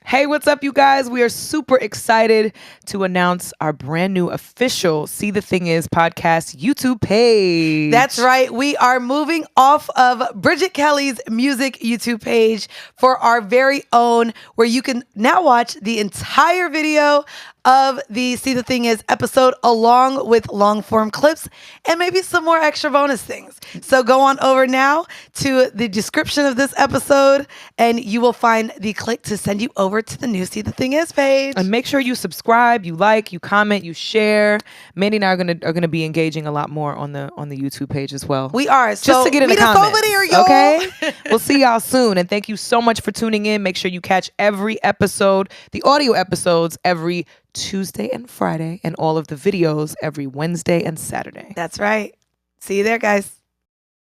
Hey, what's up, you guys? We are super excited to announce our brand new official See the Thing Is podcast YouTube page. That's right. We are moving off of Bridget Kelly's music YouTube page for our very own, where you can now watch the entire video of the See the Thing Is episode along with long form clips and maybe some more extra bonus things. So go on over now to the description of this episode and you will find the click to send you over to the new See the Thing Is page. And make sure you subscribe, you like, you comment, you share. Mandii and I are gonna be engaging a lot more on the YouTube page as well. We are. Just to get in the meet us comments. over there, y'all. Okay? We'll see y'all soon. And thank you so much for tuning in. Make sure you catch every episode, the audio episodes, every Tuesday and Friday, and all of the videos every Wednesday and Saturday. That's right. See you there, guys.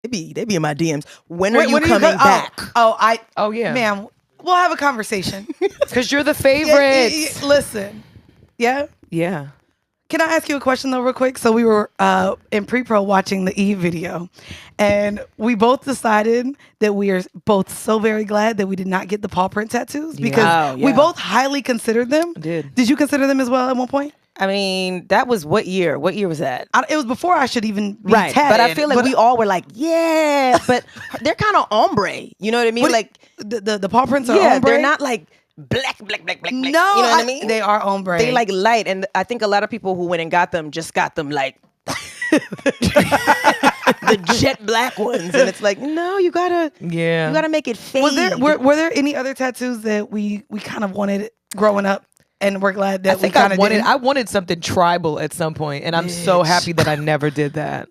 They be in my DMs. When are you coming back? Oh, yeah. Ma'am, we'll have a conversation. Because you're the favorite. Listen. Yeah? Yeah. Can I ask you a question, though, real quick? So we were in pre-pro watching the Eve video, and we both decided that we are both so very glad that we did not get the paw print tattoos because we both highly considered them. Did you consider them as well at one point? I mean, that was what year? What year was that? It was before I should even be Right, tatted. but I feel like we all were like, yeah, but they're kind of ombre. You know what I mean? Like the paw prints are yeah, ombre? they're not like black. No, you know what I mean? They are ombre. They like light, and I think a lot of people who went and got them just got them like the jet black ones, and it's like, no, you gotta make it fade. Were there any other tattoos that we kind of wanted growing up, and we're glad that I wanted something tribal at some point, and I'm so happy that I never did that.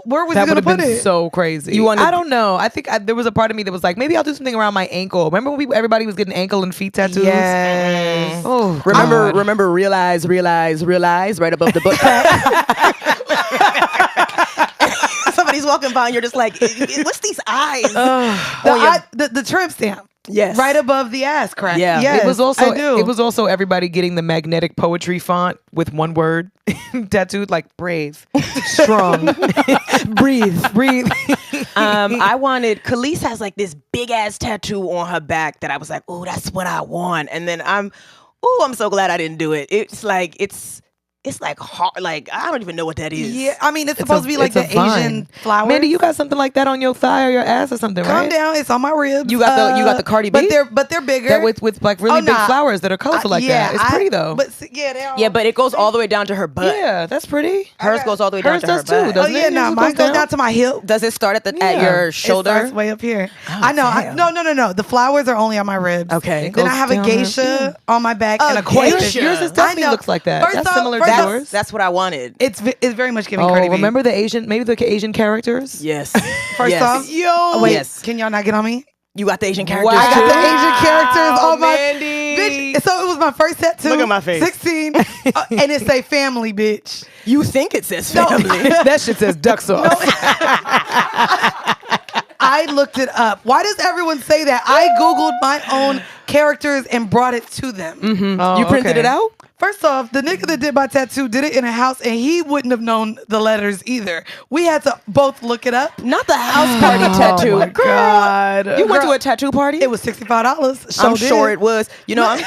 Where was that you would gonna have put been it? so crazy. I don't know. I think there was a part of me that was like, maybe I'll do something around my ankle. Remember when everybody was getting ankle and feet tattoos? Yes. Oh, remember, realize right above the butt crack. Somebody's walking by and you're just like, what's these eyes? The tramp stamp. Yes. Right above the ass crack. Yeah. Yes, it was also I do. It was also everybody getting the magnetic poetry font with one word tattooed, like brave, strong, breathe. I wanted, Khalees has like this big ass tattoo on her back that I was like, oh, that's what I want. And then I'm so glad I didn't do it. It's like hard, like I don't even know what that is. Yeah, I mean it's supposed to be like the Asian flowers. Mandii, you got something like that on your thigh or your ass or something, Calm right? down, it's on my ribs. You got the Cardi B, but they're bigger. That with like really big flowers that are colorful like that. It's pretty though. But they are. Yeah, but it goes all the way down to her butt. Yeah, that's pretty. Hers goes all the way down to her does butt. too, doesn't it? Mine goes down to my hip. Does it start at your shoulder? It starts way up here. I know. No. The flowers are only on my ribs. Okay. Then I have a geisha on my back and a geisha. Yours definitely looks like that. That's similar to yours. That's what I wanted. It's very much giving Cardi B. Remember maybe the Asian characters? Yes. First off, wait, can y'all not get on me? You got the Asian characters. Wow. I got the Asian characters on my Mandii. bitch. So it was my first tattoo. Look at my face. 16, and it say family, bitch. You think it says family? That shit says duck sauce. I looked it up. Why does everyone say that? I Googled my own characters and brought it to them. Mm-hmm. You printed it out? First off, the nigga that did my tattoo did it in a house, and he wouldn't have known the letters either. We had to both look it up. Not the house party tattoo. Oh my God. You went to a tattoo party? It was $65. I'm sure it was. You know,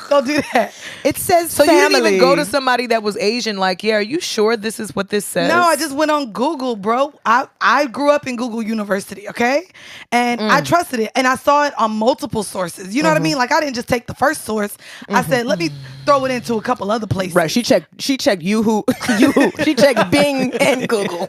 Don't do that. It says so family. You didn't even go to somebody that was Asian like, yeah, are you sure this is what this says? No, I just went on Google, bro. I grew up in Google University, okay? And I trusted it. And I saw it on multiple sources. You know what I mean? Like, I didn't just take the first source. I said, let me throw it into a couple other places. Right. She checked Yahoo. She checked Bing and Google.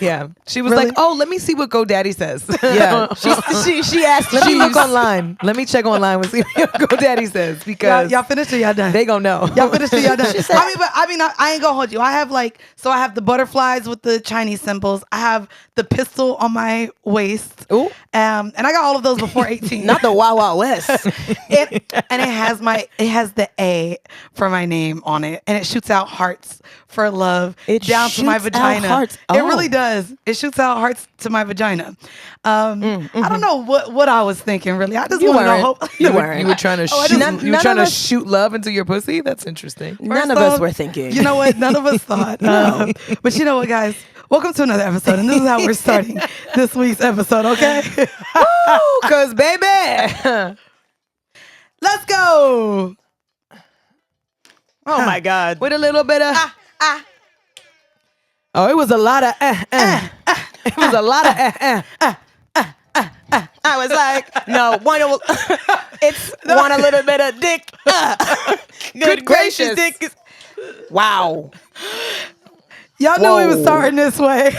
Yeah. She was like, oh, let me see what GoDaddy says. Yeah. She asked, let me look online. Let me check online and see what GoDaddy says because y'all finished or y'all done? They gonna know. Y'all finished or y'all done? I ain't gonna hold you. I have I have the butterflies with the Chinese symbols. I have the pistol on my waist. Ooh. And I got all of those before 18. Not the Wild Wild West. And it has the A for my name on it, and it shoots out hearts for love down to my vagina. Hearts. Oh. It really does. It shoots out hearts to my vagina. I don't know what I was thinking really. I just want to know. You were trying to shoot. You were trying to shoot love into your pussy. That's interesting. None of us were thinking. You know what? None of us thought. No. But you know what, guys? Welcome to another episode, and this is how we're starting this week's episode. Okay? Woo, 'cause baby. Let's go. Oh my God. With a little bit of. Oh, it was a lot of. It was a lot of. I was like, no, it's want a little bit of dick. Good gracious, dick. Wow. Y'all knew we was starting this way.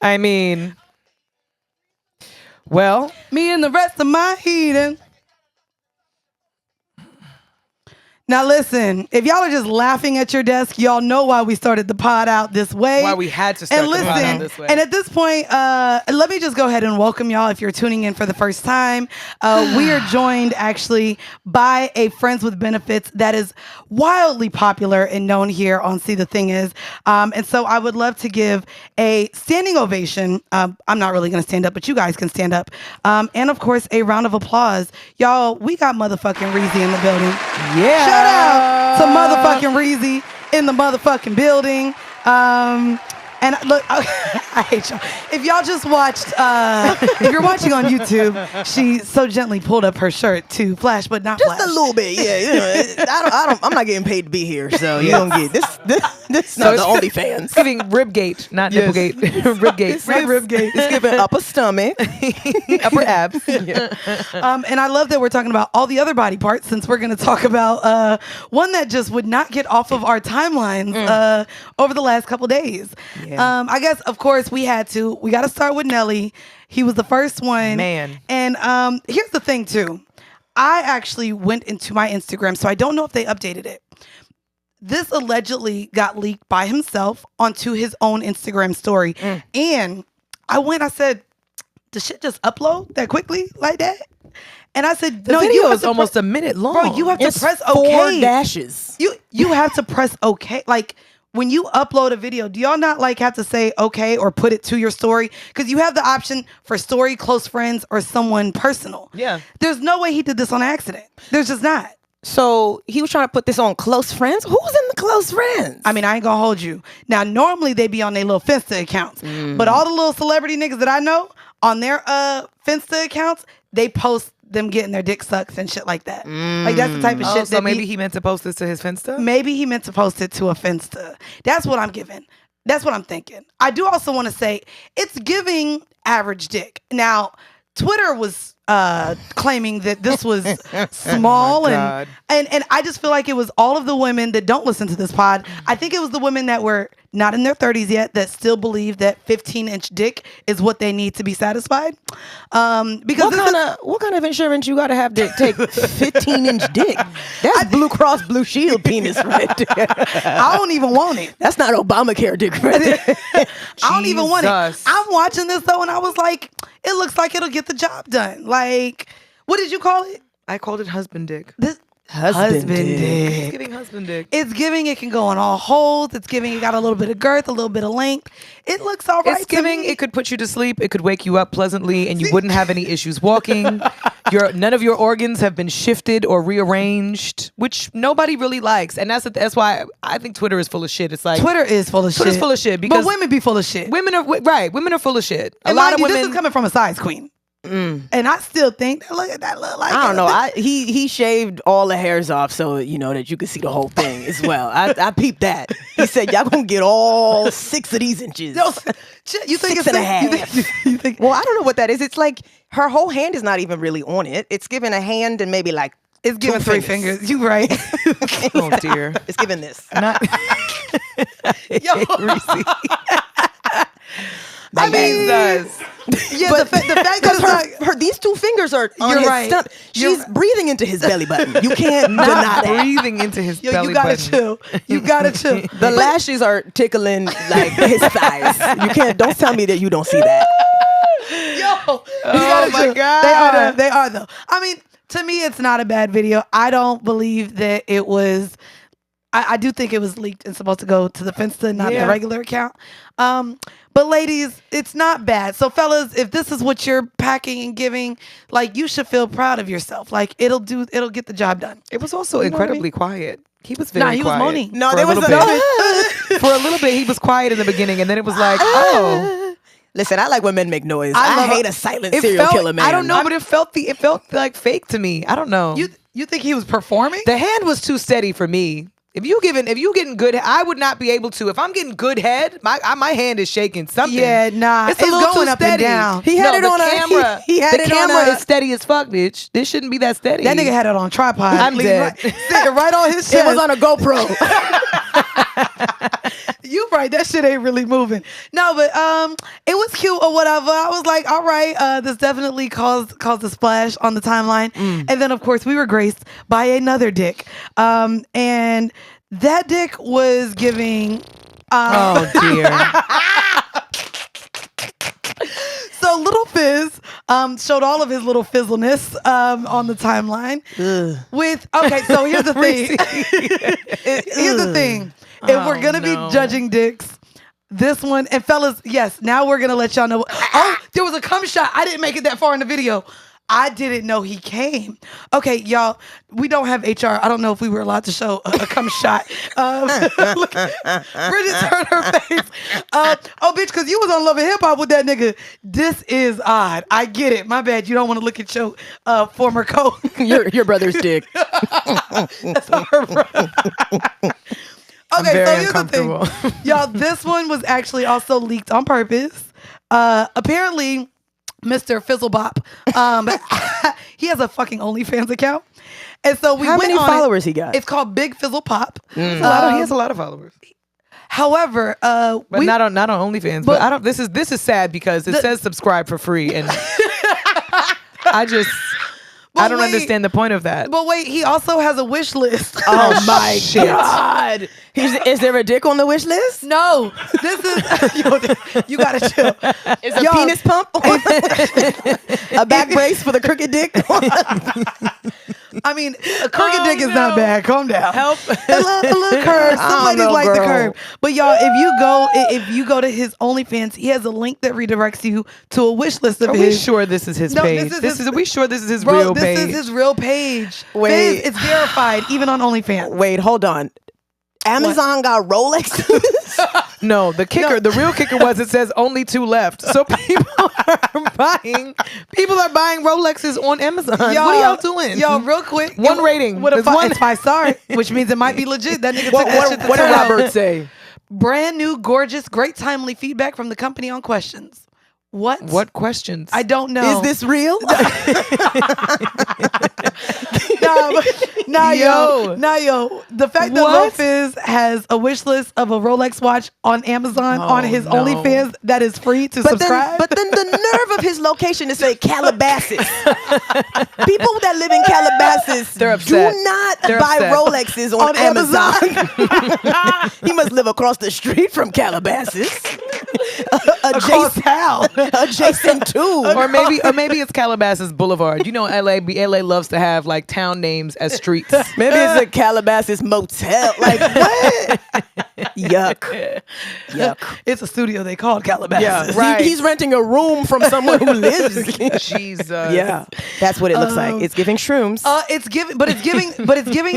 I mean, well, me and the rest of my heathen. Now listen, if y'all are just laughing at your desk, y'all know why we started the pod out this way. why we had to start And the pod out listen, this way. and at this point, let me just go ahead and welcome y'all if you're tuning in for the first time. We are joined actually by a Friends with Benefits that is wildly popular and known here on See the Thing Is. And so I would love to give a standing ovation. I'm not really going to stand up, but you guys can stand up. And of course, a round of applause. Y'all, we got motherfucking Reezy in the building. Yeah. Shout out to motherfucking Reezy in the motherfucking building. And look, I hate y'all. If y'all just watched, if you're watching on YouTube, she so gently pulled up her shirt to flash, but not flash. Just a little bit, yeah. You know, I'm not getting paid to be here, so you don't get this. This not the OnlyFans. It's giving ribgate, not nipplegate. Ribgate. Not ribgate. It's giving upper stomach, Upper abs. yeah. And I love that we're talking about all the other body parts, since we're going to talk about one that just would not get off of our timelines over the last couple days. Yeah. I guess, of course, we got to start with Nelly. He was the first one. Man. And here's the thing, too. I actually went into my Instagram, so I don't know if they updated it. This allegedly got leaked by himself onto his own Instagram story. And I said, does shit just upload that quickly like that? And I said, The no, video you have is to almost a minute long. Bro, you have to It's press 4 OK. dashes. You have to press OK. Like, when you upload a video, do y'all not like have to say okay or put it to your story? Because you have the option for story, close friends, or someone personal. Yeah. There's no way he did this on accident. There's just not. So he was trying to put this on close friends. Who's in the close friends? I mean, I ain't gonna hold you. Now, normally they be on their little Finsta accounts, but all the little celebrity niggas that I know on their Finsta accounts, they post them getting their dick sucked and shit like that. Like, that's the type of shit So that maybe he meant to post this to his Finsta? Maybe he meant to post it to a Finsta. That's what I'm giving. That's what I'm thinking. I do also want to say it's giving average dick. Now, Twitter was claiming that this was small and I just feel like it was all of the women that don't listen to this pod. I think it was the women that were not in their 30s yet that still believe that 15-inch dick is what they need to be satisfied. Because what kind of insurance you got to have to take 15-inch dick? That's Blue Cross Blue Shield penis right there. I don't even want it. That's not Obamacare dick right there. I don't even want it. Jesus. I'm watching this though, and I was like, it looks like it'll get the job done. Like, what did you call it? I called it husband dick. This Husband It's dick. giving husband dick. It's giving. It can go in all holes. It's giving. It got a little bit of girth, a little bit of length. It looks all right. It's giving. It could put you to sleep. It could wake you up pleasantly, and you wouldn't have any issues walking. None of your organs have been shifted or rearranged, which nobody really likes, and that's why I think Twitter is full of shit. It's like Twitter is full of shit. Twitter's full of shit because but women be full of shit. women are right. Women are full of shit. A And lot mind of you, women. This is coming from a size queen, and I still think that look like I don't know. He shaved all the hairs off so you know that you could see the whole thing as well. I peeped that. He said y'all gonna get all 6 of these inches. You think 6 and a half. You think? Well, I don't know what that is. It's like her whole hand is not even really on it. It's giving a hand and maybe like It's giving 3 fingers. You right? Oh dear. It's giving this. Not. Yo. I mean, does. Yeah, the fact that it's like, her these 2 fingers are on You're his right. stomach. You're She's breathing into his belly button. You can't deny Not that. breathing into his yo, belly you gotta button. chill. You gotta chill. The lashes are tickling like his thighs. You can't. Don't tell me that you don't see that. Yo, Oh my God. They are though. I mean, to me, it's not a bad video. I don't believe that it was. I do think it was leaked and supposed to go to the Finsta, not the regular account. But ladies, it's not bad. So fellas, if this is what you're packing and giving, like, you should feel proud of yourself. Like, it'll get the job done. It was also incredibly quiet. He was very Nah, he was quiet. moaning. No, For there a was little a bit. For a little bit, he was quiet in the beginning, and then it was like, oh. Listen, I like when men make noise. I I love hate it. a silent serial killer man. I don't know, but it felt like fake to me. I don't know. You think he was performing? The hand was too steady for me. If you getting good, I would not be able to. If I'm getting good head, my hand is shaking. Something. Yeah, nah. It's a little going too up steady. and down. He had it the on camera. He had the it camera on is steady as fuck, bitch. This shouldn't be that steady. That nigga had it on tripod. I'm dead. Sitting right on his chest. It was on a GoPro. You right, that shit ain't really moving. No, but it was cute or whatever. I was like, all right, this definitely caused a splash on the timeline. And then of course we were graced by another dick. And that dick was giving Oh dear. So Little Fizz showed all of his little fizzleness on the timeline. Okay, so here's the thing. Here's the thing. If we're gonna be judging dicks, this one, and fellas, yes, now we're gonna let y'all know. Oh, there was a cum shot. I didn't make it that far in the video. I didn't know he came. Okay, y'all, we don't have HR. I don't know if we were allowed to show a cum shot. Look, Bridget turned her face. Oh, bitch, because you was on Love and Hip Hop with that nigga. This is odd. I get it. My bad. You don't want to look at your former co. your brother's dick. That's her brother. Okay, so here's the thing. Y'all, this one was actually also leaked on purpose. Apparently, Mr. Fizzlebop, he has a fucking OnlyFans account. And so we How went many on followers he got? It's called Big Fizzle Pop. He has a lot of followers. However, But not on OnlyFans. But I don't. This is sad because it says subscribe for free, and I don't understand the point of that. But wait, he also has a wish list. Oh my God. Is there a dick on the wish list? No, this is you gotta chill. Is a penis pump? A back brace for the crooked dick? I mean, a crooked dick is not bad. Calm down. Help. A little curve. Some ladies like the curve. But y'all, if you go to his OnlyFans, he has a link that redirects you to a wish list of Are his. we sure this is his page? Are we sure this is his real page? This is his real page. Wait. It's verified even on OnlyFans. Wait, hold on. Amazon got Rolexes? No, the real kicker was it says only 2 left. So people are buying Rolexes on Amazon. What are y'all doing? Y'all, real quick. One rating. It's 5 star, which means it might be legit. That nigga took that shit to What did town. Robert say? Brand new, gorgeous, great timely feedback from the company on questions. What questions? I don't know. Is this real? Yo. The fact that Lil Fizz has a wish list of a Rolex watch on Amazon on his OnlyFans that is free to subscribe. But then the nerve of his location is say Calabasas. People that live in Calabasas They're upset. do not They're buy upset. Rolexes on Amazon. He must live across the street from Calabasas. Across town. Adjacent to. or maybe it's Calabasas Boulevard. You know, LA loves to have like town names as streets. Maybe it's a Calabasas motel. Like what? Yuck. It's a studio they called Calabasas. Yeah, right. He's renting a room from someone who lives. Jesus. Yeah, that's what it looks like. It's giving shrooms. It's giving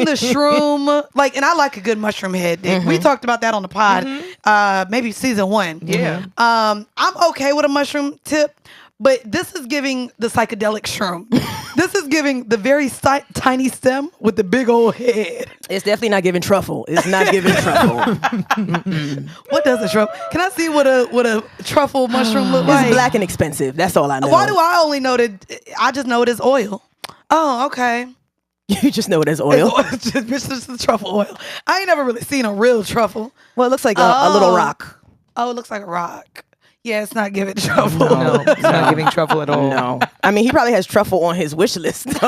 the shroom, like, and I like a good mushroom head. Dick. We talked about that on the pod, maybe season 1. Yeah. I'm okay with a mushroom tip, but this is giving the psychedelic shroom. This is giving the very tiny stem with the big old head. It's definitely not giving truffle. It's not giving truffle. What does a truffle? Can I see what a truffle mushroom look like? It's black and expensive. That's all I know. Why do I only know that? I just know it as oil. Oh, okay. You just know it as oil? It's just the truffle oil. I ain't never really seen a real truffle. Well, it looks like a little rock. Oh, it looks like a rock. Yeah, it's not giving truffle. No, it's not giving truffle at all. No. I mean, he probably has truffle on his wish list. Yo, you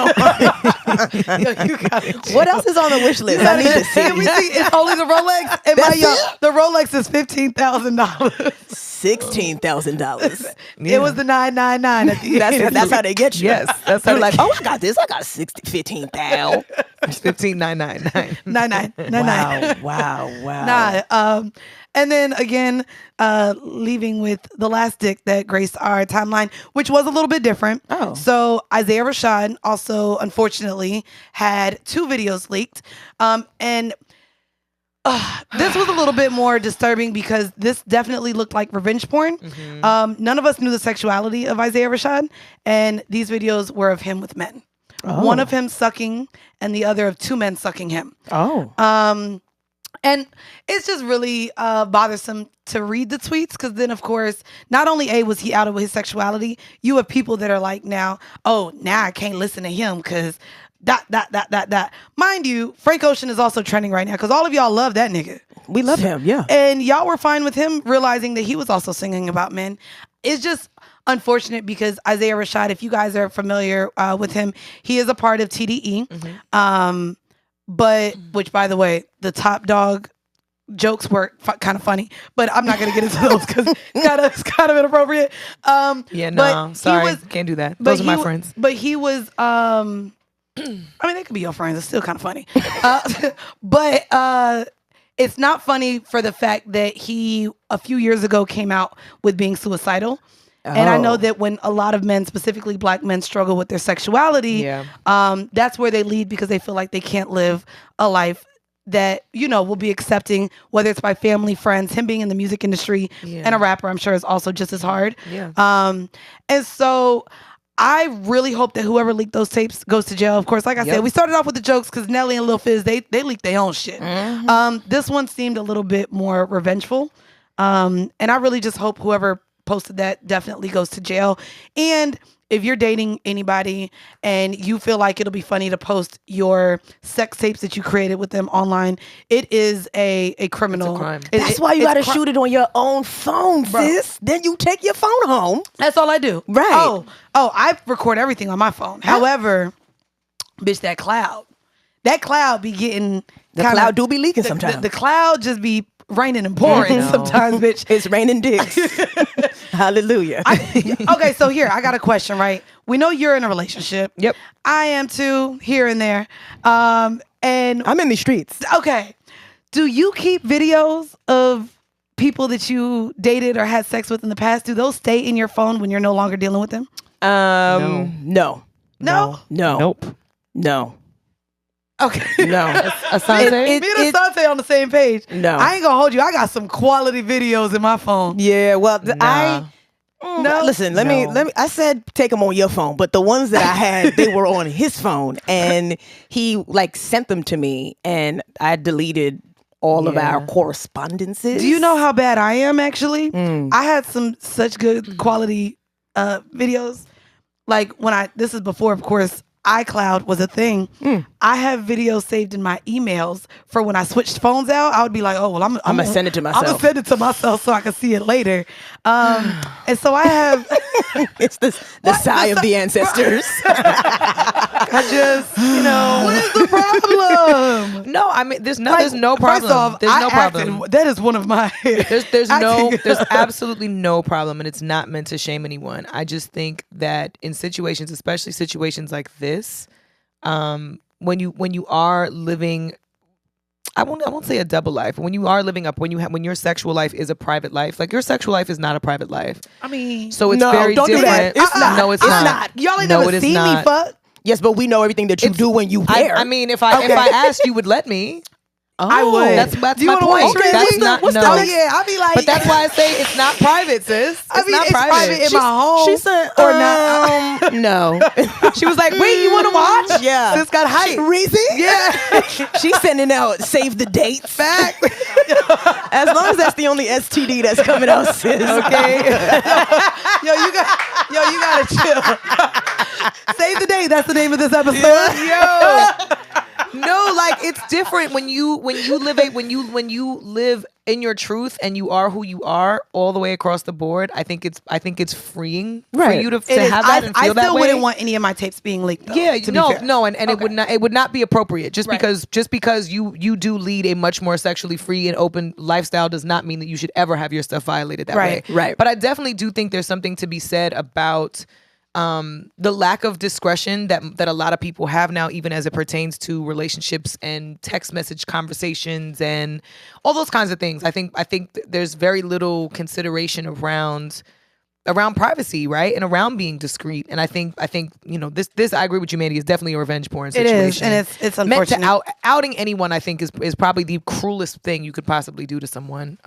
gotta chill. What else is on the wish list? I need to see. Can we see? It's only the Rolex. And the Rolex is $15,000. $16,000. It was the $999 at the end. That's how they get you. Yes, that's how You're they like, oh, I got this. I got 15,000. It's 15,999. $999. Wow. And then again, leaving with the last dick that graced our timeline, which was a little bit different. Oh. So Isaiah Rashad also, unfortunately, had 2 videos leaked. And This was a little bit more disturbing because this definitely looked like revenge porn. None of us knew the sexuality of Isaiah Rashad, and these videos were of him with men. One of him sucking and the other of two men sucking him. And it's just really bothersome to read the tweets because then, of course, not only was he out of his sexuality, you have people that are like now I can't listen to him because that. Mind you, Frank Ocean is also trending right now because all of y'all love that nigga. We love him, yeah. And y'all were fine with him realizing that he was also singing about men. It's just unfortunate because Isaiah Rashad, if you guys are familiar with him, he is a part of TDE. But, which by the way, the Top Dog jokes were kind of funny, but I'm not going to get into those because it's kind of inappropriate. Sorry, can't do that. Those are my friends. But he was, I mean, they could be your friends. It's still kind of funny. But it's not funny for the fact that he, a few years ago, came out with being suicidal. And I know that when a lot of men, specifically black men, struggle with their sexuality, that's where they lead because they feel like they can't live a life that, will be accepting, whether it's by family, friends. Him being in the music industry and a rapper, I'm sure, is also just as hard. And so I really hope that whoever leaked those tapes goes to jail. Of course, like I said, we started off with the jokes because Nelly and Lil Fizz, they leaked their own shit. This one seemed a little bit more revengeful. And I really just hope whoever posted that definitely goes to jail. And if you're dating anybody and you feel like it'll be funny to post your sex tapes that you created with them online, it is a criminal. It's a crime. That's why you gotta shoot it on your own phone, sis. Then you take your phone home. That's all I do. Right. I record everything on my phone. However, bitch, that cloud be getting cloud do be leaking sometimes. The cloud just be raining and pouring sometimes, bitch. It's raining dicks. Hallelujah. Okay, so here, I got a question, right? We know you're in a relationship. Yep. I am too, here and there. And I'm in the streets. Okay. Do you keep videos of people that you dated or had sex with in the past? Do those stay in your phone when you're no longer dealing with them? No. No? Nope. No. Okay. No. Asante? Me and Asante on the same page. No. I ain't gonna hold you. I got some quality videos in my phone. Yeah, well, No. Listen, let me I said take them on your phone, but the ones that I had, they were on his phone and he sent them to me and I deleted all of our correspondences. Do you know how bad I am actually? I had such good quality videos. Like this is before, of course, iCloud was a thing. I have videos saved in my emails for when I switched phones out. I would be like, oh, well, I'm gonna send it to myself. I'm gonna send it to myself so I can see it later. And so I have. It's the sigh of the ancestors. I just, what is the problem? No, I mean, there's no problem. First off, there's no problem. That is one of my. There's absolutely no problem, and it's not meant to shame anyone. I just think that in situations, especially situations like this, when you are living, I won't say a double life. When you are living up, when your sexual life is a private life, like your sexual life is not a private life. I mean, so it's no, very don't different. Do that. It's not. No, it's not. Y'all ain't never seen me fuck. Yes, but we know everything that you do when you wear. I mean, if I asked, you would let me. I would. That's do you my point. Okay, that's not no. Oh yeah, I'll be like. But that's why I say it's not private, sis. It's not private. In my home. She said, or not. No. She was like, wait, you want to watch? Yeah. Sis got hype. Reezy? Yeah. She's sending out save the dates. Fact. As long as that's the only STD that's coming out, sis. Okay. Yo, you gotta chill. Save the date. That's the name of this episode. Yo. No, it's different when you live in your truth and you are who you are all the way across the board. I think it's freeing for you to have that and feel that way. I still wouldn't want any of my tapes being leaked, though. Yeah, to be fair. It would not be appropriate just because you do lead a much more sexually free and open lifestyle does not mean that you should ever have your stuff violated that way. Right. But I definitely do think there's something to be said about the lack of discretion that a lot of people have now, even as it pertains to relationships and text message conversations and all those kinds of things. I think there's very little consideration around around privacy, right? And around being discreet. And I think this I agree with you, Mandii, is definitely a revenge porn situation. It is, and it's unfortunate. Meant to outing anyone, I think, is probably the cruelest thing you could possibly do to someone.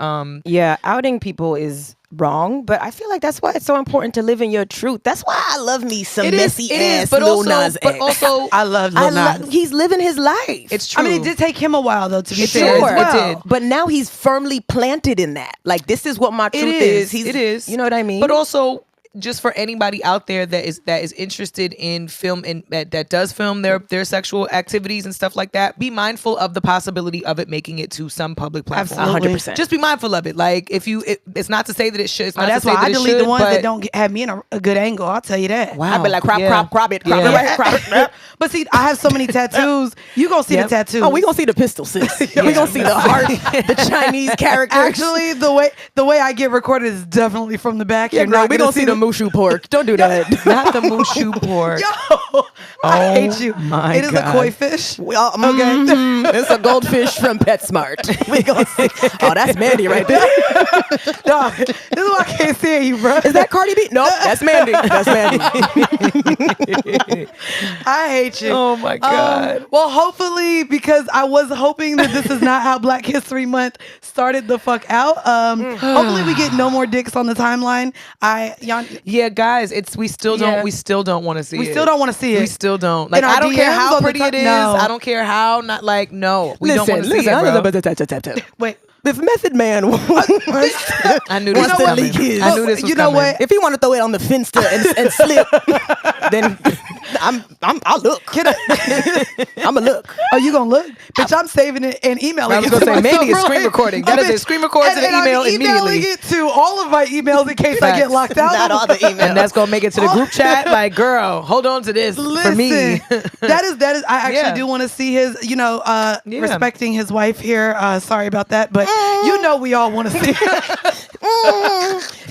Yeah, outing people is wrong, but I feel like that's why it's so important to live in your truth. That's why I love me some messy ass Lil Nas X. But also, I love Lil Nas. He's living his life. It's true. I mean, it did take him a while though to be fair. sure. It did. But now he's firmly planted in that. Like, this is what my truth is. It is. You know what I mean? But also, just for anybody out there that is interested in film and that does film their sexual activities and stuff like that, be mindful of the possibility of it making it to some public platform. Absolutely. 100%. Just be mindful of it. Like, it's not to say that it should. It's not That's to say why I that it delete should, the ones but that don't have me in a good angle. I'll tell you that. Wow. I'd be like, crop it, crop it Yeah. right here, crop it. But see, I have so many tattoos. You gonna see the tattoos. Oh, we gonna see the pistol, sis. We gonna see the heart, the Chinese characters. Actually, the way I get recorded is definitely from the back. Yeah, You're girl, not we gonna gonna see the mushu pork. Don't do that. not the mushu pork. Yo, I hate you. my It is God. a koi fish. Okay. It's a goldfish from PetSmart. We gonna see. Oh, that's Mandii right there. Dog, this is why I can't stand you, bro. Is that Cardi B? Nope, that's Mandii. That's Mandii. I hate you. Oh my God. Well, hopefully, because I was hoping that this is not how Black History Month started the fuck out. Hopefully, we get no more dicks on the timeline. Yeah, guys, we still don't want to see it. We still don't want to see it. We still don't. Like, In our I don't care DMs how on the pretty it is. no. I don't care how we don't want to see it, bro. Wait. If Method Man wants I knew this was to coming. leak his, I knew this was you know coming. what? if he want to throw it on the Finsta and slip, then I'll look. I'm a look. Oh, you gonna look? Bitch, I'm saving it and emailing I was it. gonna say, to myself Mandii is real screen quick. recording. That is it. Screen records and email I'm emailing immediately. it to all of my emails in case I get Facts. locked out. Not all the emails. And that's gonna make it to the group chat. Like, girl, hold on to this Listen, for me. that is. I actually Yeah. do want to see his. Respecting his wife here. Sorry about that, but we all want to see.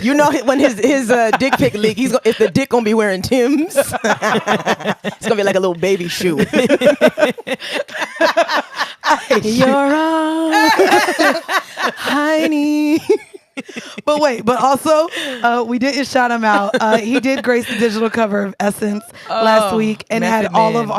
You know, when his dick pic leak, if the dick gonna be wearing Timbs, it's gonna be like a little baby shoe. You're on, honey. But also, we didn't shout him out. He did grace the digital cover of Essence last week and had Method all Man.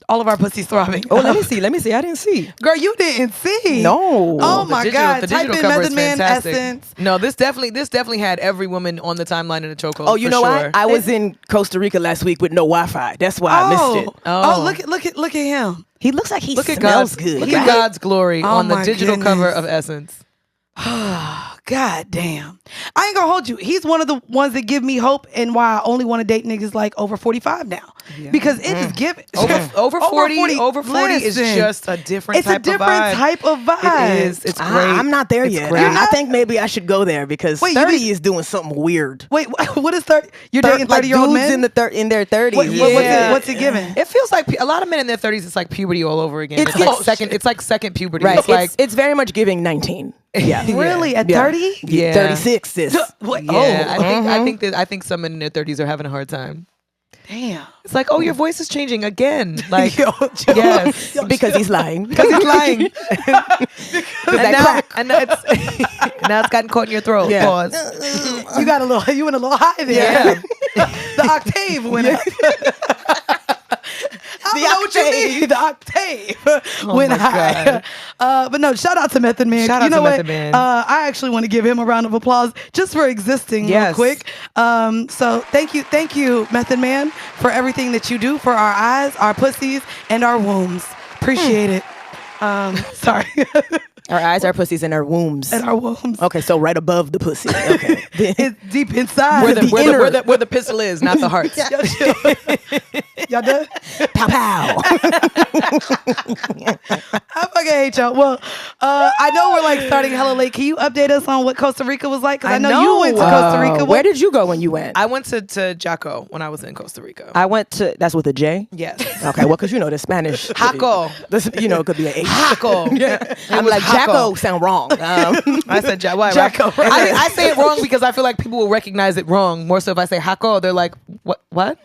of our pussies throbbing. Oh, let me see. I didn't see. Girl, you didn't see. No. Oh The my digital- God! the Type digital in cover Method is Man fantastic. Essence. No, this definitely had every woman on the timeline in a chokehold. Oh, you for know sure. what? I was in Costa Rica last week with no Wi-Fi. That's why I missed it. Oh, look at him. He looks like he Look at smells God's good. Look right? at God's glory Oh on the my digital cover goodness. of Essence. God damn. I ain't gonna hold you. He's one of the ones that give me hope and why I only want to date niggas like over 45 now. Yeah. Because it is giving. Over 40 is listen, just a different it's type a different of vibe. type of vibe. It is. It's great. I'm not there It's yet. great. I think maybe I should go there because Wait, you 30 mean- is doing something weird. Wait, what is 30? You're dating 30-year-old dudes men? in their 30s. What's it giving? It feels like a lot of men in their 30s. It's like puberty all over again. It's like second. It's like second puberty. Right. It's like It's very much giving 19. Yeah. Really? At Yeah. 30? Yeah. 36 sis. Wait, yeah. I think some men in their 30s are having a hard time. Damn. It's like, oh, your voice is changing again. Like, Yo, yes, Because he's lying. because he's lying. that crack. And now it's gotten caught in your throat. Yeah. Pause. You went a little high there. The octave went up. I don't know what you mean. The octave went my high. But no, shout out to Method Man. Shout out you know to what? Method Man. I actually want to give him a round of applause just for existing real Yes. quick. So thank you, Method Man, for everything that you do for our eyes, our pussies, and our wombs. Appreciate it. Sorry. Our eyes, our pussies, and our wombs. And our wombs. Okay, so right above the pussy. Okay. It's deep inside. Where the pistol is, not the heart. Y'all done? Pow pow. I fucking hate y'all. Well, I know we're like starting hella late. Can you update us on what Costa Rica was like? Because I know you went to Costa Rica. Where did you go when you went? I went to Jaco when I was in Costa Rica. I went to, that's with a J? Yes. Okay, well, because you know the Spanish. Jaco. It could be an H. Jaco. Yeah. I'm was like, Jaco. Jacko sound wrong. I said Jaco. Jaco, right. I say it wrong because I feel like people will recognize it wrong. More so if I say Jaco, they're like, what? What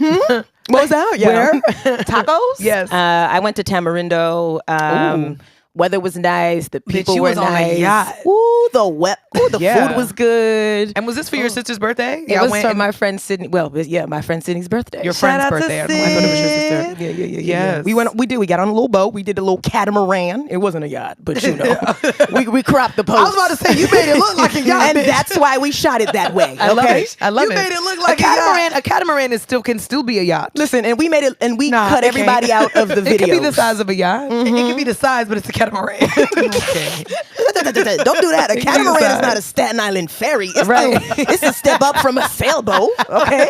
was that? Yeah. Where? Tacos? Yes. I went to Tamarindo. Weather was nice. The people you were was on a nice. yacht. Ooh, the Yeah. food was good. And was this for your sister's birthday? It was for my friend Sydney. Well, yeah, my friend Sydney's birthday. Your Shout friend's out to birthday. I thought it was your sister. Sid. Yeah. Yes. We got on a little boat. We did a little catamaran. It wasn't a yacht, but you know, we cropped the post. I was about to say you made it look like a yacht, and bitch. that's why we shot it that way. I love okay? it. I love You it. made it look like a a yacht. catamaran. A catamaran can still be a yacht. Listen, and we made it, and we Nah, cut it everybody can't. out of the video. It could be the size of a yacht. It can be the size, but it's a catamaran. Okay. Don't do that. A It can be the catamaran is size. not a Staten Island ferry. It's Right. It's a step up from a sailboat. Okay.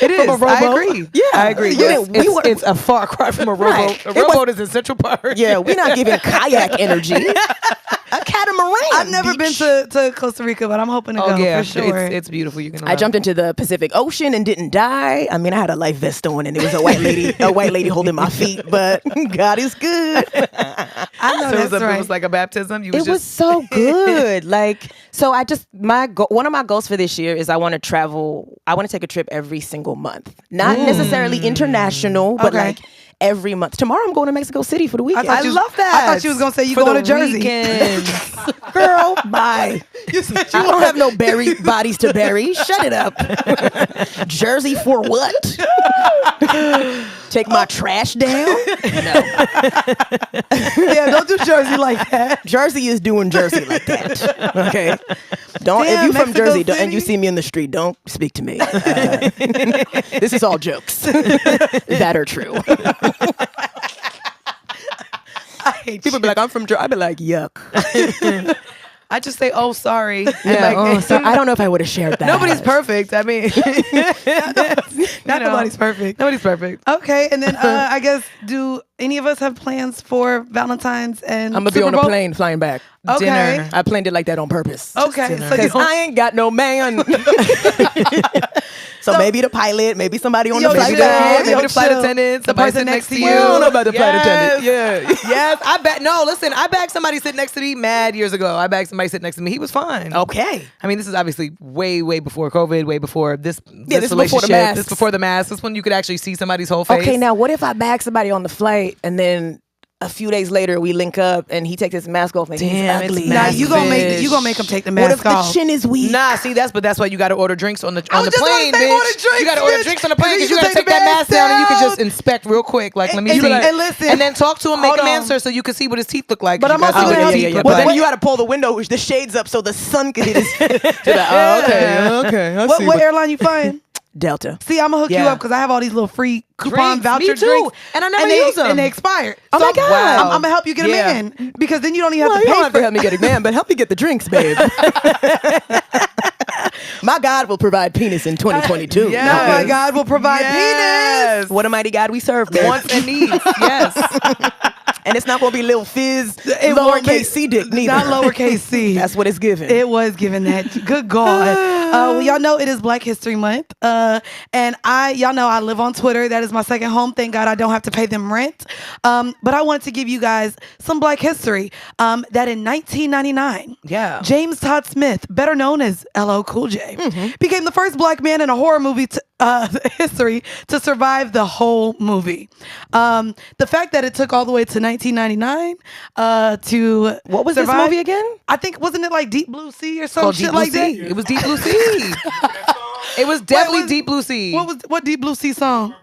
It is. From a I rowboat. agree. Yeah. I agree. Yeah, It's a far cry from a rowboat. Right. A It was- rowboat is in Central Park. Yeah, we're not giving kayak energy. A catamaran. I've never been bitch. to Costa Rica, but I'm hoping to go Oh yeah, for sure. it's beautiful. You can. I jumped into the Pacific Ocean and didn't die. I mean, I had a life vest on, and it was a white lady holding my feet. But God is good. I know So that's it right. was like a baptism. It was so good. One of my goals for this year is I want to travel. I want to take a trip every single month, not necessarily international, but Okay. like every month. Tomorrow I'm going to Mexico City for the weekend. thought you was- love that. I thought you was gonna say you For going the to Jersey. weekend. Girl, bye. You said I don't have no buried bodies to bury. Shut it up. Jersey for what? Take my trash down? yeah, don't do Jersey like that. Jersey is doing Jersey like that. Okay. Don't Damn, if you from Mexico Jersey don't, and you City? see me in the street, don't speak to me. This is all jokes that are true. I hate People be like, I'm from Jersey. I'd be like, yuck. I just say, oh, sorry. And Yeah, like, so I don't know if I would have shared that. nobody's perfect. I mean, Not nobody's perfect. Nobody's perfect. Okay, and then I guess do any of us have plans for Valentine's and I'm gonna be Super on a Bowl? plane flying back. Okay. Dinner. I planned it like that on purpose. Okay, dinner. so you Because don't- I ain't got no man. so maybe the pilot, maybe somebody on Yo, the flight. chill. deck. Maybe the flight chill. attendant, The somebody person sitting next to to you. you. I don't know about the flight attendant. Yeah. Yes, I bet. No, listen, I bagged somebody sitting next to me mad years ago. I bagged somebody sitting next to me. He was fine. Okay. I mean, this is obviously way before COVID, way before this this is before the relationship. masks. This is before the mask. This when you could actually see somebody's whole face. Okay, now what if I bag somebody on the flight and then a few days later we link up and he takes his mask off and Damn, he's ugly? it's Nah, mask you gonna fish. make them take the What mask if off. the chin is weak? Nah, see, that's why you got to order drinks on the I was just gonna plane, say, bitch. order drinks, You got to order bitch. drinks on the plane And then because you you got to take take the that mask mask down and you can down. just inspect real quick. Like, let me And- see. and listen. And then talk to him, make Hold him on. answer so you can see what his teeth look like. But I'm You gotta also see gonna what help his you- teeth look Well, like. then you got to pull the window, the shades up so the sun can hit his. Okay. What airline you flying? Delta. See, I'm gonna hook you Yeah. up because I have all these little free coupon Drinks, voucher me too. drinks, And I never they, use them. and they expired. Oh my God. Wow. I'm gonna help you get them Yeah. in because then you don't even Well, have you to don't pay have for to help me get a man, but help me get the drinks, babe. My God will provide penis in 2022. Yes. Oh my God, will provide Yes. What a mighty God we serve, babe. Wants and needs. Yes. And it's not going to be Lil Fizz, It won't be- lowercase C dick neither. Not lowercase c. That's what it's given. It was given that. Good God. Well, y'all know it is Black History Month. And y'all know I live on Twitter. That is my second home. Thank God I don't have to pay them rent. But I wanted to give you guys some Black history. That in 1999, Yeah. James Todd Smith, better known as LL Cool J, became the first Black man in a horror movie history to survive the whole movie. The fact that it took all the way to 1999 to What was survive, this movie again? I think wasn't it like Deep Blue Sea or some Called shit Deep Blue like that? Sea. It was Deep Blue Sea. It was definitely what- Deep Blue Sea. What Deep Blue Sea song?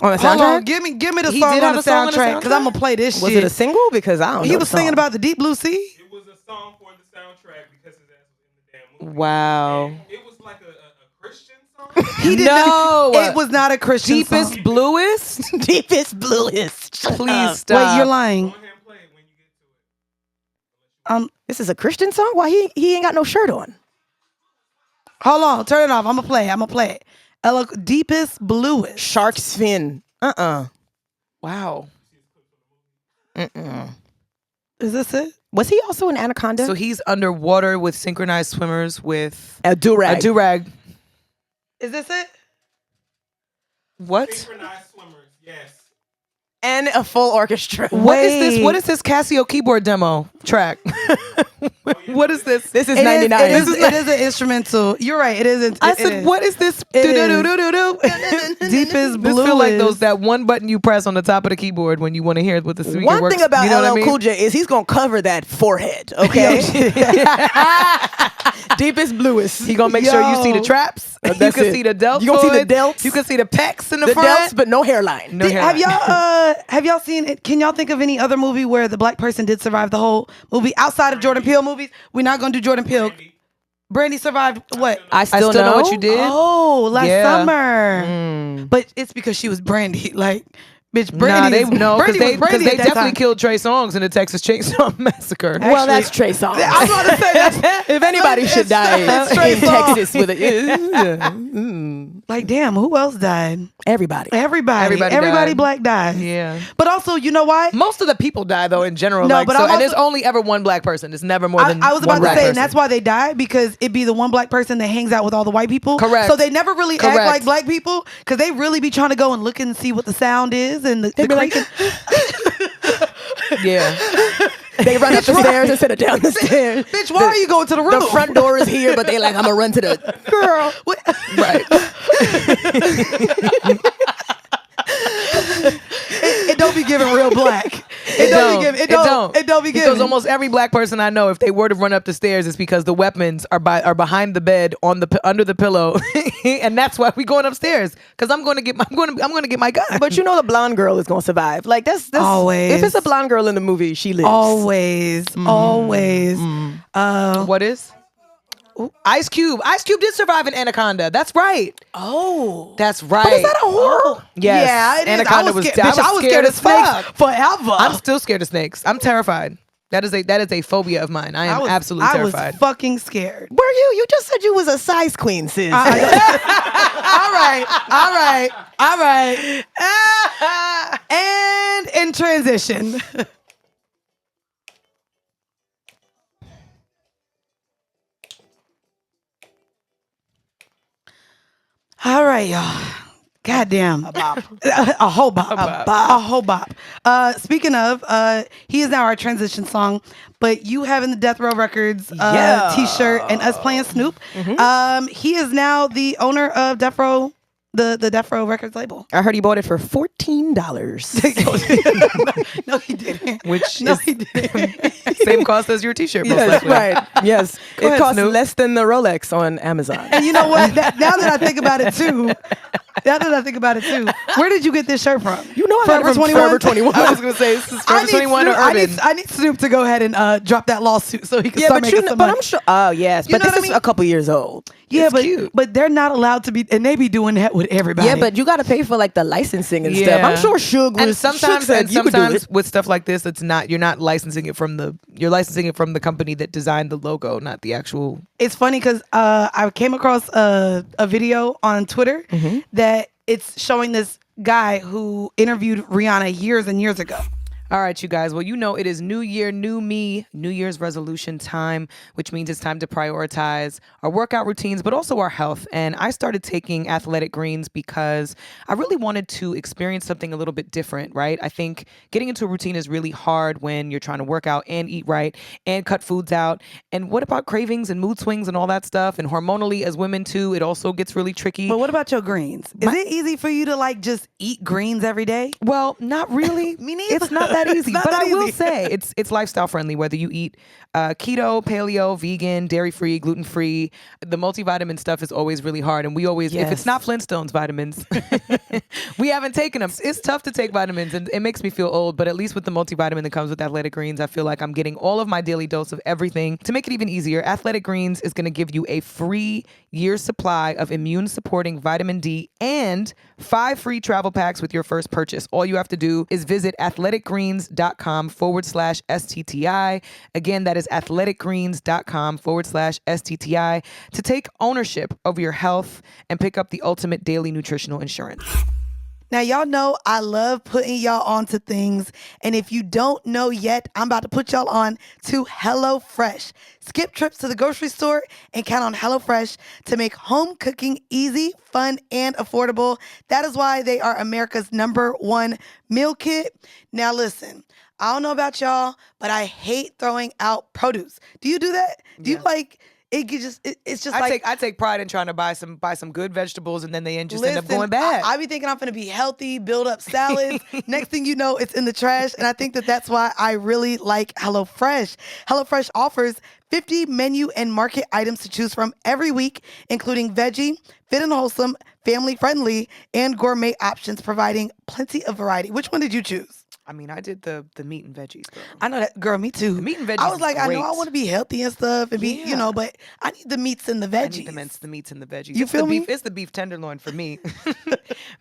On the Hold on, soundtrack? give me the He song did on have the a song on the soundtrack because I'm gonna soundtrack? play this Was shit. it a single? Because I don't know. He the was singing song. about the Deep Blue Sea. It was a song for the soundtrack because his ass was in the damn movie. Wow. It was like a Christian song. He did No. not. It was not a Christian Deepest, song. bluest. Deepest, bluest. Please stop. Wait, you're lying. Go ahead and play it when you get to it. This is a Christian song? Why he ain't got no shirt on? Hold on, turn it off. I'm gonna play it. Deepest, bluest. Shark's fin. Wow. Is this it? Was he also an anaconda? So he's underwater with synchronized swimmers with a durag. a do-rag. Is this it? What? Synchronized swimmers, yes. And a full orchestra. What is this? Wait. What is this Casio keyboard demo track? What is this? This is It 99. is an instrumental. You're right. It isn't. I said, what is this? Deepest This blue feel like is- that one button you press on the top of the keyboard when you want to hear what the speaker One works. thing about you know what LL I mean? Cool J is he's gonna cover that forehead, okay? Deepest, bluest. He gonna make sure you see the Yo. traps. You That's can it. see the delts. You gonna see the delts. You can see the pecs in the The front. delts, but no hairline. No hairline. Have y'all seen it? Can y'all think of any other movie where the black person did survive the whole movie outside of Jordan Peele movies? We're not gonna do Jordan Peele. Brandy survived what? I I still know what you did. Oh, last Yeah. summer. But it's because she was Brandy. Like, bitch, Brandy. Nah, they know Brandy because was Brandy they at that definitely time. killed Trey Songz in the Texas Chainsaw Massacre. Well, that's Trey Songz. I was about to say that's If anybody should die it's Trey in Songz. Texas with it, Like, damn, who else died? everybody. Everybody died. black died. Yeah. But also, you know why? Most of the people die though in general. No, like, but so, I'm and there's also- only ever one black person. It's never more than I was one about to black say, person. and that's why they died, because it'd be the one black person that hangs out with all the white people. Correct. So they never really act Correct. like black people, because they really be trying to go and look and see what the sound is and the be like, creaking. Yeah. They run up the stairs instead of down the stairs. Bitch, why are you going to the room? The front door is here, but they like, I'm gonna run to the girl. Right. It don't be giving real black. It don't be giving. It don't be giving. Because almost every black person I know, if they were to run up the stairs, it's because the weapons are behind the bed under the pillow, and that's why we going upstairs. Because I'm going to get my gun. But you know the blonde girl is gonna survive. Like that's Always. If it's a blonde girl in the movie, she lives. always. What is? Ice Cube. Ice Cube did survive in Anaconda. That's right. Oh. That's right. But is that a horror? Yes. Yeah, it is. Anaconda I was scared, I bitch, I was scared of snakes fuck. forever. I'm still scared of snakes. I'm terrified. That is a phobia of mine. I am absolutely terrified. I was fucking scared. Were you? You just said you was a size queen, sis. All right. And in transition. All right, y'all. Goddamn. A bop. A whole bop. A whole bop. Speaking of, he is now our transition song, but you having the Death Row Records t-shirt and us playing Snoop. He is now the owner of Death Row, the Death Row Records label. I heard he bought it for $14. No, he didn't. Which No, is he didn't. same cost as your T-shirt. most Yes, likely. right. Yes. Go It ahead, costs Snoop. less than the Rolex on Amazon. And you know what? Now that I think about it too, where did you get this shirt from? You know I got it Forever from 21? Forever 21. I was gonna say this is Forever 21 or Snoop, Urban. I need Snoop to go ahead and drop that lawsuit so he can Yeah, start but making some but money. I'm sure. Oh yes, You but know this what I is mean? a couple years old. Yeah, It's but cute. they're not allowed to be, and they be doing that with everybody. Yeah, but you got to pay for like the licensing and stuff. Yeah. I'm sure Suge was. And sometimes, Suge said you could do it. with stuff like this, you're not licensing it from you're licensing it from the company that designed the logo, not the actual. It's funny because I came across a video on Twitter that it's showing this guy who interviewed Rihanna years and years ago. All right, you guys. Well, you know it is New Year, New Me, New Year's resolution time, which means it's time to prioritize our workout routines, but also our health. And I started taking Athletic Greens because I really wanted to experience something a little bit different, right? I think getting into a routine is really hard when you're trying to work out and eat right and cut foods out. And what about cravings and mood swings and all that stuff? And hormonally, as women too, it also gets really tricky. But what about your greens? Is it easy for you to like just eat greens every day? Well, not really. Me neither. It's not that easy. not But that I will easy. say it's lifestyle friendly, whether you eat keto, paleo, vegan, dairy-free, gluten-free. The multivitamin stuff is always really hard. And we always, if it's not Flintstones vitamins, we haven't taken them. It's tough to take vitamins and it makes me feel old, but at least with the multivitamin that comes with Athletic Greens, I feel like I'm getting all of my daily dose of everything. To make it even easier, Athletic Greens is going to give you a free year's supply of immune-supporting vitamin D and 5 free travel packs with your first purchase. All you have to do is visit athleticgreens.com/STTI. Again, that is athleticgreens.com/STTI to take ownership over your health and pick up the ultimate daily nutritional insurance. Now, y'all know I love putting y'all onto things. And if you don't know yet, I'm about to put y'all on to HelloFresh. Skip trips to the grocery store and count on HelloFresh to make home cooking easy, fun, and affordable. That is why they are America's #1 meal kit. Now, listen. I don't know about y'all, but I hate throwing out produce. Do you do that? Do you like it? It's just I take pride in trying to buy some good vegetables, and then they just end up going bad. I be thinking I'm gonna be healthy, build up salads. Next thing you know, it's in the trash, and I think that's why I really like HelloFresh. HelloFresh offers 50 menu and market items to choose from every week, including veggie, fit and wholesome, family friendly, and gourmet options, providing plenty of variety. Which one did you choose? I mean, I did the meat and veggies, girl. I know that, girl. Me too. The meat and veggies. I was like, is I great. know I want to be healthy and stuff, and be, but I need the meats and the veggies. I need the meats and the veggies. You feel me? It's the beef tenderloin for me.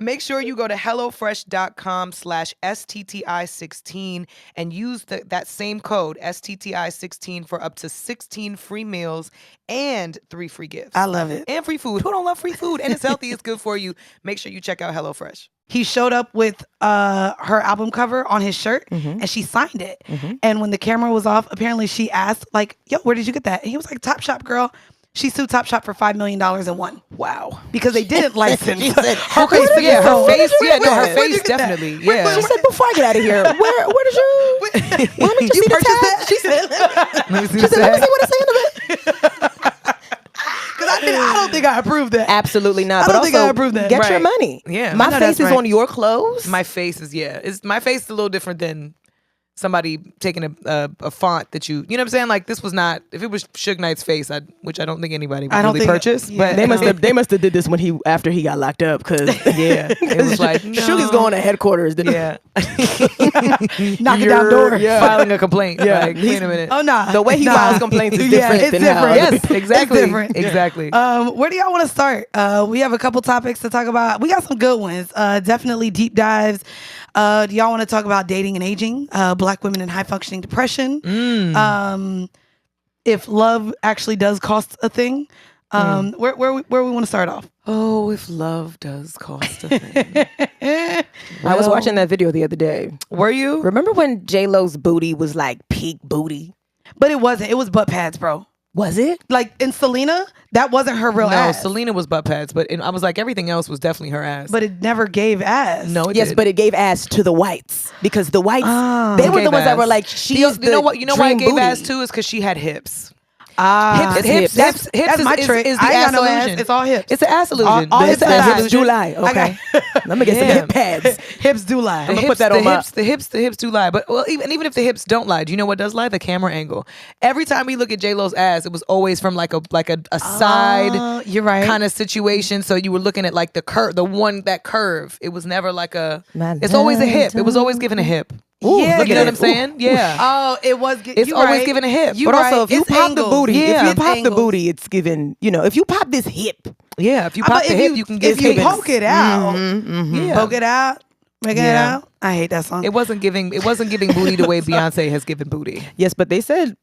Make sure you go to hellofresh.com/STTI16 and use that same code STTI16 for up to 16 free meals and 3 free gifts. I love it. And free food. Who don't love free food? And it's healthy. It's good for you. Make sure you check out HelloFresh. He showed up with her album cover on his shirt, and she signed it. And when the camera was off, apparently she asked, like, yo, where did you get that? And he was like, Topshop, girl. She sued Topshop for $5 million and won. Wow. Because they didn't license. Her face, her face definitely. Yeah. She said, before I get out of here, where did you? Let me just see the tag. She said, let me see what it say in the I don't think I approved that. Absolutely not. I don't think I approved that. Get your money. Yeah. My face is on your clothes. My face is my face is a little different than somebody taking a font that you know what I'm saying? Like this was not, if it was Suge Knight's face, which I don't think anybody would really purchase. But they must have did this when after he got locked up, because it was like Suge's going to headquarters. Knocking down doors, filing a complaint. Yeah, like, wait a minute. Oh no, the way he files complaints is different. It's than different. Yes, exactly. It's different. Exactly. Where do y'all want to start? We have a couple topics to talk about. We got some good ones. Definitely deep dives. Do y'all want to talk about dating and aging? Black women in high functioning depression. If love actually does cost a thing. Where we want to start off? Oh, if love does cost a thing. I was watching that video the other day. Were you? Remember when J-Lo's booty was like peak booty? But it wasn't. It was butt pads, bro. Was it? Like in Selena, that wasn't her real ass. No, Selena was butt pads, but I was like, everything else was definitely her ass. But it never gave ass. No, it yes, did. but it gave ass to the whites, because the whites they were the ones that were like, she's you know what? You know why it gave booty. ass too is because she had hips. Hips. That's my trick. Is the I ain't ass got no ass. illusion. It's all hips. It's the ass illusion. All It's hips the ass do lie. illusion. do lie. Okay. Let me get some hip pads. Hips do lie. I'm gonna put that on my... The hips do lie. But even if the hips don't lie, do you know what does lie? The camera angle. Every time we look at J-Lo's ass, it was always from like a side you're right. kind of situation. So you were looking at like the curve, that curve. It was never like it's always a hip. It was always given a hip. Ooh, you know what I'm Ooh. saying? Yeah. Oh, it was. It's always given a hip. You're But also, right. if you It's pop angles. the booty, Yeah. if you pop the Angles. booty, it's given. If you pop this hip, Yeah. If you But pop the hip, you can get if you hips. poke it out, Yeah. poke it out, make it Yeah. out. I hate that song. It wasn't giving booty the way Beyonce has given booty. yes, but they said,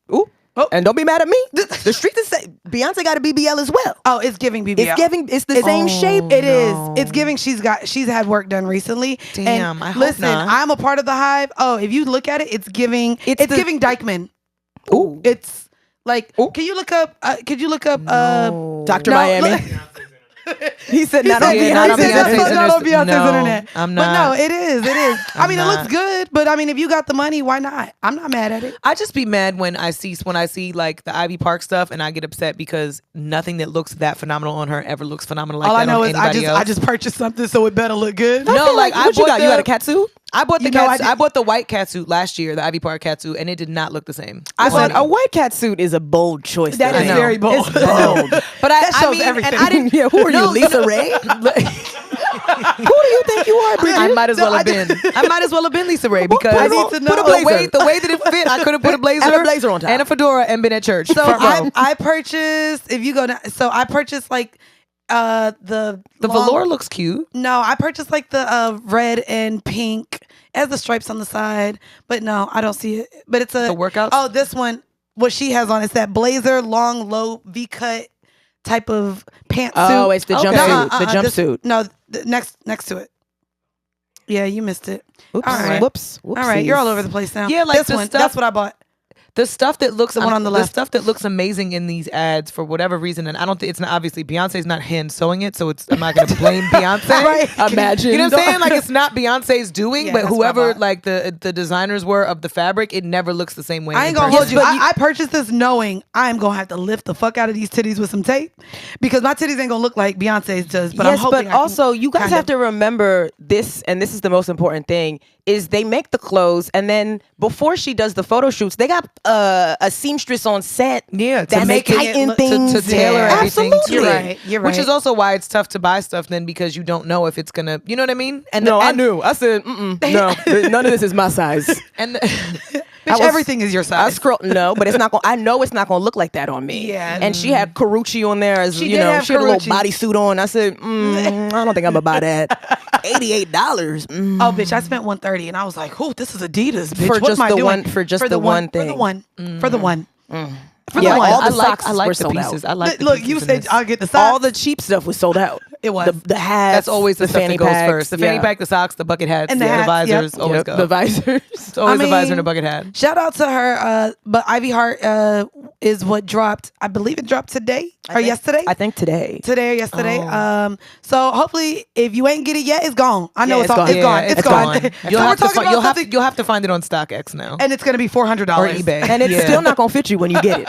and don't be mad at me. The streets say Beyonce got a BBL as well. Oh, it's giving BBL. It's the same shape. It is. It's giving. She's had work done recently. Damn, And I hope listen, not. I'm a part of the Hive. Oh, if you look at it, it's giving. It's giving Dykeman. Ooh. It's like. Can you look up? Dr. No, Miami. look- He said not on Yeah, not on Beyonce's Beyonce's not on Beyonce's No, internet. I'm But no, not. it is. It is. I mean, it not. looks good. But I mean, if you got the money, why not? I'm not mad at it. I just be mad when I see like the Ivy Park stuff, and I get upset because nothing that looks that phenomenal on her ever looks phenomenal like All I that know on is anybody else. I just purchased something, so it better look good. No, like I what you bought got? You got a catsuit? I bought the You know, I cat. I bought the white catsuit last year, the Ivy Park catsuit, and it did not look the same. I said a white catsuit is a bold choice. That though. is know. very bold. It's bold. But That I shows mean, everything. and I didn't. Yeah, who are No, you, Lisa Ray? Who do you think you are, Bridget? I might as well have been. I might as well have been Lisa Ray because I need to know. put a blazer. The way that it fit, I could have put a blazer, And a blazer on top. and a fedora, and been at church. So Front row. I purchased. If you go down, so I purchased like the velour looks cute. No, I purchased like the red and pink. It has the stripes on the side, but no, I don't see it. But it's The workouts? Oh, this one. What she has on is that blazer, long, low V cut type of pantsuit. Oh, it's the Okay. jumpsuit. The this- jumpsuit. no, next to it. Yeah, you missed it. Oops. All right. Whoops. All right, you're all over the place now. Yeah, like this the one. stuff- That's what I bought. The stuff that looks The one on the the left. stuff that looks amazing in these ads for whatever reason, and I don't think it's not obviously Beyonce's not hand sewing it, so I'm not gonna blame Beyonce. Right. Imagine. You know what I'm saying? Like it's not Beyonce's doing, Yeah, but that's what I whoever bought. like the designers were of the fabric, it never looks the same way. I in ain't gonna person. hold you. I purchased this knowing I'm gonna have to lift the fuck out of these titties with some tape because my titties ain't gonna look like Beyonce's does. But I'm yes, hoping but also you guys have to remember this, and this is the most important thing: is they make the clothes, and then before she does the photo shoots, they got a seamstress on set. Yeah, to that's make it tighten look- things to tailor Yeah. everything. Absolutely. To You're it. right. You're Which is right. also why it's tough to buy stuff then because you don't know if it's gonna. You know what I mean? And No, I and, knew. I said, no, none of this is my size. And Bitch, everything is your I size. scroll no, but it's not going. I know it's not going to look like that on me. Yeah. And she had Karuchi on there as She you did know. have She had a little Karrueche. bodysuit on. I said, I don't think I'm gonna buy that. $88. Oh, bitch, I spent $130 and I was like, "Oh, this is Adidas, bitch. For what just am I the doing? one- for just the one For the thing. one. For the one. For Yeah, the one. all the I like socks I like were the sold pieces. out. I like the Look, pieces you in said this. I'll get the socks. All the cheap stuff was sold out. It was. the hats. That's always the stuff fanny that goes packs, first. The fanny yeah. pack, the socks, the bucket hats, And the the hats, visors yep. always Yep, go. the visors. It's always I a visor and mean, a bucket hat. Shout out to her, but Ivy Hart is what dropped. I believe it dropped today or yesterday. I think today. Today or yesterday. Oh. So hopefully, if you ain't get it yet, it's gone. I know Yeah, it's, it's all, gone. it's gone. Yeah, It's gone. You'll So have we're to talking about something, you'll have to find it on StockX now and it's gonna be $400 or eBay, And it's Yeah. still not gonna fit you when you get it.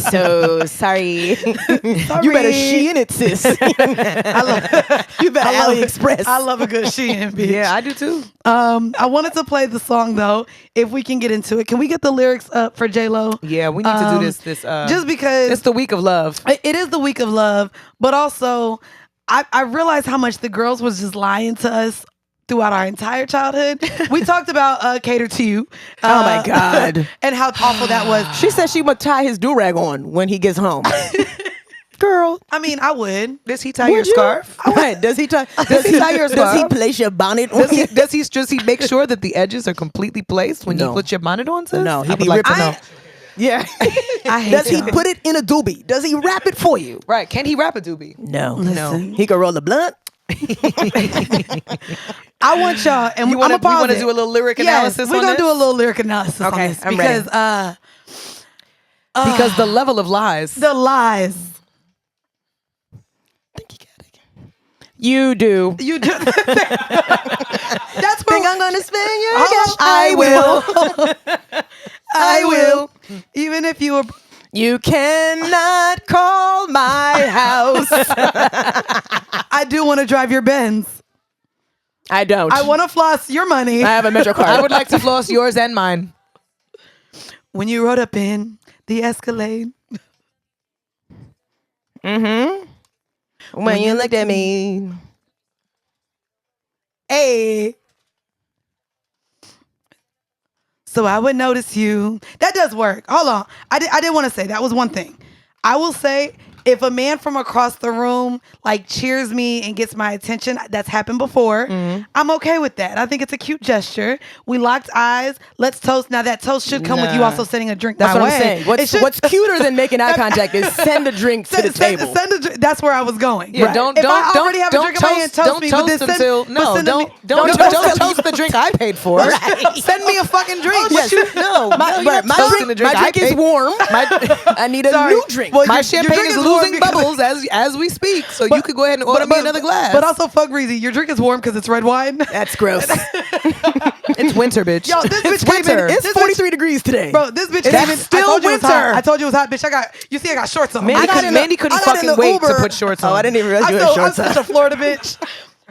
So sorry. You better Shein it, sis. I love. You better I love it. AliExpress. I love a good Shein, bitch. Yeah, I do too. I wanted to play the song though. If we can get into it, can we get the lyrics up for J Lo? Yeah, we need to do this. Just because it's the week of love. it is the week of love, but also I realized how much the girls was just lying to us throughout our entire childhood. We talked about Cater to You. Oh my God. And how awful that was. She said she would tie his do-rag on when he gets home. Girl. I mean, I would. Does he tie your scarf? Right. Does he tie your scarf? Does he place your bonnet on? Does he make sure that the edges are completely placed when No. you put your bonnet on? Sis? No, I he would be like to ripping know. it. Yeah. I hate Does he y'all. put it in a doobie? Does he wrap it for you? Right? Can he rap a doobie? No. Listen. He can roll the blunt. I want y'all, and You I'm want gonna pause to it. do a little lyric Yes, analysis? we're on gonna this? do a little lyric analysis on Okay, this I'm because ready. Because the level of lies. the lies You do. you do. That's what Think I'm gonna spend your Oh, cash? I will. I will. Even if you were. You cannot call my house. I do want to drive your Benz. I don't. I want to floss your money. I have a Metro card. I would like to floss yours and mine. When you rode up in the Escalade. Mm-hmm. When you looked at me. Hey. So I would notice you. That does work. Hold on. I didn't want to say that was one thing. I will say if a man from across the room like cheers me and gets my attention, that's happened before. I'm okay with that. I think it's a cute gesture. We locked eyes. Let's toast. Now that toast should come with you Nah. also sending a drink. That's my what way. I'm saying. It should- What's cuter than making eye contact is send a drink to the table. Send a drink. That's where I was going. Yeah, Right. don't If don't I don't already have a don't drink in my hand, toast, toast don't me. But toast then send, until but no send don't me, don't toast don't me. toast the drink I paid for. Right. Send me a fucking drink. Yes. No, My, you're not my toasting drink, the drink my I drink is paid. warm. I need a Sorry. new drink. Well, My your champagne drink is is warm losing because- bubbles as we speak, so you could go ahead and order me another glass. But also, fuck Reezy. Your drink is warm because it's red wine. That's gross. it's winter, bitch. Yo, this it's bitch came in- winter. It's This 43 degrees today. Bro, this bitch That's came in. still I told you it was hot. winter. I told you it was hot, bitch. I got shorts on. Mandy I got couldn't, in the- Mandy couldn't I got in fucking the wait to Uber. put shorts on. Oh, I didn't even realize you had I'm shorts such on. a Florida bitch.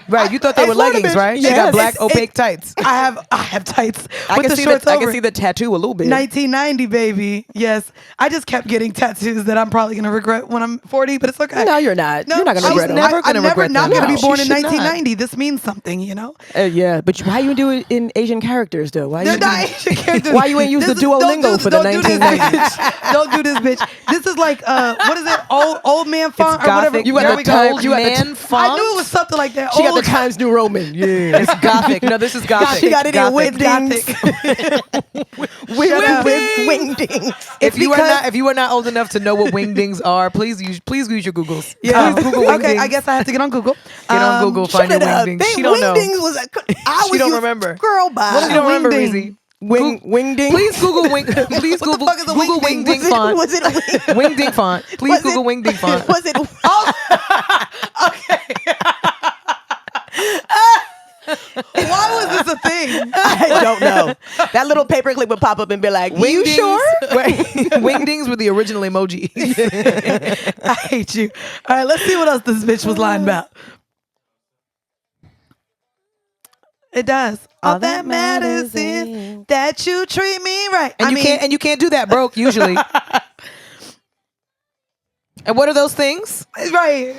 Right, you thought they Hey, were Florida leggings, bitch. right? She Yes. got black It's- opaque tights. I have tights I with can the see shorts I over. can see the tattoo a little bit. 1990, baby. Yes, I just kept getting tattoos that I'm probably gonna regret when I'm 40, but it's okay. No, you're not. No, You're not gonna I was regret it. never gonna I'm never regret not them. gonna No, be born she in should not. 1990. This means something, you know. Yeah, but why you do it in Asian characters though? Why you? They're not Asian characters. Why you ain't use the This is- don't Duolingo do- for the don't do this, 1990s? bitch. Don't do this, bitch. This is like what is it? Old man font or whatever. Gothic. You got There the we go. Times- you got the man I font. knew it was something like that. She got the Old- Times New Roman. Yeah, It's gothic. No, this is gothic. She got it in Gothic. wingdings. Shut up. Wingdings. If you because- are not old enough to know what wingdings are, please use your Googles. Yeah. Please Google wingdings. Okay, I guess I have to get on Google. Get on Google, find your wingdings. She don't know. Wingdings was a. I was She don't used- remember. Girl, bye. What if you don't remember, Wingding. Reezy? Wingding. Please Google wing. Please What the Google. fuck is a Google wingding? wingding font. Was it Wingding font. Please Google wingding font. Was it? Okay. Why was this a thing? I don't know. That little paperclip would pop up and be like, "You sure?" Wingdings were the original emoji. I hate you. All right, let's see what else this bitch was lying about. It does. All that matters is that you treat me right. And you can't do that broke usually. And what are those things? Right.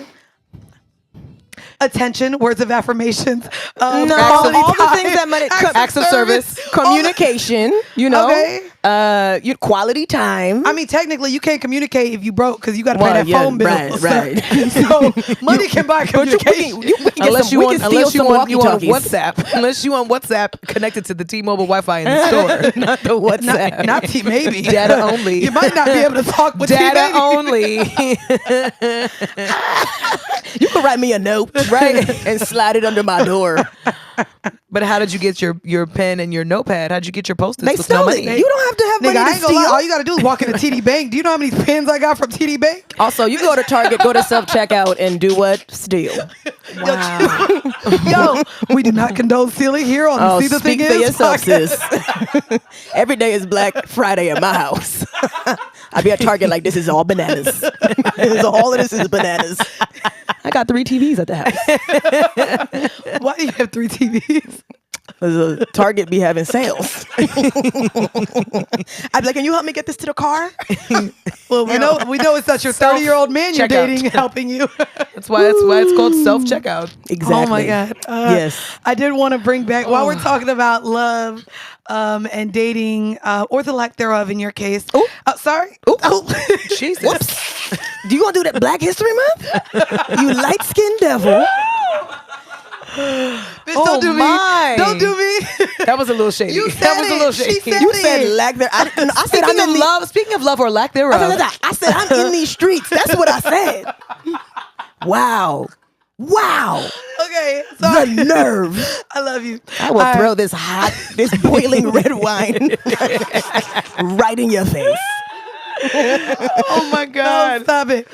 Attention, words of affirmations. No, all the things that money. Acts of service. Communication. Okay. Your quality time. I mean, technically, you can't communicate if you broke because you got to pay that phone bill. Right. So money can buy communication. Unless you on walkie-talkies. WhatsApp. Unless you on WhatsApp connected to the T-Mobile Wi-Fi in the store. Not the WhatsApp. Not maybe. Data only. You might not be able to talk with Data T-Baby. only. You could write me a note, right, and slide it under my door. But how did you get your pen and your notepad? How'd you get your Post-its? They with stole no it. money? You don't have to have Nigga, money I to ain't gonna lie. steal. All you gotta do is walk into TD Bank. Do you know how many pens I got from TD Bank? Also, you go to Target, go to self-checkout, and do what? Steal. Wow. Yo, we do not condone stealing here on the See the speak Thing for Is yourself, podcast. sis. Every day is Black Friday at my house. I be at Target like this is all bananas. All of this is bananas. I got 3 TVs at the house. Why do you have 3 TVs? Because Target be having sales. I'd be like, can you help me get this to the car? Well, we know it's not your 30-year-old man you're Checkout. dating helping you. That's why it's called self-checkout. Exactly. Oh my God. Yes. I did want to bring back, while we're talking about love and dating, or the lack thereof in your case. Ooh. Sorry. Ooh. Jesus. Whoops. Do you want to do that Black History Month? You light-skinned devil. Bitch, Oh don't do my. me. Don't do me. That was a little shady. You said that was a little it. She shady. said You it. said lack there. I said I'm in the Speaking of love or lack thereof. I said I'm in these streets. That's what I said. Wow. Okay. Sorry. The nerve. I love you. I will All throw right. this boiling red wine right in your face. Oh my No, God. stop it.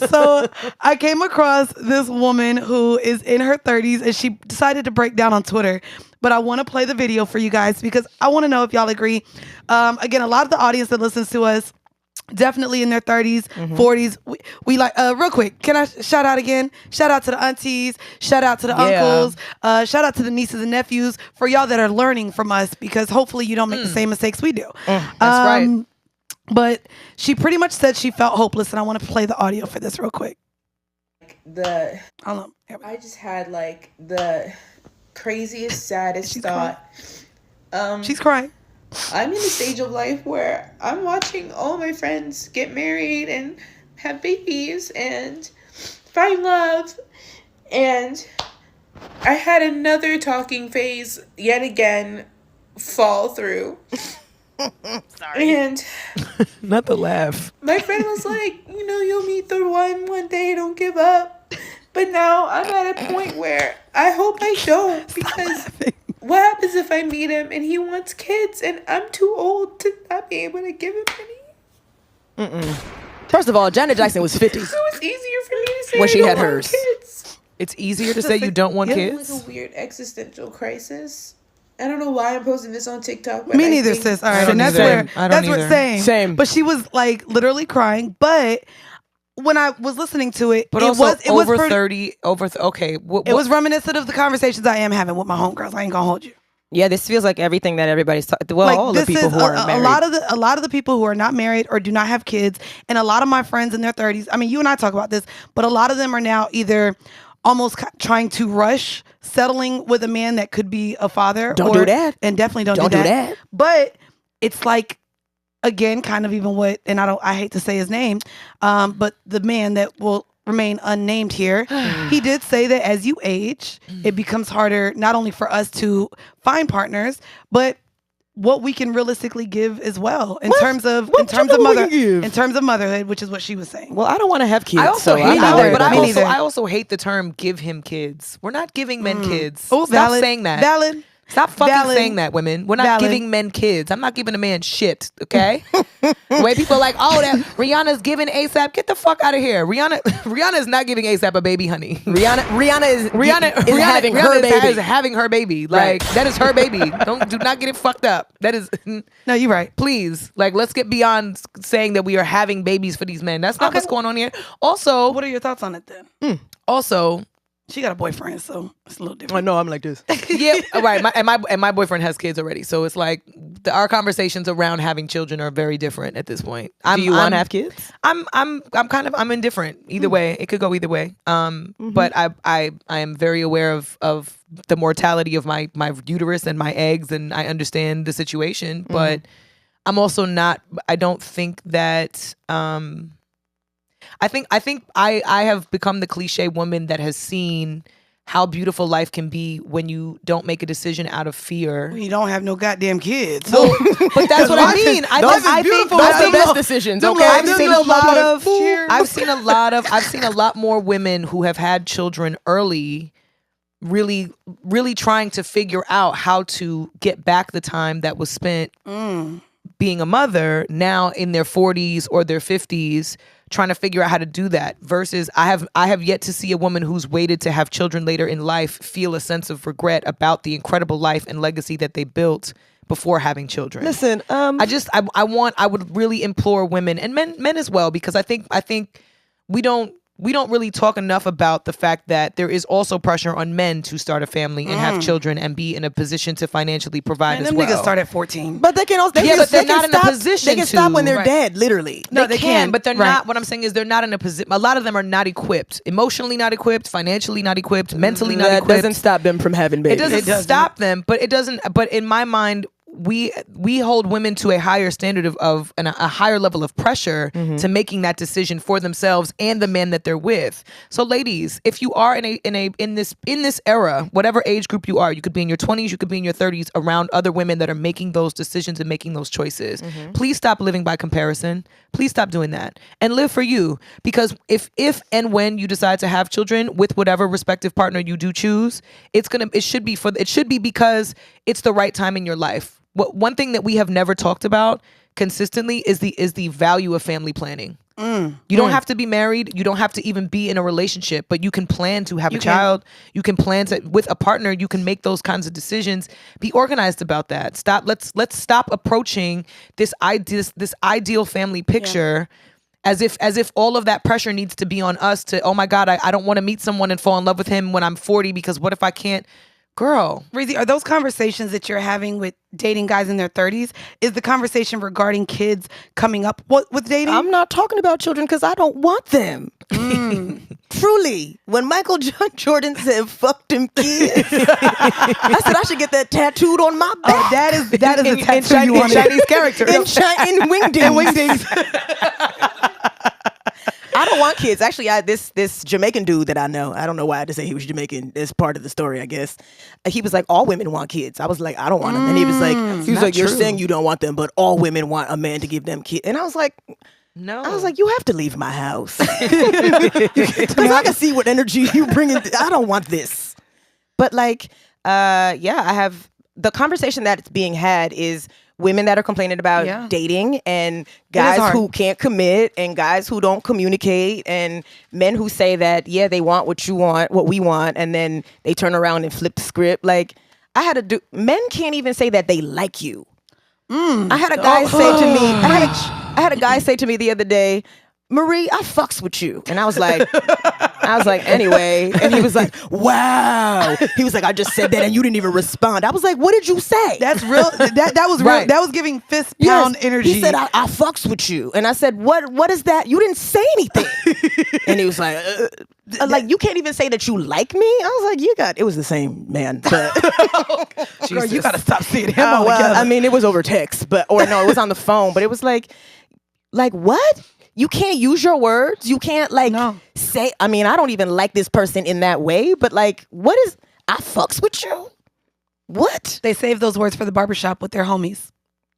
So I came across this woman who is in her 30s and she decided to break down on Twitter. But I want to play the video for you guys because I want to know if y'all agree. Again, a lot of the audience that listens to us, definitely in their 30s, 40s. We like, real quick, can I shout out again? Shout out to the aunties. Shout out to the uncles. Shout out to the nieces and nephews for y'all that are learning from us because hopefully you don't make the same mistakes we do. That's right. But she pretty much said she felt hopeless, and I want to play the audio for this real quick. Hold on. I just had like the craziest, saddest thought. She's crying. I'm in a stage of life where I'm watching all my friends get married and have babies and find love. And I had another talking phase yet again fall through. Sorry. And Not the laugh. my friend was like, you'll meet the one day, don't give up. But now I'm at a point where I hope I don't, because what happens if I meet him and he wants kids and I'm too old to not be able to give him any? First of all, Janet Jackson was 50 So it's easier for me to say when I she don't had want hers. kids. It's easier to say you don't want Like kids. a weird existential crisis. I don't know why I'm posting this on TikTok. But Me I neither, think- sis. All right, don't and that's either. where I don't that's what either. same. Same. But she was like literally crying. But when I was listening to it, But it also was over pretty- 30, okay. It was reminiscent of the conversations I am having with my homegirls. I ain't gonna hold you. Yeah, this feels like everything that everybody's talking. Well, all the this people is who are a married. lot of the people who are not married or do not have kids, and a lot of my friends in their 30s. I mean, you and I talk about this, but a lot of them are now either almost trying to rush settling with a man that could be a father. Don't do that. And definitely don't Don't do do that. that. But it's like, again, kind of even what, and I hate to say his name, but the man that will remain unnamed here, he did say that as you age, it becomes harder not only for us to find partners, but what we can realistically give as well in terms of motherhood, which is what she was saying. Well, I don't want to have kids. I also so hate, I'm not worried but about it. I also hate the term "give him kids." We're not giving men kids. Oh, Stop saying that. Valid. Stop fucking Valid. saying that, women. We're not Valid. giving men kids. I'm not giving a man shit, okay? The way people are like, oh, that Rihanna's giving ASAP. Get the fuck out of here. Rihanna is not giving ASAP a baby, honey. Rihanna is having Rihanna her is baby. having her baby. Like, that is her baby. Do not get it fucked up. That is... No, you're right. Please, like, let's get beyond saying that we are having babies for these men. That's not what's going on here. Also, What are your thoughts on it then? also, She got a boyfriend, so it's a little different. I know I'm like this. yeah, right. My boyfriend has kids already, so it's like our conversations around having children are very different at this point. Do you want to have kids? I'm indifferent either way. It could go either way. But I am very aware of the mortality of my uterus and my eggs, and I understand the situation. But I'm also not. I don't think that. I think I have become the cliche woman that has seen how beautiful life can be when you don't make a decision out of fear. You don't have no goddamn kids. Well, but that's what I mean. I think Those are the best decisions. Okay, I've seen a lot more women who have had children early, really, really trying to figure out how to get back the time that was spent being a mother, now in their 40s or their 50s, trying to figure out how to do that. Versus I have yet to see a woman who's waited to have children later in life feel a sense of regret about the incredible life and legacy that they built before having children. Listen, I would really implore women and men as well, because I think we don't really talk enough about the fact that there is also pressure on men to start a family and have children and be in a position to financially provide And as them well. niggas start at 14. but they can also but they're not in a position They can stop to. when they're Right. dead, literally. No, they they can, can. but they're Right. not. What I'm saying is they're not in a position. A lot of them are not equipped, emotionally not equipped, financially not equipped, mentally not That equipped. doesn't stop them from having It babies. doesn't stop them, but it doesn't. But in my mind, we hold women to a higher standard of and a higher level of pressure to making that decision for themselves and the men that they're with. So, ladies, if you are in this era, whatever age group you are, you could be in your 20s, you could be in your 30s, around other women that are making those decisions and making those choices. Please stop living by comparison. Please stop doing that and live for you. Because if and when you decide to have children with whatever respective partner you do choose, it should be because it's the right time in your life. One thing that we have never talked about consistently is the value of family planning. You don't have to be married. You don't have to even be in a relationship, but you can plan to have a child. You can plan to, with a partner, you can make those kinds of decisions. Be organized about that. Let's stop approaching this ideal family picture as if all of that pressure needs to be on us to, oh my God, I don't want to meet someone and fall in love with him when I'm 40, because what if I can't? Girl. Reezy, are those conversations that you're having with dating guys in their 30s? Is the conversation regarding kids coming up with dating? I'm not talking about children because I don't want them. Truly, when Michael Jordan said "fuck them kids," I said I should get that tattooed on my back. Oh, that is the tattoo you want. Chinese character. in wingdings. I don't want kids. Actually, this Jamaican dude that I know, I don't know why I had to say he was Jamaican. It's part of the story, I guess. He was like, all women want kids. I was like, I don't want them. And he was like, you're saying you don't want them, but all women want a man to give them kids. And I was like, no. I was like, you have to leave my house. Because I can see what energy you bring in. I don't want this. But like, I have the conversation that's being had is women that are complaining about dating, and guys who can't commit, and guys who don't communicate, and men who say that, they want what we want, and then they turn around and flip the script. Like, men can't even say that they like you. I had a guy say to me, I had a guy say to me the other day, Marie, I fucks with you. And I was like, anyway. And he was like, wow. He was like, I just said that and you didn't even respond. I was like, what did you say? That's real. That was real. That was giving fist pound energy. He said, I fucks with you. And I said, what is that? You didn't say anything. And he was like, like, you can't even say that you like me? I was like, it was the same man. But girl, you gotta stop seeing him well, I mean, it was over text, it was on the phone, but it was like what? You can't use your words. You can't say, I mean, I don't even like this person in that way, but like, what is, I fucks with you? What? They save those words for the barbershop with their homies.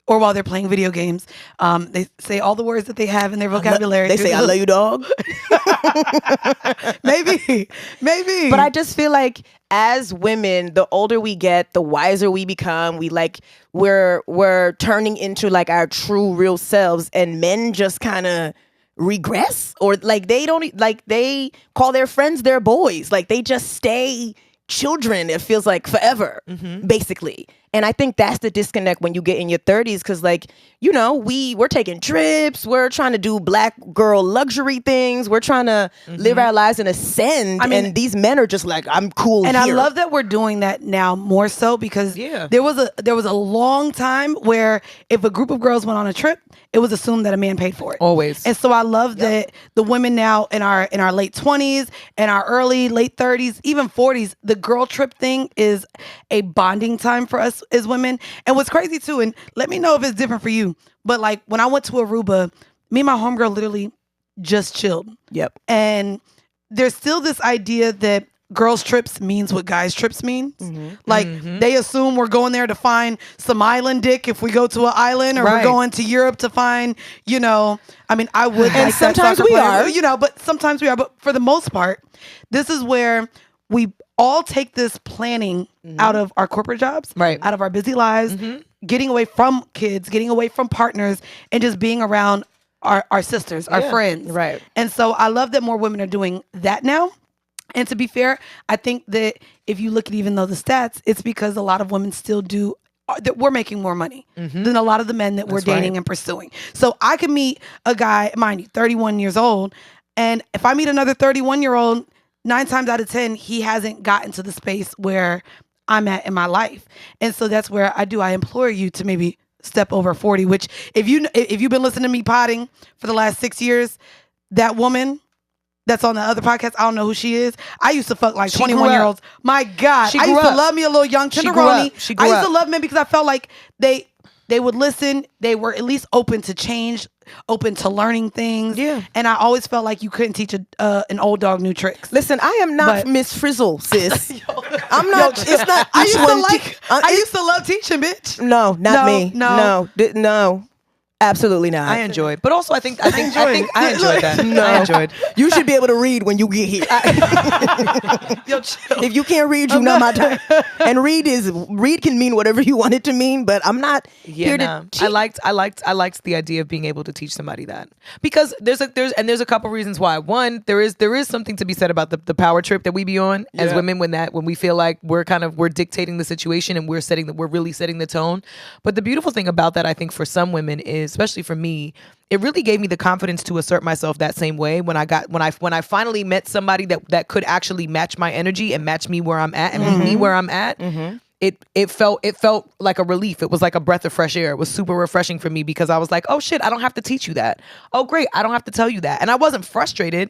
Or while they're playing video games. They say all the words that they have in their vocabulary. They say, I love you, dog. Maybe. But I just feel like as women, the older we get, the wiser we become. We're turning into like our true real selves, and men just kind of regress, or like they call their friends their boys. Like they just stay children, it feels like forever, basically. And I think that's the disconnect when you get in your 30s, because like, you know, we're taking trips, we're trying to do black girl luxury things, we're trying to live our lives and ascend. And these men are just like, I'm cool and here. I love that we're doing that now more so, because there was a long time where if a group of girls went on a trip, it was assumed that a man paid for it. Always. And so I love that the women now in our late 20s and our early late 30s, even 40s, the girl trip thing is a bonding time for us as women. And what's crazy too, and let me know if it's different for you, but like when I went to Aruba, me and my homegirl literally just chilled. Yep. And there's still this idea that girls trips means what guys trips means. Like they assume we're going there to find some island dick if we go to an island, or we're going to Europe to find, you know, I mean, I would and like sometimes that we are, you know, but sometimes we are. But for the most part, this is where we all take this planning out of our corporate jobs, out of our busy lives, getting away from kids, getting away from partners, and just being around our sisters, our friends. Right. And so I love that more women are doing that now. And to be fair, I think that if you look at even though the stats, it's because a lot of women still do, that we're making more money than a lot of the men that we're dating and pursuing. So I can meet a guy, mind you, 31 years old, and if I meet another 31-year-old, 9 times out of 10, he hasn't gotten to the space where I'm at in my life. And so that's where I implore you to maybe step over 40, which if you've been listening to me potting for the last 6 years, that woman that's on the other podcast, I don't know who she is. I used to fuck like 21-year-olds. My God. I used to love me a little young tenderoni. I used to love men because I felt like they would listen. They were at least open to change, open to learning things. Yeah. And I always felt like you couldn't teach an old dog new tricks. Listen, I am not Miss Frizzle, sis. I'm not. It's not. I used to love teaching, bitch. No, not me. No. Absolutely not. I enjoyed, but also I think I enjoyed that. No. I enjoyed. You should be able to read when you get here. If you can't read, you're not my type. And read can mean whatever you want it to mean, but I'm not here to teach. I liked the idea of being able to teach somebody that, because there's a couple reasons why. One, there is something to be said about the power trip that we be on as women when we feel like we're dictating the situation and we're really setting the tone. But the beautiful thing about that, I think, for some women is, especially for me, it really gave me the confidence to assert myself that same way when I finally met somebody that could actually match my energy and match me where I'm at and meet me where I'm at. It felt like a relief. It was like a breath of fresh air. It was super refreshing for me, because I was like, oh shit, I don't have to teach you that. Oh great, I don't have to tell you that. And I wasn't frustrated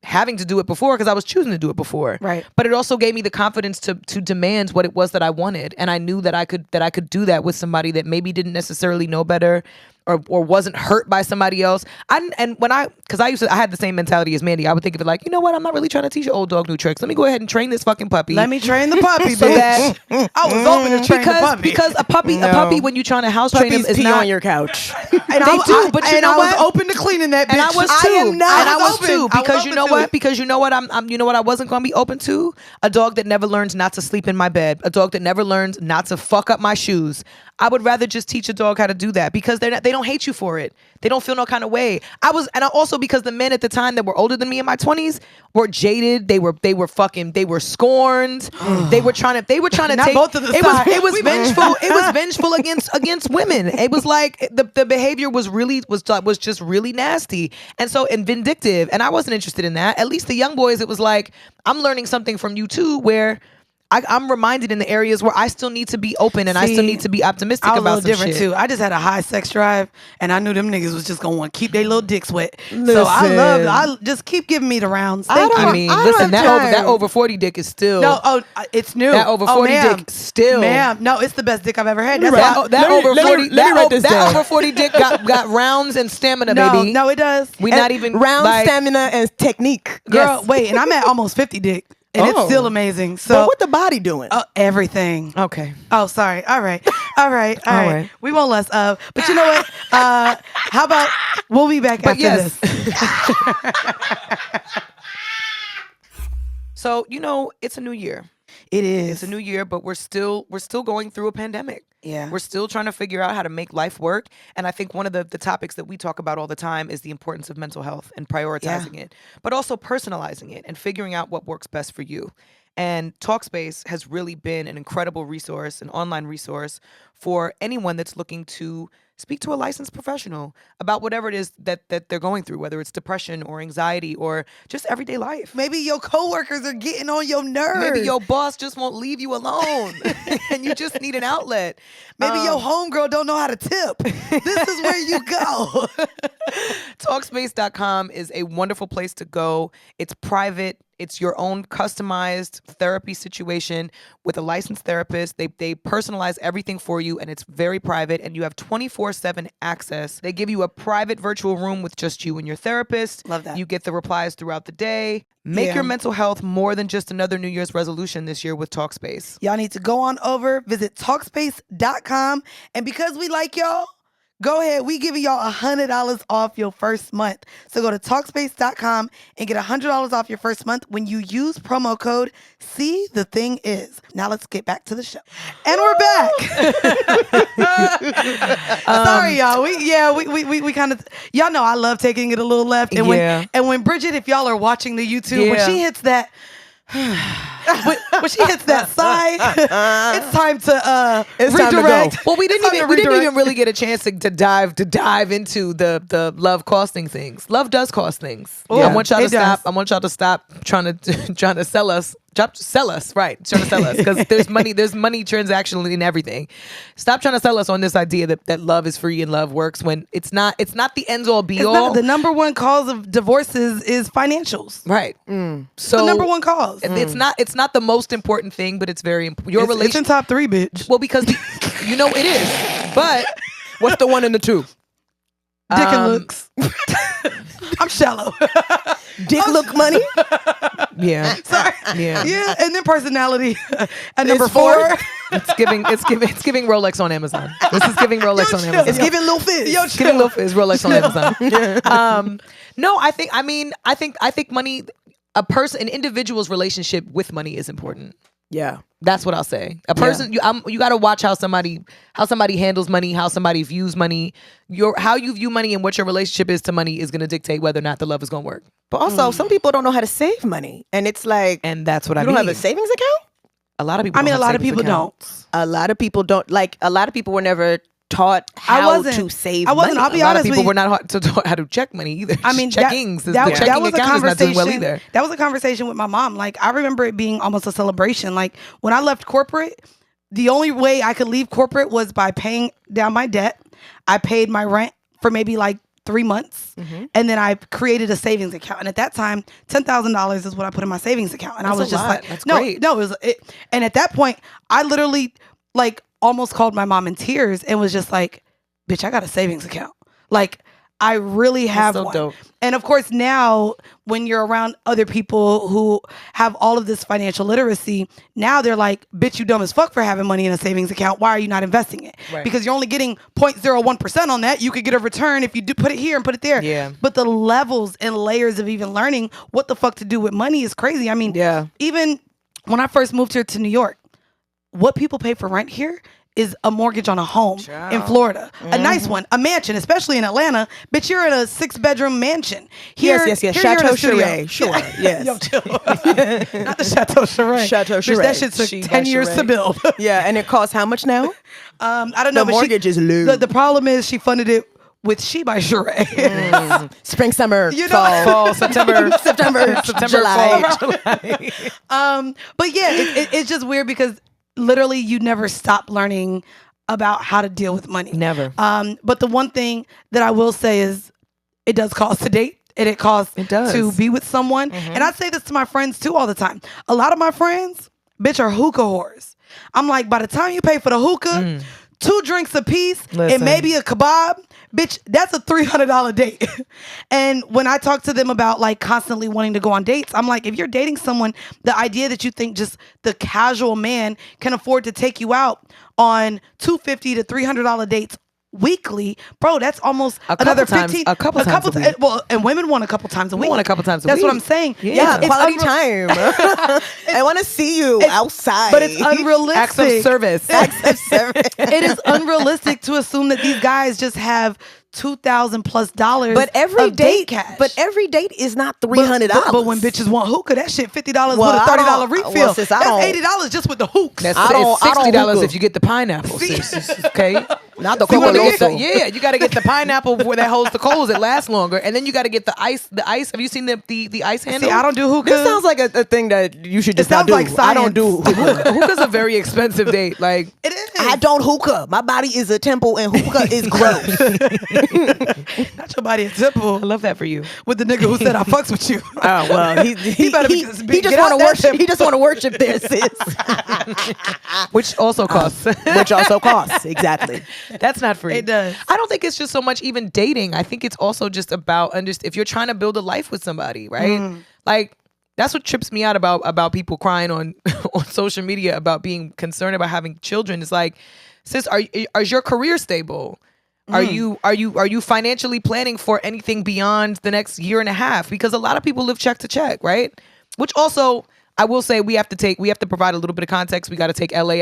having to do it before, because I was choosing to do it before. Right. But it also gave me the confidence to demand what it was that I wanted. And I knew that I could do that with somebody that maybe didn't necessarily know better or wasn't hurt by somebody else. I had the same mentality as Mandii. I would think of it like, you know what? I'm not really trying to teach an old dog new tricks. Let me go ahead and train this fucking puppy. Let me train the puppy, so that I was open to train the puppy. Because a puppy when you're trying to house train him is pee not on your couch. And they do, but you know what? I was open to cleaning that bitch. And I was too. I am not. And I was too. Because I you know what? Because you know what? You know what I wasn't going to be open to? A dog that never learns not to sleep in my bed. A dog that never learns not to fuck up my shoes. I would rather just teach a dog how to do that, because they don't hate you for it. They don't feel no kind of way. Also because the men at the time that were older than me in my 20s were jaded. They were scorned. They were trying to Not take both of the sides. It was vengeful. It was vengeful against women. It was like the behavior was just really nasty and vindictive. And I wasn't interested in that. At least the young boys, it was like, I'm learning something from you too, where I'm reminded in the areas where I still need to be open and I still need to be optimistic about some shit. I was a little different too. I just had a high sex drive, and I knew them niggas was just gonna want to keep their little dicks wet. So I just keep giving me the rounds. That over 40 dick is still it's new. That over 40 dick still, ma'am. No, it's the best dick I've ever had. That over 40 dick got rounds and stamina, baby. No, it does. Not even round, stamina, and technique. Girl, wait, and I'm at almost 50 dick. And it's still amazing. So but what the body doing? Everything. Okay. Oh, sorry. All right. We won't less of. But you know what? How about we'll be back after this. So, it's a new year. It is. It's a new year, but we're still going through a pandemic. Yeah. We're still trying to figure out how to make life work. And I think one of the topics that we talk about all the time is the importance of mental health and prioritizing it, but also personalizing it and figuring out what works best for you. And Talkspace has really been an incredible resource, an online resource for anyone that's looking to speak to a licensed professional about whatever it is that they're going through, whether it's depression or anxiety or just everyday life. Maybe your coworkers are getting on your nerves. Maybe your boss just won't leave you alone and you just need an outlet. Maybe your homegirl don't know how to tip. This is where you go. Talkspace.com is a wonderful place to go. It's private. It's your own customized therapy situation with a licensed therapist. They personalize everything for you, and it's very private, and you have 24/7 access. They give you a private virtual room with just you and your therapist. Love that. You get the replies throughout the day. Make your mental health more than just another New Year's resolution this year with Talkspace. Y'all need to go on over, visit Talkspace.com, and because we like y'all, go ahead. We giving y'all $100 off your first month. So go to Talkspace.com and get $100 off your first month when you use promo code See the Thing Is. Now let's get back to the show. And we're back. Sorry, y'all. We kind of, y'all know I love taking it a little left. And when Bridget, if y'all are watching the YouTube, when she hits that, when she hits that sigh, it's time to redirect. Well, we didn't even really get a chance to dive into the love costing things. Love does cost things. Ooh, I want y'all to stop. does. I want y'all to stop trying to sell us. Sell us, right? Trying to sell us because there's money transactionally in everything. Stop trying to sell us on this idea that love is free and love works when it's not. It's not the end all be all. The number one cause of divorces is financials. Right. So the number one cause. It's not the most important thing, but it's very important. Your It's in top 3, bitch. Well, because it is. But What's the 1 and the 2? Dick and looks. I'm shallow. Dick look money. yeah, Sorry. yeah. And then personality. And number 4. It's giving Rolex on Amazon. This is giving Rolex on Amazon. It's giving Lil Fizz. It's giving Lil Fizz Rolex on Amazon. No, I think money. An individual's relationship with money is important. Yeah. That's what I'll say. A person, you got to watch how somebody handles money, how somebody views money. How you view money and what your relationship is to money is going to dictate whether or not the love is going to work. But also, some people don't know how to save money, and it's like, And that's what I you mean. don't have a savings account. A lot of people. I mean, don't a have lot of savings people accounts. don't. A lot of people don't. Like, a lot of people were never taught how to save money. I'll be A lot of honest people with you. were not taught how to check money either. I mean, checkings. that The checking was a account is not doing conversation. well either. That was a conversation with my mom. Like, I remember it being almost a celebration. Like, when I left corporate, the only way I could leave corporate was by paying down my debt. I paid my rent for maybe like 3 months, and then I created a savings account. And at that time, $10,000 is what I put in my savings account. And I was just like, That's no, great. no, it was. And at that point, I literally like almost called my mom in tears and was just like, bitch, I got a savings account. Like, I really have so one. dope. And of course, now when you're around other people who have all of this financial literacy, now they're like, bitch, you dumb as fuck for having money in a savings account. Why are you not investing it? Right. Because you're only getting 0.01% on that. You could get a return if you do put it here and put it there. Yeah. But the levels and layers of even learning what the fuck to do with money is crazy. I mean, even when I first moved here to New York, what people pay for rent here is a mortgage on a home in Florida. A nice one, a mansion, especially in Atlanta. Bitch, you're in a 6-bedroom mansion. Here, Yes. here Chateau you're in a studio. Charay. Sure. Yes. Yo, chill. Not the Chateau Charay. Chateau Bitch, Charay. that shit took 10 years to build. Yeah, and it costs how much now? I don't know. The but mortgage is low. The problem is she funded it with She by Charay. Spring, summer, You know- fall, September, July. But yeah, it's just weird because literally you never stop learning about how to deal with money. Never. But the one thing that I will say is it does cost to date and it costs to be with someone. And I say this to my friends too all the time. A lot of my friends, bitch, are hookah whores. I'm like, by the time you pay for the hookah, 2 drinks a piece and maybe a kebab, bitch, that's a $300 date. And when I talk to them about like constantly wanting to go on dates, I'm like, if you're dating someone, the idea that you think just the casual man can afford to take you out on $250 to $300 dates weekly, bro, that's almost A couple another times- 15. a couple times a week. Well, and women want a couple times a week. want a couple times a That's week. what I'm saying. Yeah, It's quality time. I want to see you outside. But it's unrealistic. Acts of service. It is unrealistic to assume that these guys just have $2,000+ But every of date, cash. but every date is not $300. But when bitches want hookah, that shit $50 Well, with a I $30 don't- refill. well, sis, I That's don't- $80 just with the hooks. That's I don't- it's I don't $60 hookah. if you get the pineapple. Okay. Not the You wanna get Coca-Cola. you got to get the pineapple where that holds the coals. It lasts longer, and then you got to get the ice. The ice. Have you seen the ice handle? See, I don't do hookah. This sounds like a thing that you should just sounds not do. like I don't do science. hookah. Hookah's a very expensive date. Like It is. I don't hookah. My body is a temple and hookah is gross. Not your body a temple. I love that for you. With the nigga who said I fucks with you. Oh well, he better he just just get out want to that worship. temple. He just want to worship there, sis. Which also costs. Which also costs exactly. That's not free. It does. I don't think it's just so much even dating. I think it's also just about if you're trying to build a life with somebody, right? Like that's what trips me out about people crying on on social media about being concerned about having children. It's like, sis, is your career stable? Are you financially planning for anything beyond the next year and a half? Because a lot of people live check to check, right? Which also, I will say we have to provide a little bit of context. We got to take LA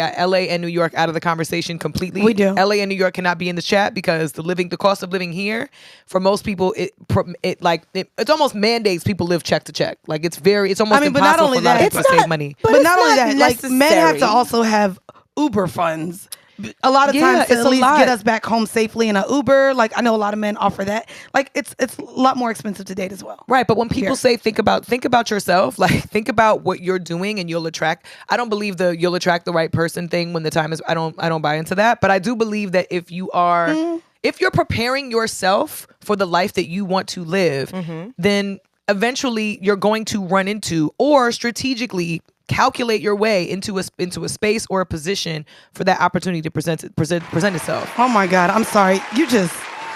and New York out of the conversation completely. We do. LA and New York cannot be in this chat because the cost of living here for most people it's almost mandates people live check to check. Like it's almost but not impossible only for a lot of that, people to save money. But it's not only not that, like men have to necessary. also have Uber funds. A lot of Yeah, times to it's at a least lot. get us back home safely in an Uber. Like I know a lot of men offer that. Like it's a lot more expensive to date as well. Right, but when people say think about yourself, like think about what you're doing and you'll attract. I don't believe you'll attract the right person thing when the time is. I don't buy into that, but I do believe that if you're preparing yourself for the life that you want to live, then eventually you're going to run into or strategically calculate your way into a space or a position for that opportunity to present itself. Oh my God, I'm sorry.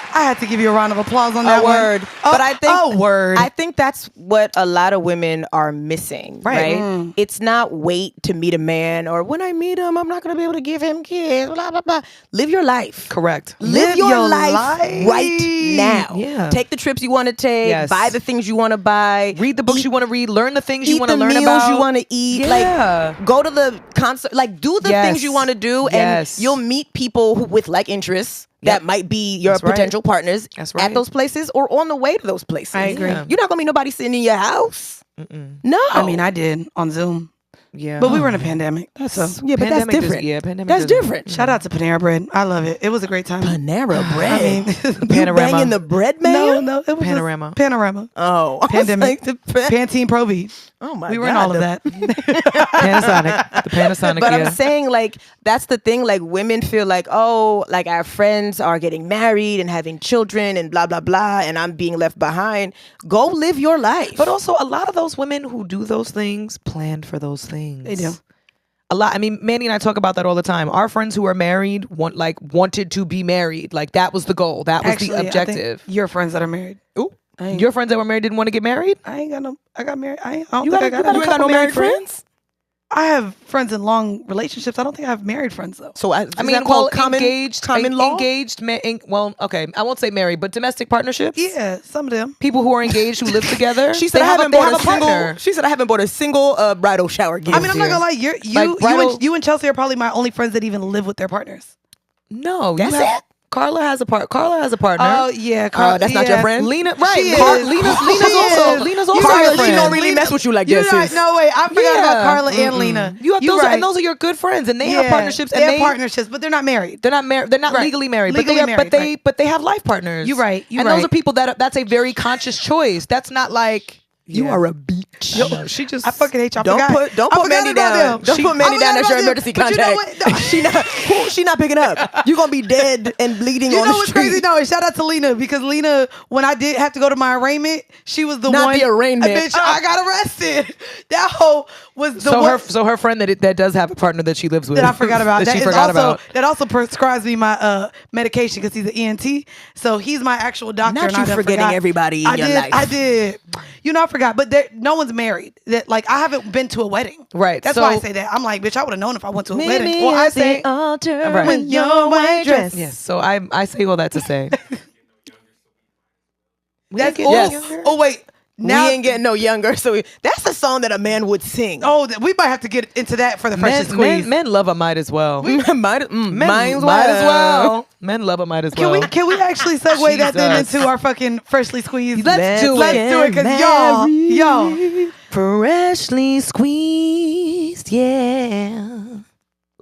I had to give you a round of applause on that word. one. But I think a word. I think that's what a lot of women are missing, right? It's not wait to meet a man or when I meet him, I'm not going to be able to give him kids, blah, blah, blah. Live your life. Correct. Live your life right now. Yeah. Take the trips you want to take. Yes. Buy the things you want to buy. Read the books you want to read. Learn the things you Eat want to the learn meals about. you want to eat. Yeah. Like go to the concert. Like do the Yes. things you want to do, Yes. and you'll meet people with like interests. Yep. That might be your That's right. potential partners That's right. at those places or on the way to those places. I agree. Yeah. You're not gonna meet nobody sitting in your house. No, I mean, I did on Zoom, Yeah. but we were in a pandemic. So yeah, but that's Pandemic different. pandemic That's doesn't- different. shout out to Panera Bread. I love it. It was a great time. Panera bread. I mean, You Panorama. banging the bread man? no, it was just Panorama. Panorama. Oh, I was Pandemic. like, Pantene Pro V. oh my We god, were in all of that. Panasonic. The Panasonic. But yeah. I'm saying, like, that's the thing. Like, women feel like, oh, like our friends are getting married and having children and blah, blah, blah, and I'm being left behind. Go live your life. But also, a lot of those women who do those things planned for those things. They do. A lot. I mean, Mandii and I talk about that all the time. Our friends who are married wanted to be married. Like that was the goal. That was Actually, the I think objective. your friends that are married. Ooh. I ain't- Your friends that were married didn't want to get married? I ain't got no. I got married. I don't You think got- I got. you got a any. couple married friends? I have friends in long relationships. I don't think I have married friends though. so, I mean, called engaged, common law? engaged. Okay, I won't say married, but domestic partnerships. Yeah, some of them. People who are engaged who live together. She said, they I have haven't they bought have a single. partner. She said, I haven't bought a single bridal shower gift. I mean, I'm not gonna lie. You and Chelsea are probably my only friends that even live with their partners. No, That's it? Carla has a partner. Oh yeah, that's not your friend? Lena, right? She Lena's is. Lena's She also is. Lena's You also right, your She friend. don't really mess with you like You're that, right. sis. No way. I forgot about Yeah. Carla and Lena. You have You're those, right. and those are your good friends, and they have Yeah. partnerships, and They have they partnerships, but they're not married. They're not married. They're not Right. legally married, Legally but married, right. but they have life partners. You're right. You're and those right. are people that's a very conscious choice. That's not like You are a beach. she just. I fucking hate y'all. Don't I put forgot Mandii about down. them. Don't put Mandii down as your them. emergency But you know contact. what? No. She not picking up. You're gonna be dead and bleeding You on know the what's street. crazy? No, shout out to Lena because Lena, when I did have to go to my arraignment, she was the Not one. the arraignment. Bitch, I got arrested. That hoe was the one. So her friend that does have a partner that she lives with That I forgot about. that she That is forgot also about. that also prescribes me my medication because he's an ENT. So he's my actual doctor. Not and you I done forgetting forgot. everybody in your life. I did. You know, I forgot forgot. But no one's married. That like I haven't been to a wedding. Right. That's so, why I say that. I'm like, bitch, I would have known if I went to a Meet wedding. me Well, I at say- the altar Right. with your white dress. Yes. So I say all that to say. That's Yes. Oh wait. Now we ain't getting no younger, so that's a song that a man would sing. Oh, we might have to get into that for the freshest squeeze. Men love a might as well. might as Might as well. Men love a might as well. Can we actually segue that then Jesus. into our fucking freshly squeezed? Let's do it. Let's do it because y'all. Freshly squeezed, yeah.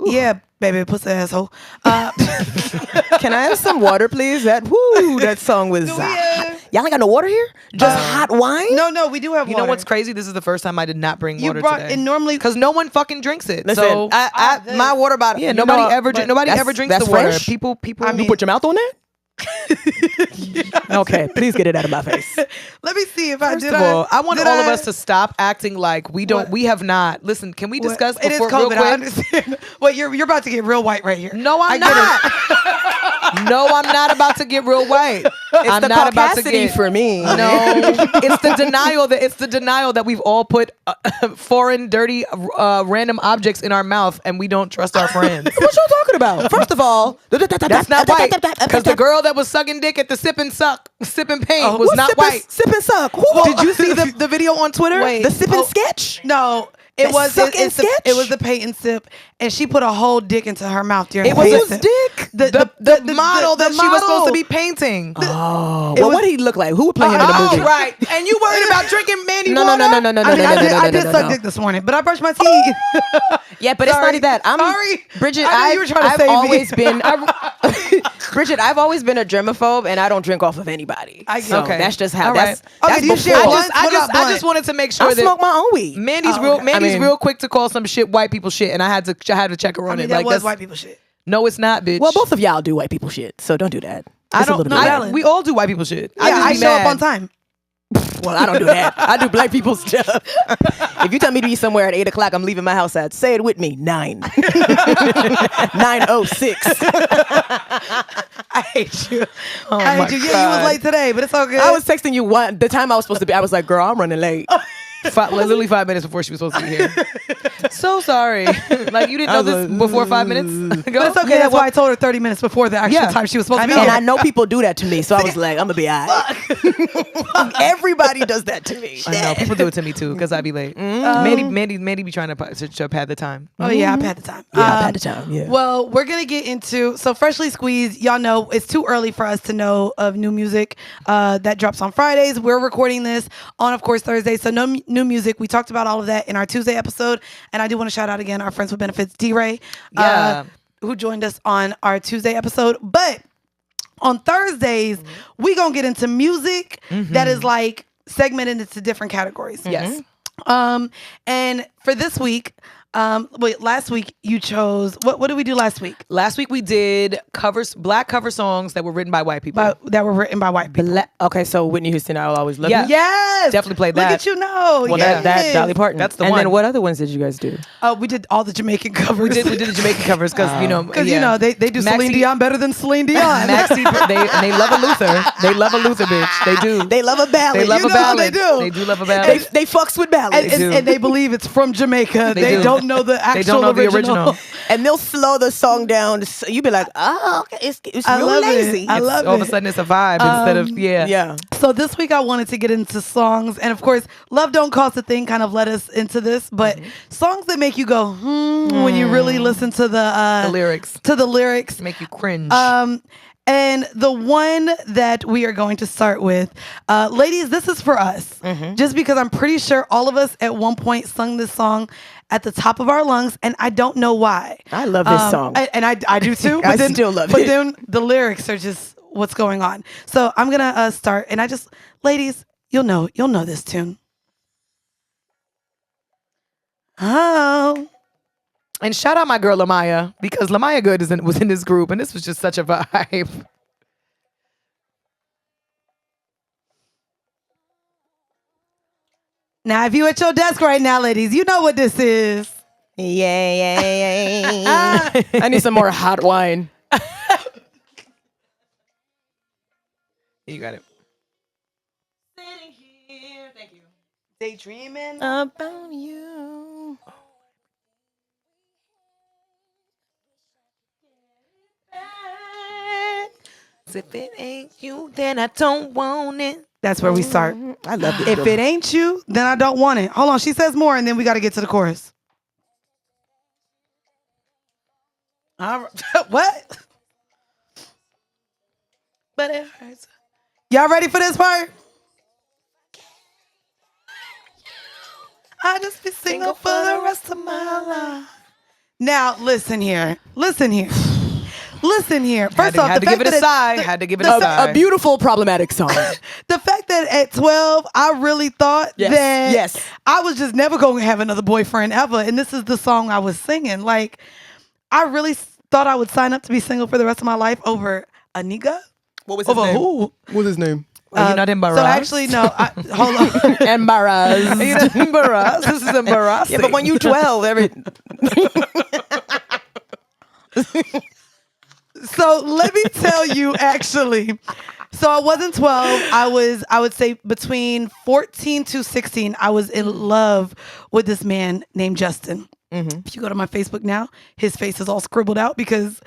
Yeah, baby, pussy asshole. Can I have some water, please? That song was. Y'all ain't got no water here? Just hot wine? No, we do have You water. know what's crazy? This is the first time I did not bring You water brought today. and normally Because no one fucking drinks it. Listen, so my water bottle. yeah, you nobody know, ever but nobody that's- ever drinks that's the water. fresh? People. You put your mouth on that? Okay, please get it out of my face. let me see if I First did. of all, I want did all of us to stop acting like we don't. What? We have not. Listen, can we discuss It is before real COVID. I quick? understand. Wait, you're about to get real white right here. No, I'm I get not. No, I'm not about to get real white. I'm the not about to caucasity get for me. No, it's the denial that we've all put foreign, dirty, random objects in our mouth, and we don't trust our friends. What y'all talking about? First of all, That's not white. Because the girl that was sucking dick at the sip and paint was not white. Sip and suck. Did you see the video on Twitter? Wait. The sip and Oh. sketch? No, it The was suck and it's the, sketch? it was the paint and sip, and she put a whole dick into her mouth during. It the was paint whose and sip. dick? The model that the she was supposed model. to be painting. Oh, well, what did he look like? Who would play him in the Oh, movie? right. And you worried about drinking Mandii No, water? no. I mean, I did suck dick this morning, but I brushed my teeth. Yeah, but it's Sorry. not that. I'm Sorry. Bridget. I knew you were trying to I've save me. always been. Bridget, I've always been a germaphobe, and I don't drink off of anybody. I get So it. that's just how. All right. That's Okay, do you before. share I blunts? just, I What just, about I just wanted to make sure I that smoke my own weed. Mandy's Oh, real. okay. Mandy's I mean- real quick to call some shit white people shit, and I had to check her on I mean, it. that Like was that's white people shit. no, it's not, bitch. Well, both of y'all do white people shit, so don't do that. I It's a don't. little no, bit valid. We all do white people shit. Yeah, I just be show up mad. on time. Well, I don't do that. I do black people stuff. If you tell me to be somewhere at 8 o'clock, I'm leaving my house at, say it with me, 9. 9:06. I hate you. Oh I my hate you. Yeah, you was God. late today, but it's all good. I was texting you the time I was supposed to be. I was like, girl, I'm running late. Literally 5 minutes before she was supposed to be here. So sorry. Like you didn't know this before 5 minutes ago. But it's okay. That's why I told her 30 minutes before the actual time she was supposed to be And here. I know people do that to me, so I was like, I'm gonna be all right. Everybody does that to me. I know people do it to me too because I be late. Mandy be trying to pad the time. Oh yeah, I've had the time. Yeah, I've had the time. Yeah. Well, we're gonna get into freshly squeezed. Y'all know it's too early for us to know of new music that drops on Fridays. We're recording this on, of course, Thursday, so no new music. We talked about all of that in our Tuesday episode, and I do want to shout out again our Friends with Benefits, D-Ray, Yeah. who joined us on our Tuesday episode. But on Thursdays, we gonna get into music that is like segmented into different categories. Yes. And for this week, last week you chose what did we do last week? Last week we did black cover songs that were written by white people. That were written by white people. Okay, so Whitney Houston, I'll always love Yeah. you. Yes, Definitely played Look that. at you know. Well, yes. That Dolly Parton. That's the and one. then what other ones did you guys do? We did all the Jamaican covers. we did the Jamaican covers because Because you know they do Celine Dion better than Celine Dion. Maxi, they love a Luther. They love a Luther, bitch. They do. They love a ballad. They love You a know what ballad. they do. They do love a ballad. They fucks with ballads. and, do. and they believe it's from Jamaica. They They do. don't know the actual They don't know the original. And they'll slow the song down. So you be like, oh, okay, it's I real love it. lazy. I love All of it. a sudden it's a vibe instead of Yeah. So this week I wanted to get into songs, and of course, Love Don't Cost a Thing kind of led us into this, but songs that make you go when you really listen to the lyrics. To the lyrics. Make you cringe. And the one that we are going to start with, ladies, this is for us. Just because I'm pretty sure all of us at one point sung this song at the top of our lungs, and I don't know why. I love this song. And I do too. I still love but it. then the lyrics are just what's going on. So I'm gonna start, and ladies, you'll know this tune. Oh. And shout out my girl Lamaya because Lamaya Good was in this group, and this was just such a vibe. Now, if you at your desk right now, ladies, you know what this is. Yeah. I need some more hot wine. You got it. Daydreaming. About you. If it ain't you, then I don't want it. That's where we start. I love this. If it ain't you, then I don't want it. Hold on, she says more, and then we got to get to the chorus. All right. What? But it hurts. Y'all ready for this part? I just be single for the rest of my life. Now, listen here. Listen here. Listen here. First off, had the to give fact it a that sigh. Had to give it a sigh. A beautiful problematic song. the fact that at 12, I really thought that I was just never going to have another boyfriend ever. And this is the song I was singing. Like, I really thought I would sign up to be single for the rest of my life over a nigga. What was his Over name? who? What was his name? Are you not embarrassed? So actually, no. Hold on. Embarrassed. Are you not embarrassed? This is embarrassing. Yeah, but when you 12, So let me tell you, actually. So I wasn't 12. I would say between 14 to 16, I was in love with this man named Justin. Mm-hmm. If you go to my Facebook now, his face is all scribbled out because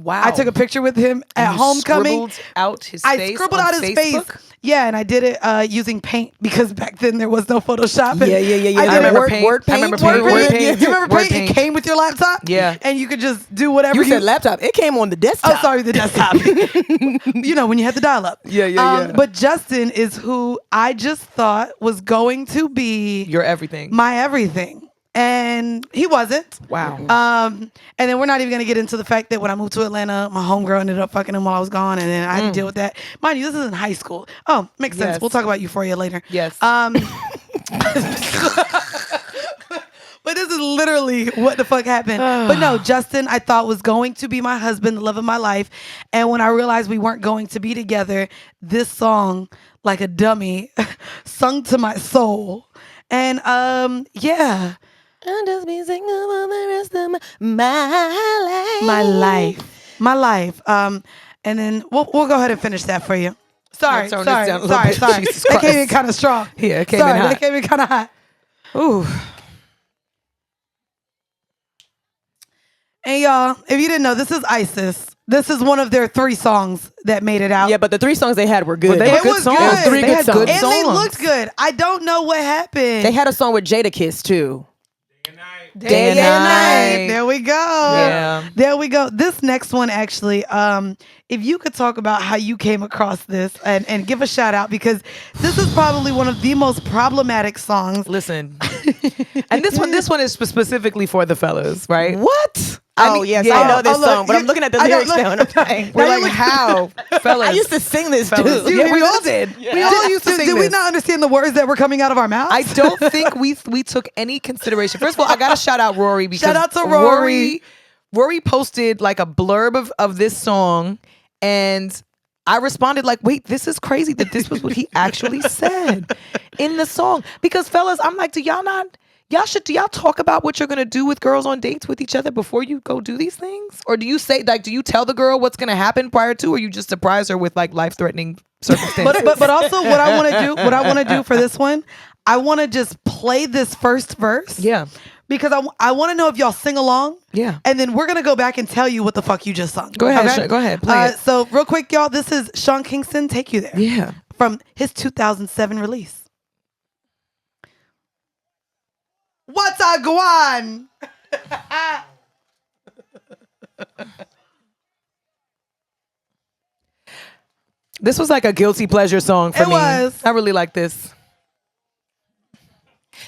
I took a picture with him at homecoming. Out his I face scribbled on out his Facebook? face. Yeah, and I did it using paint because back then there was no Photoshop. Yeah. I remember did paint. Word I paint. remember paint. Word paint. You remember Word paint? It came with your laptop. Yeah. And you could just do whatever You said laptop. It came on the desktop. Oh, sorry, the desktop. You know, when you had the dial up. Yeah. But Justin is who I just thought was going to be Your everything. my everything. And he wasn't. Wow. And then we're not even going to get into the fact that when I moved to Atlanta, my homegirl ended up fucking him while I was gone. And then I had to deal with that. Mind you, this is in high school. Oh, makes sense. Yes. We'll talk about Euphoria later. Yes. But this is literally what the fuck happened. But no, Justin, I thought was going to be my husband, the love of my life. And when I realized we weren't going to be together, this song, like a dummy, sung to my soul. And yeah. I'll just be single for the rest of my life. My life. And then we'll go ahead and finish that for you. Sorry. Turn this down a little bit. Jesus That came in Christ. kind of strong. Yeah, it came in hot. That came in kind of hot. Ooh. And y'all, if you didn't know, this is ISIS. This is one of their 3 songs that made it out. Yeah, but the 3 songs they had were good. But they It were was good songs. good. Three They good had songs. good and songs. they looked good. I don't know what happened. They had a song with Jadakiss too. Day and night. There we go. Yeah. There we go. This next one, actually, if you could talk about how you came across this and give a shout out, because this is probably one of the most problematic songs. Listen. And this one is specifically for the fellas, right? What? I mean, yeah. I know this Oh, look, song, but I'm looking at the lyrics now and I'm like, We're like, how? Fellas. I used to sing this Fellas. too. Yeah, we all did. We all used to sing Did we this. not understand the words that were coming out of our mouths? I don't think we took any consideration. First of all, I gotta shout out Rory because Shout out to Rory. Rory posted like a blurb of this song, and I responded like, "Wait, this is crazy that this was what he actually said in the song." Because fellas, I'm like, do y'all talk about what you're gonna do with girls on dates with each other before you go do these things? Or do you say, like, do you tell the girl what's gonna happen prior to, or you just surprise her with like life-threatening circumstances? but also what I want to do for this one, I want to just play this first verse. Yeah. Because I want to know if y'all sing along. Yeah. And then we're going to go back and tell you what the fuck you just sung. Go ahead, Okay? go ahead, play it. So real quick, y'all, this is Sean Kingston, Take You There. Yeah. From his 2007 release. What's a guan? This was like a guilty pleasure song for It me. was. I really like this.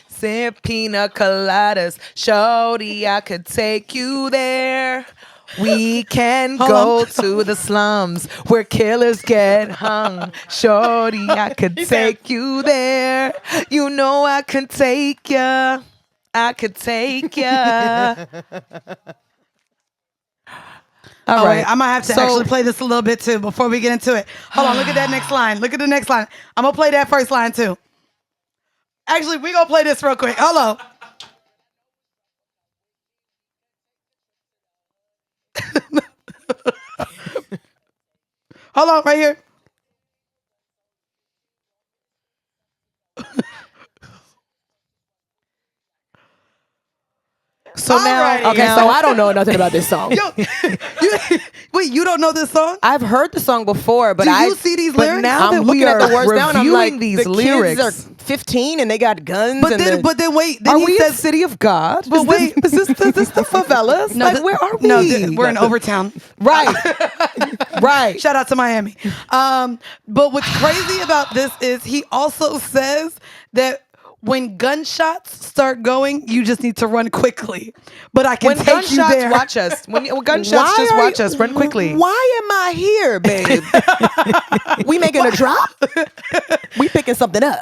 Sip pina coladas, shorty, I could take you there. We can go to the slums where killers get hung. Shorty, I could take you there. You know I could take ya. I could take ya. All right. Wait, I might have to actually play this a little bit too before we get into it. Hold on, look at that next line. Look at the next line. I'm going to play that first line too. Actually, we're going to play this real quick. Hold on. Hold on, right here. So now, Alrighty. Okay, so I don't know nothing about this song. Wait, you don't know this song? I've heard the song before, but Do you see these but lyrics? now I'm that looking we at are the words down. I'm reviewing like, these the lyrics. kids are 15 and they got guns. but and then, but then wait. Then Are he we in says, City of God? But wait. is this the favelas? No, Like, where are we? No, we're in Overtown. Right. Right. Shout out to Miami. But what's crazy about this is he also says that when gunshots start going, you just need to run quickly. But I can When take you gunshots there. watch us, when gunshots just watch us, run quickly. Why am I here, babe? We making a drop? We picking something up.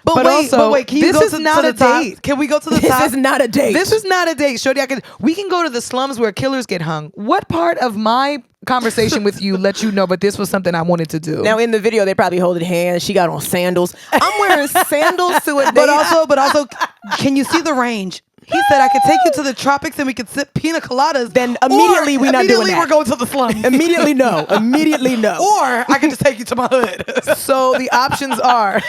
But wait, can you this go is to not the a top? date. Can we go to the This top? is not a date. This is not a date, Shorty. We can go to the slums where killers get hung. What part of my conversation with you let you know? But this was something I wanted to do. Now in the video, they probably holding hands. She got on sandals. I'm wearing sandals to a date. But also, can you see the range? He said I could take you to the tropics and we could sip pina coladas. Then immediately we're not doing that. We're going to the slums. Immediately no. Immediately no. Or I could just take you to my hood. So the options are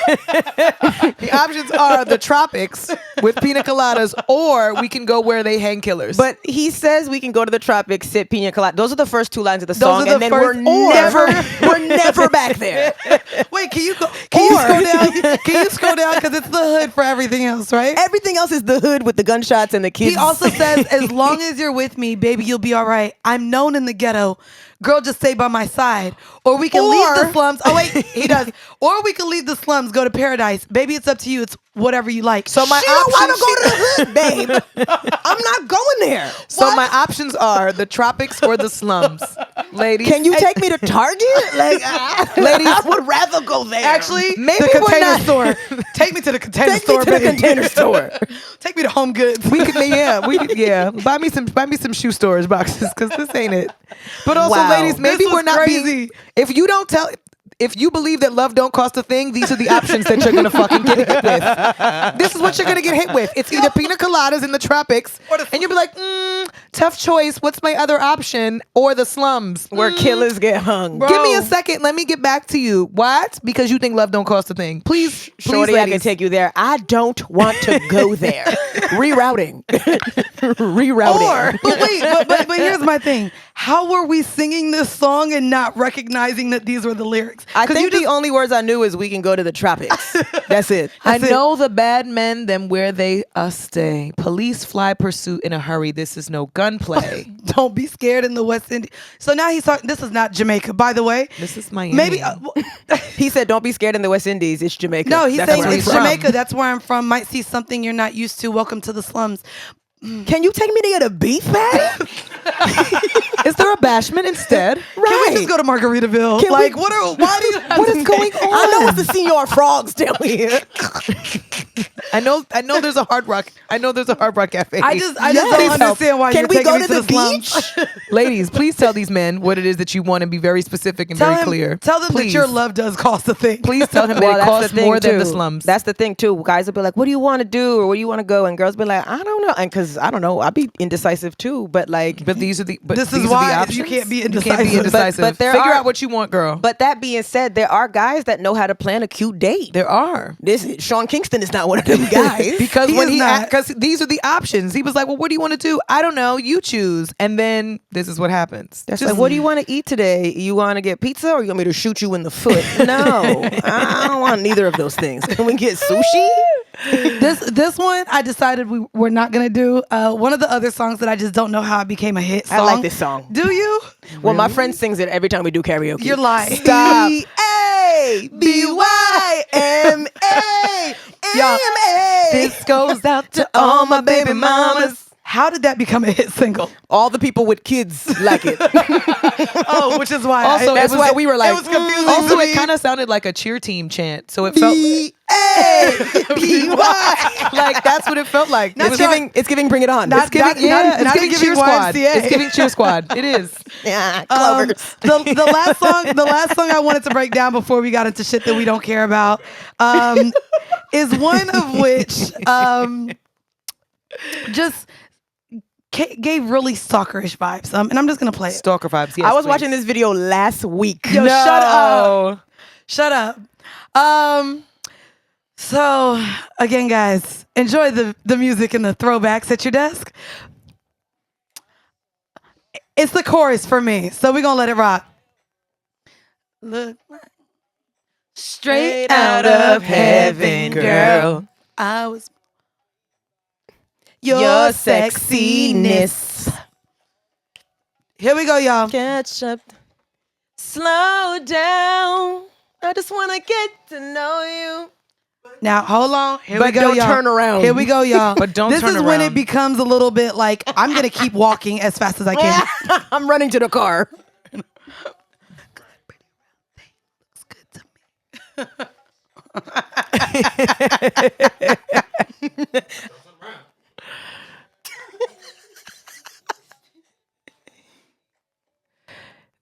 the tropics with pina coladas, or we can go where they hang killers. But he says we can go to the tropics, sip pina colada. Those are the first two lines of the Those song, are the and then first- we're never back there. Wait, can you scroll down? Can you scroll down? Because it's the hood for everything else, right? Everything else is the hood with the gunshots and the kids. He also says, as long as you're with me, baby, you'll be all right. I'm known in the ghetto. Girl, just stay by my side. Or we can leave the slums. Oh, wait, he does. Or we can leave the slums, go to paradise. Baby, it's up to you. It's whatever you like. So my She don't want to options- go to the hood, babe. I'm not going there. So my options are the tropics or the slums. Ladies, Can you take me to Target? Like, ladies, I would rather go there. Actually, Maybe the we're container not- store. Take me to the container take me store, to the baby. container store. Take me to Home Goods. we could buy me some shoe storage boxes because this ain't it. But also, Wow. ladies, maybe This was we're not crazy. being. If you believe that love don't cost a thing, these are the options that you're gonna fucking get hit with. This is what you're gonna get hit with. It's either pina coladas in the tropics, and you'll be like, tough choice. What's my other option? Or the slums, Where killers get hung. Bro. Give me a second. Let me get back to you. What? Because you think love don't cost a thing. Please, Shorty, I can ladies. take you there. I don't want to go there. Rerouting. Rerouting. But here's my thing. How were we singing this song and not recognizing that these were the lyrics? I 'Cause think you the only words I knew is we can go to the tropics. That's it. I know the bad men, them where they stay. Police fly pursuit in a hurry. This is no gunplay. don't be scared in the West Indies. So now he's talking. This is not Jamaica, by the way. This is Miami. Maybe. He said, don't be scared in the West Indies. It's Jamaica. No, he's That's saying where it's I'm from. Jamaica. That's where I'm from. Might see something you're not used to. Welcome to the slums. Can you take me to get a beef patty? Is there a bashment instead? Can we just go to Margaritaville? Can Like, we- why do you have What to is going make- on? I know it's the Senor Frogs down here. I know there's a Hard Rock. I know there's a Hard Rock cafe. I just Yes. don't understand why Can you're we taking go me to to the slums. Ladies, please tell these men what it is that you want and be very specific and Tell very him, clear. Tell them Please. that your love does cost a thing. Please tell him that it costs more than the slums. That's the thing too. Guys will be like, "What do you want to do?" or "Where do you want to go?" And girls be like, "I don't know." And because I don't know, I'll be indecisive too. But like, But these are the. But This is these are why the you options. can't be You can't be indecisive. indecisive. But there Figure are- out what you want, girl. but that being said, there are guys that know how to plan a cute date. there are. Sean Kingston is not one of them guys. Because He when is he not. because these are the options. He was like, "Well, what do you want to do? I don't know. You choose." And then this is what happens. That's like, what do you want to eat today? You want to get pizza or you want me to shoot you in the foot? No, I don't want neither of those things. Can we get sushi? This one I decided we were not gonna do. One of the other songs that I just don't know how it became a hit song. I like this song. Do you? Well, my friend sings it every time we do karaoke. You're lying. Stop. D-A-B-Y-M-A. Y'all, This goes out to all my baby mamas. How did that become a hit single? All the people with kids like it. Oh, which is why. Also, That's why we were like, it was confusing. Also, to it me. kind of sounded like a cheer team chant. So it felt D-A-B-Y. like that's what it felt like. It's giving Bring It On. Not- It's giving, not it's giving giving cheer squad. YMCA. It's giving cheer squad. It is. Yeah, Clovers. The last song I wanted to break down before we got into shit that we don't care about is one of which just gave really stalkerish vibes. And I'm just gonna play it. Stalker vibes. Yes, I was please. watching this video last week. Yo, No. Shut up. So again, guys, enjoy the music and the throwbacks at your desk. It's the chorus for me, so we're gonna let it rock. Look, straight out of heaven, girl. I was your sexiness. Here we go, y'all. Catch up. Slow down. I just want to get to know you. Now, hold on. Here But we go, don't y'all. turn around. Here we go, y'all. But don't This turn is when it around. becomes a little bit like, I'm going to keep walking as fast as I can. I'm running to the car.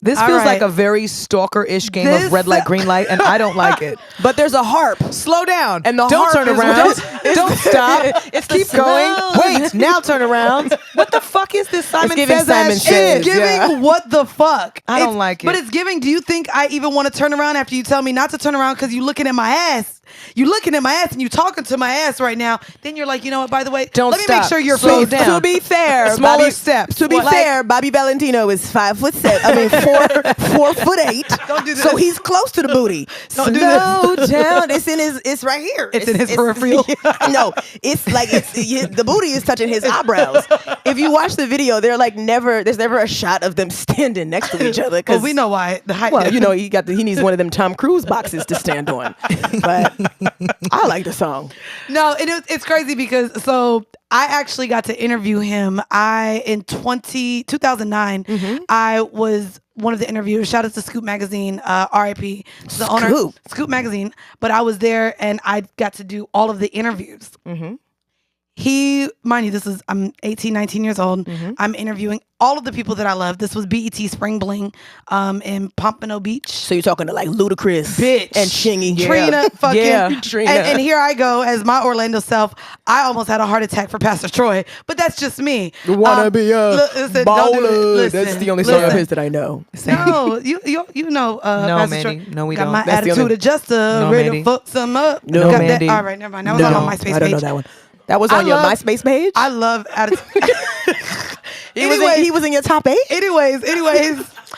This All feels right. like a very stalker-ish game This- of red light, green light, and I don't like it. But there's a harp. Slow down. And the don't harp turn is around. what- Don't stop. It's the Keep going. slow- Wait, now turn around. What the fuck is this Simon giving Says Simon ass Says. shit? It's giving Yeah. what the fuck. I don't like it. But it's giving, do you think I even want to turn around after you tell me not to turn around because you looking at my ass? You looking at my ass and you talking to my ass right now. Then you're like, you know what, by the way, Don't let me stop. make sure you're Slow facing. down. To be fair, Smaller Bobby, steps. To be What? fair, Bobby Valentino is 5'7". I mean, 4'8". Don't do So this. he's close to the booty. Don't do Slow down. It's in his. It's right here. It's in his peripheral. No, it's like the booty is touching his eyebrows. If you watch the video, they're like never. There's never a shot of them standing next to each other. Well, we know why. The height. Well, you know, he needs one of them Tom Cruise boxes to stand on. But I like the song. No, it's crazy because so I actually got to interview him. In 2009, I was one of the interviewers. Shout out to Scoop Magazine, RIP. The owner, Scoop Magazine. But I was there and I got to do all of the interviews. Mind you, I'm 18, 19 years old. I'm interviewing all of the people that I love. This was BET Spring Bling in Pompano Beach. So you're talking to like Ludacris, Bitch. and Chingy, Trina, fucking yeah, Trina. And here I go as my Orlando self. I almost had a heart attack for Pastor Troy, but that's just me. You wanna be a listen, don't do it. baller. Listen, That's the only song of listen. his that I know. No, you know, Pastor Mandy. Troy. No, we got don't. my That's the attitude only- adjuster, No, ready Mandy. to fuck some up. No, Got that- Mandy. all right, never mind. That was on my MySpace I don't page. know that one. That was I on your love- MySpace page. I love attitude. He was in your top 8. Anyways.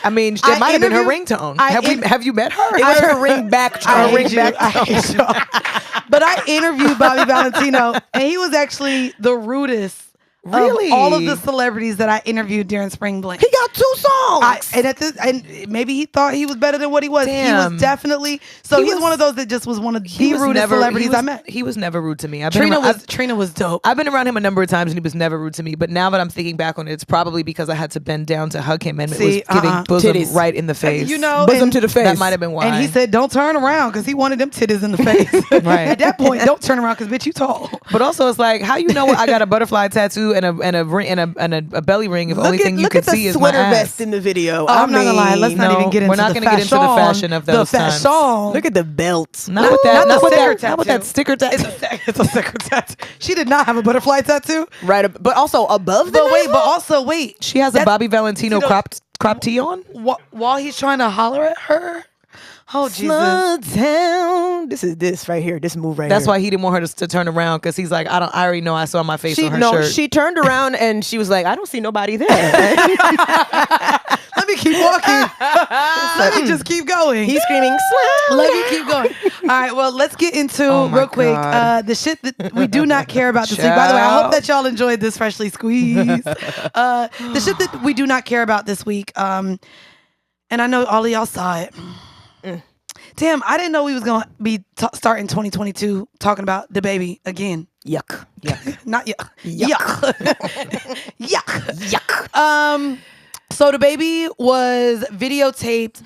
I mean, I that might have been her interviewed- ringtone. I Have you met her? It was her ring back. I Her ring hate you. back. I hate you. But I interviewed Bobby Valentino, and he was actually the rudest Really? of all of the celebrities that I interviewed during Spring Bling. He got 2 songs. And maybe he thought he was better than what he was. He Damn. was definitely. So He he's was- one of those that just was one of He the was rudest never- celebrities he was- I met. He was never rude to me. Trina was dope. I've been around him a number of times and he was never rude to me. But now that I'm thinking back on it, it's probably because I had to bend down to hug him and See, it was giving bosom Titties. right in the face. You know, Bosom and- to the face. that might have been why. And he said, "Don't turn around," because he wanted them titties in the face. Right. At that point, don't turn around, because bitch, you tall. But also, it's like, how you know I got a butterfly tattoo and a ring and a belly ring if only thing you look can at the see is my sweater ass. vest in the video. I'm not gonna lie. Let's not no, even get into we're not the gonna get into the fashion of those the times. fashion. Look at the belt. Not with that. not Not the with sticker that. Not with that tattoo. sticker tattoo. It's a sticker tattoo. She did not have a butterfly tattoo. Right, but also above the But wait. She has a That- Bobby Valentino See, crop tee on. While he's trying to holler at her. Oh Jesus! Slow down. This right here. This move right That's here. why he didn't want her to turn around because he's like, I already know I saw my face on her shirt. She turned around and she was like, I don't see nobody there. Let me keep walking. Let me just keep going. He's screaming, slow. Let me keep going. All right, well, let's get into Oh my real quick God. the shit that we do not care about this week. By the way, I hope that y'all enjoyed this freshly squeezed. The shit that we do not care about this week. And I know all of y'all saw it. Damn, I didn't know we was gonna be starting 2022 talking about the baby again. Yuck. Not yuck. Yuck. Yuck. Yuck. So the baby was videotaped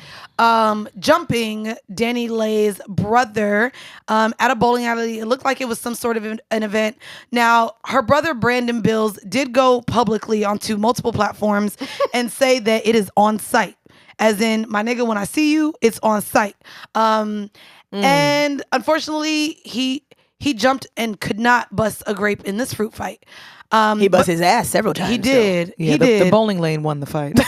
jumping Danny Lay's brother at a bowling alley. It looked like it was some sort of an event. Now, her brother Brandon Bills did go publicly onto multiple platforms and say that it is on site. As in, my nigga, when I see you, it's on site. And unfortunately, he jumped and could not bust a grape in this fruit fight. He bust his ass several times. He did. Yeah, he the did. bowling lane won the fight.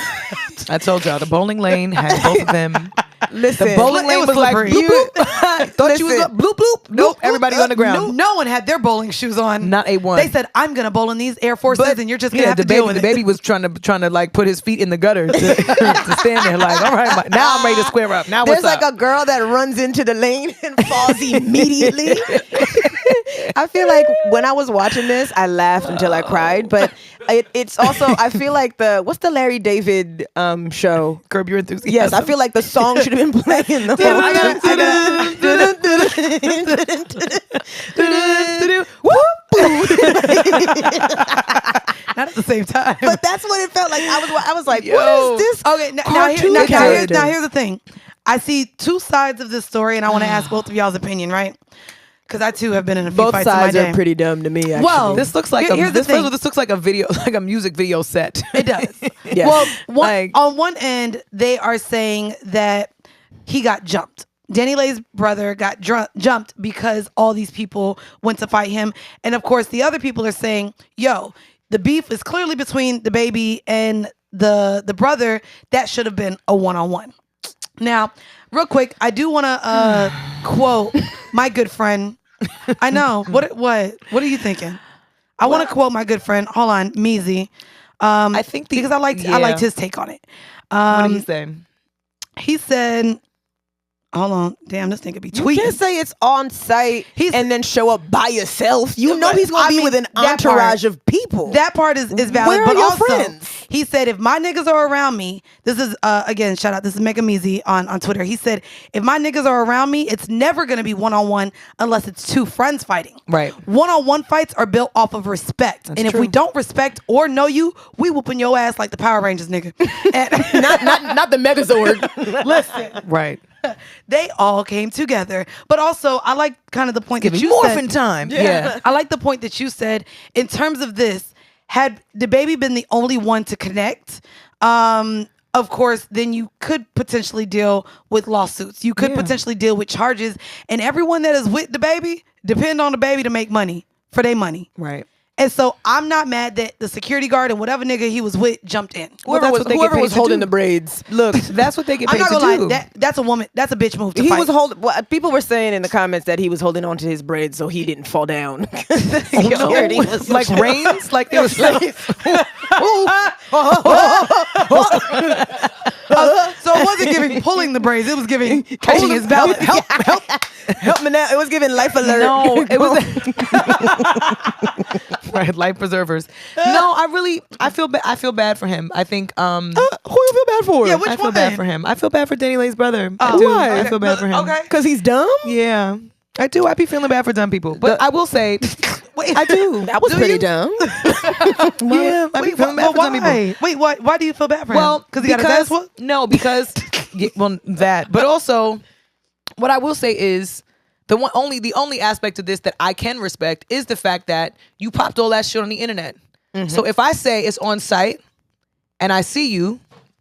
I told y'all the bowling lane had both of them Listen, The bowling It lane was was like slippery. bloop bloop. Thought you was Listen. going bloop bloop. Nope. Everybody on the ground. No one had their bowling shoes on. Not A1. They said, "I'm gonna bowl in these Air Forces, and you're just gonna Yeah, have to the deal baby, with the it." baby was trying to like put his feet in the gutter to, to stand there. Like, all right, now I'm ready to square up. Now there's what's like up? a girl that runs into the lane and falls immediately. I feel like when I was watching this, I laughed until I cried. But it's also, I feel like what's the Larry David show? Curb Your Enthusiasm. Yes, I feel like the song should have been playing the whole Not at the same time. But that's what it felt like. I was like, Yo. what is this? Okay, cartoon now here's the thing. I see two sides of this story, and I want to ask both of y'all's opinion, right? Because I too have been in a few Both fights sides in my day. are pretty dumb to me. Actually. Well, This looks like Here's the this, first of thing. all, this looks like a video, like a music video set. It does. Yeah. Well, Like- on one end, they are saying that he got jumped. Danny Lay's brother got jumped because all these people went to fight him. And of course, the other people are saying, yo, the beef is clearly between the baby and the brother. That should have been a one-on-one. Now, real quick, I do want to quote my good friend. I know. What are you thinking? I want to quote my good friend. Hold on, Meezy. I think because I liked his take on it. What did he say? He said, hold on, damn, this nigga be You tweeting. can't say it's on site and then show up by yourself. You know he's gonna I be mean, with an that entourage part- of people. That part is valid. Where are but your also, friends? he said, if my niggas are around me, this is, again, shout out, this is Mega Meezy on Twitter. He said, if my niggas are around me, it's never going to be one-on-one unless it's two friends fighting. Right. One-on-one fights are built off of respect. And if we true. don't respect or know you, we whooping your ass like the Power Rangers, nigga. And not the Megazord. listen. Right. They all came together. But also, I like kind of the point that Giving you morphin' said. time. Yeah. I like the point that you said in terms of this. Had the baby been the only one to connect, of course, then you could potentially deal with lawsuits. You could potentially deal with charges. And everyone that is with the baby depend on the baby to make money for their money. Right. And so I'm not mad that the security guard and whatever nigga he was with jumped in. Well, Whoever that's was, what they get whoever paid was to holding do. the braids. Look, that's what they get I'm paid not to gonna do. lie, that's a woman, that's a bitch move to He fight. was holding. Well, people were saying in the comments that he was holding on to his braids so he didn't fall down. Security was like reins, like there was like, So it wasn't giving pulling the braids, it was giving catching his balance. Help me now. It was giving life alert. no, it was right, life preservers. No, I feel bad for him. I think Who you feel bad for? Yeah, which I feel one? bad for him. I feel bad for Danny Lay's brother. I Oh, do. why? I feel bad for him. Okay. Because he's dumb. Yeah, I do. I be feeling bad for dumb people, but I will say, I do. That was Do pretty you? dumb. Yeah, I be feeling bad for dumb people. Wait, why do you feel bad for him? Well, because he got his ass whooped? No, because that. But also, what I will say is the only aspect of this that I can respect is the fact that you popped all that shit on the internet. So if I say it's on site and I see you,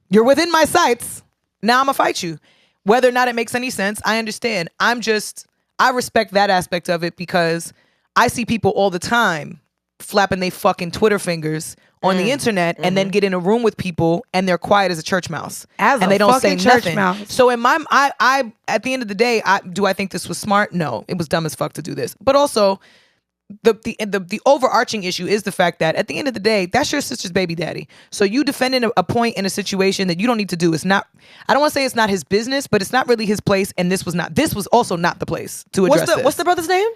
you're within my sights. Now I'm gonna fight you. Whether or not it makes any sense, I understand. I respect that aspect of it because I see people all the time flapping they fucking Twitter fingers on the internet and then get in a room with people and they're quiet as a church mouse. As and a they don't say fucking church nothing. mouse. So in my I at the end of the day, do I think this was smart? No, it was dumb as fuck to do this. But also the overarching issue is the fact that at the end of the day, that's your sister's baby daddy. So you defending a point in a situation that you don't need to do. It's not, I don't want to say it's not his business, but it's not really his place. And this was also not the place to address this. What's the brother's name?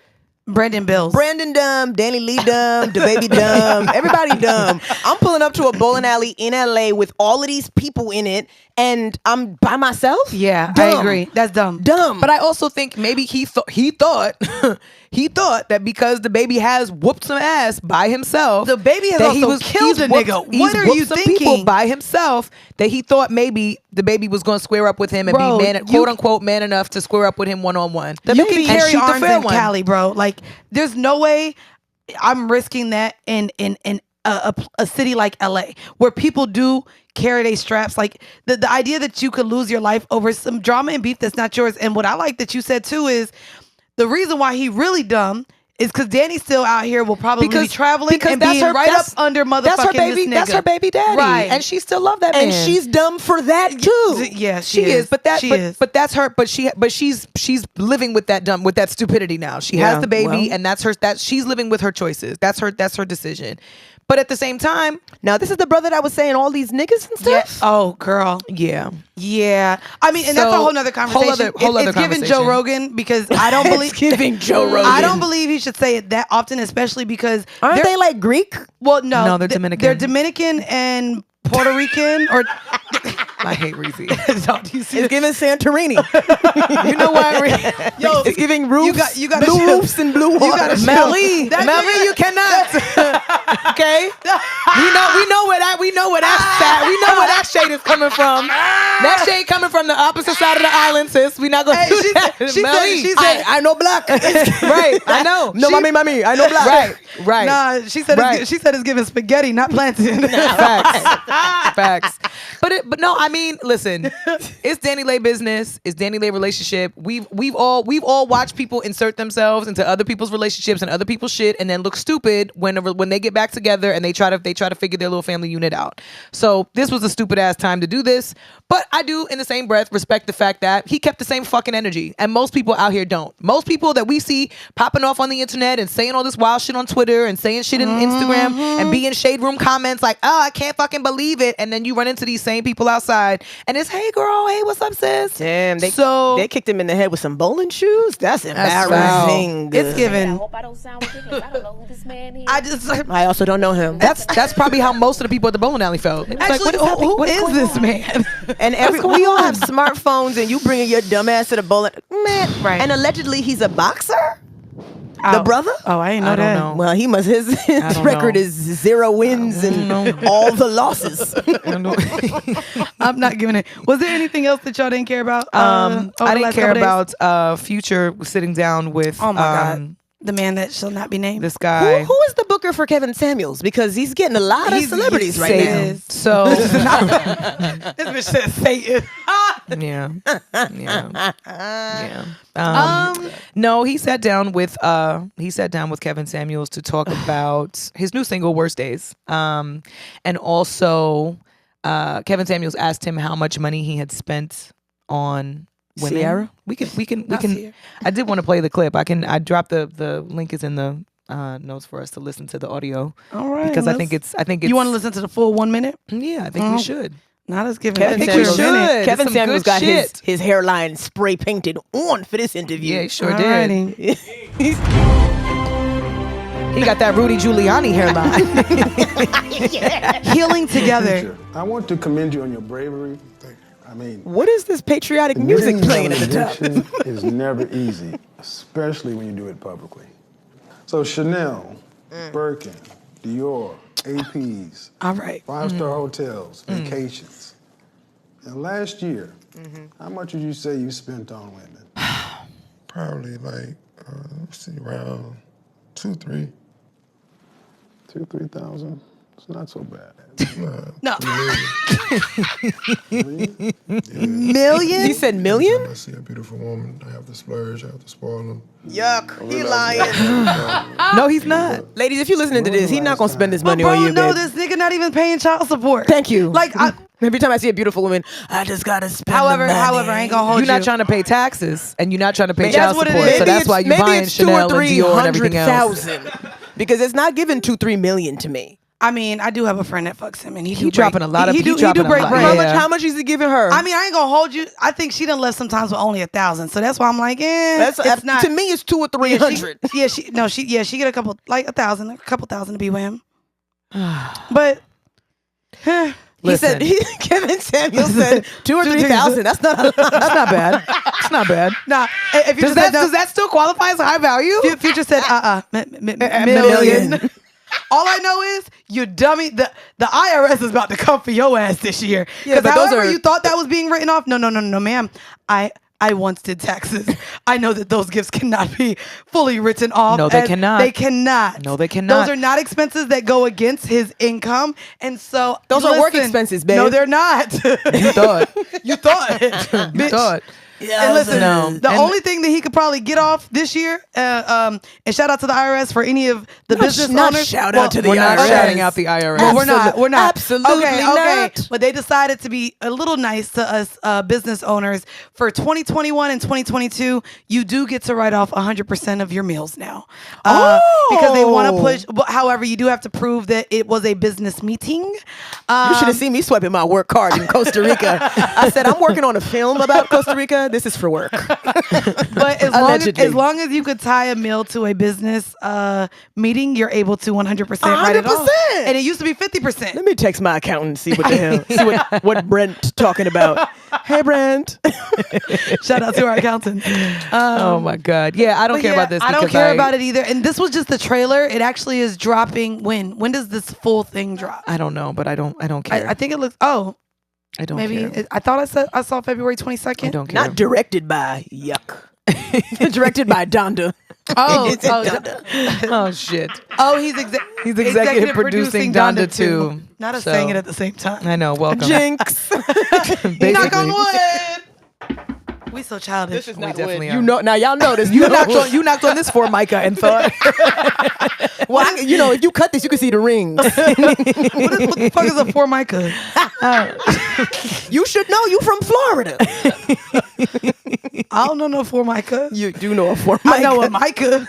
Brandon Bills. Brandon dumb, Danny Lee dumb, the baby dumb, everybody dumb. I'm pulling up to a bowling alley in LA with all of these people in it, and I'm by myself. Yeah, Dumb. I agree. That's dumb. Dumb. But I also think maybe he thought that because the baby has whooped some ass by himself, The baby has that also killed he's a nigga. he's What are whooped you some thinking? people by himself, that he thought maybe the baby was going to square up with him and Bro, be man, quote unquote man enough to square up with him one-on-one. You baby- can and carry shoot the arms fair in one. Cali, bro. Like, there's no way I'm risking that in a city like LA where people do carry their straps. Like the idea that you could lose your life over some drama and beef that's not yours. And what I like that you said too is the reason why he really dumb is because Danny's still out here, will probably be traveling because and that's being her- right up that's- under motherfucking That's her baby. this nigga. That's her baby daddy, Right. and she still love that And man. she's dumb for that too. Yeah, She is, but that, She but, is. but that's her. But she's living with that stupidity now. She Yeah, has the baby, well. and that's her. That she's living with her choices. That's her decision. But at the same time, Now this is the brother that was saying all these niggas and Yeah. stuff. Oh, girl. yeah, Yeah. I mean, and that's a So, whole nother conversation. whole other It's giving conversation. Joe Rogan because I don't believe. giving Joe Rogan. I don't believe he should say it that often, especially because Aren't they're- they like Greek? Well, no, No, they're Dominican. They're Dominican and Puerto Rican, or I hate Reezy. do you see It's giving Santorini. You know what? Yo, It's giving roofs. you gotta blue chill. roofs and blue water. gotta chill. Melly, That Melly, nigga- you cannot. Okay, we know where that we know where that shade is coming from. That shade coming from the opposite side of the island, sis. We not gonna Hey, do she that. said- she Melly. said- I know black. Right, I know. No, mami, I know black. Right. Nah, she said Right. she said it's giving spaghetti, not plantain. Facts. But no, I mean, listen, it's Danny Lay business. It's Danny Lay relationship. We've all watched people insert themselves into other people's relationships and other people's shit, and then look stupid when they get back together and they try to figure their little family unit out. So this was a stupid ass time to do this. But I do, in the same breath, respect the fact that he kept the same fucking energy, and most people out here don't. Most people that we see popping off on the internet and saying all this wild shit on Twitter and saying shit in Instagram and be in shade room comments like, "Oh, I can't fucking believe it," and then you run into these same people outside and it's, "Hey girl, hey, what's up, sis?" Damn, they kicked him in the head with some bowling shoes. That's embarrassing. It's given. I hope I don't sound ridiculous. I don't know who this man is. I also don't know him. That's probably how most of the people at the bowling alley felt. It was like, Actually, what is happening? who What is going this on? man? And we all have smartphones, and you bringing your dumb ass to the bowling, man. Right. And allegedly he's a boxer. The brother? Oh, I ain't know I don't that. know. Well, he must. His don't record know. is 0 wins and all the losses. I'm not giving it. Was there anything else that y'all didn't care about? over I the didn't last care couple days? about Future sitting down with Oh my God. The man that shall not be named. this guy. Who is the booker for Kevin Samuels? Because he's getting a lot of celebrities right Satan. now. So This bitch said Satan. yeah. No, he sat down with Kevin Samuels to talk about his new single "Worst Days," and also Kevin Samuels asked him how much money he had spent on women. Sierra? We can. Sierra. I did want to play the clip. I dropped the link is in the notes for us to listen to the audio. All right. Because I think it's. You want to listen to the full 1 minute? Yeah, I think we should. Not as giving. Kevin I think we Samuels, should. Kevin Some Samuels good got shit. his hairline spray painted on for this interview. Yeah, he sure Alrighty. did. He got that Rudy Giuliani hairline. Healing together. I want to commend you on your bravery. I mean, What is this patriotic music admitting playing at the top? addiction is never easy, especially when you do it publicly. So Chanel, Birkin, Dior, APs, All right. five-star hotels, vacations. And last year, how much would you say you spent on women? Probably like, let's see, around 2-3. 2,000-3,000. It's not so bad. No. Million? You said million? I see a beautiful woman, I have to splurge, I have to spoil them. Yuck. He lying. No, he's not. Ladies, if you're listening to this, he's not going to spend his But money bro, on you, no, babe. this nigga not even paying child support. Thank you. Like, Every time I see a beautiful woman, I just got to spend however, the money. I ain't gonna hold You're you. not trying to pay taxes, and you're not trying to pay Maybe child that's what it support. is. So that's why you buying Chanel and Dior and everything else. 300,000. Because it's not giving 2-3 million to me. I mean, I do have a friend that fucks him, and he dropping a lot of. He do dropping break a lot. bread. Yeah. How much is he giving her? I mean, I ain't gonna hold you. I think she done left sometimes with only 1,000, so that's why I'm like, That's it's not. to me. It's 200 or 300. She get a couple, like 1,000, a couple thousand to be with him. But He said Kevin Samuels said 2 or 3,000. That's not a lot. That's not bad. It's not bad. nah, if you Does that still qualify as high value? Future said million. All I know is you dummy. The IRS is about to come for your ass this year. Yeah, Because but those however are- you thought that was being written off, no, ma'am. I once did taxes. I know that those gifts cannot be fully written off. No, they as- cannot. They cannot. No, they cannot. Those are not expenses that go against his income, and so Those are work expenses, babe. No, they're not. You thought. You thought. You Bitch. thought. And listen, No. the only thing that he could probably get off this year, and shout out to the IRS for any of the business owners. Shout out to the We're not IRS. shouting out the IRS. Well, we're not. Absolutely okay. not. But they decided to be a little nice to us business owners. For 2021 and 2022, you do get to write off 100% of your meals now. Because they want to push. But however, you do have to prove that it was a business meeting. You should have seen me swiping my work card in Costa Rica. I said, I'm working on a film about Costa Rica. This is for work. But Allegedly. as long as you could tie a meal to a business meeting, you're able to 100% write it off. 100%. And it used to be 50%. Let me text my accountant and see what the hell. See what Brent talking about. Hey, Brent. Shout out to our accountant. Oh my God. Yeah, I don't But care yeah, about this. I don't because care about it either. And this was just the trailer. It actually is dropping when? When does this full thing drop? I don't know, but I don't care. I think it looks. Oh, I don't maybe care. I thought I saw February 22nd. I don't care. Not directed by Yuck. Directed by Donda. Oh, Oh shit. oh, he's executive producing Donda 2. Not us So- saying it at the same time. I know. Welcome. Jinx. Knock on wood. We so childish. This is We not definitely wood. are. You know, now y'all know this. You knocked on this for Micah and thought. Well, if you cut this, you can see the rings. what the fuck is a Formica? You should know. You from Florida. I don't know no Formica. You do know a Formica. I know a Micah.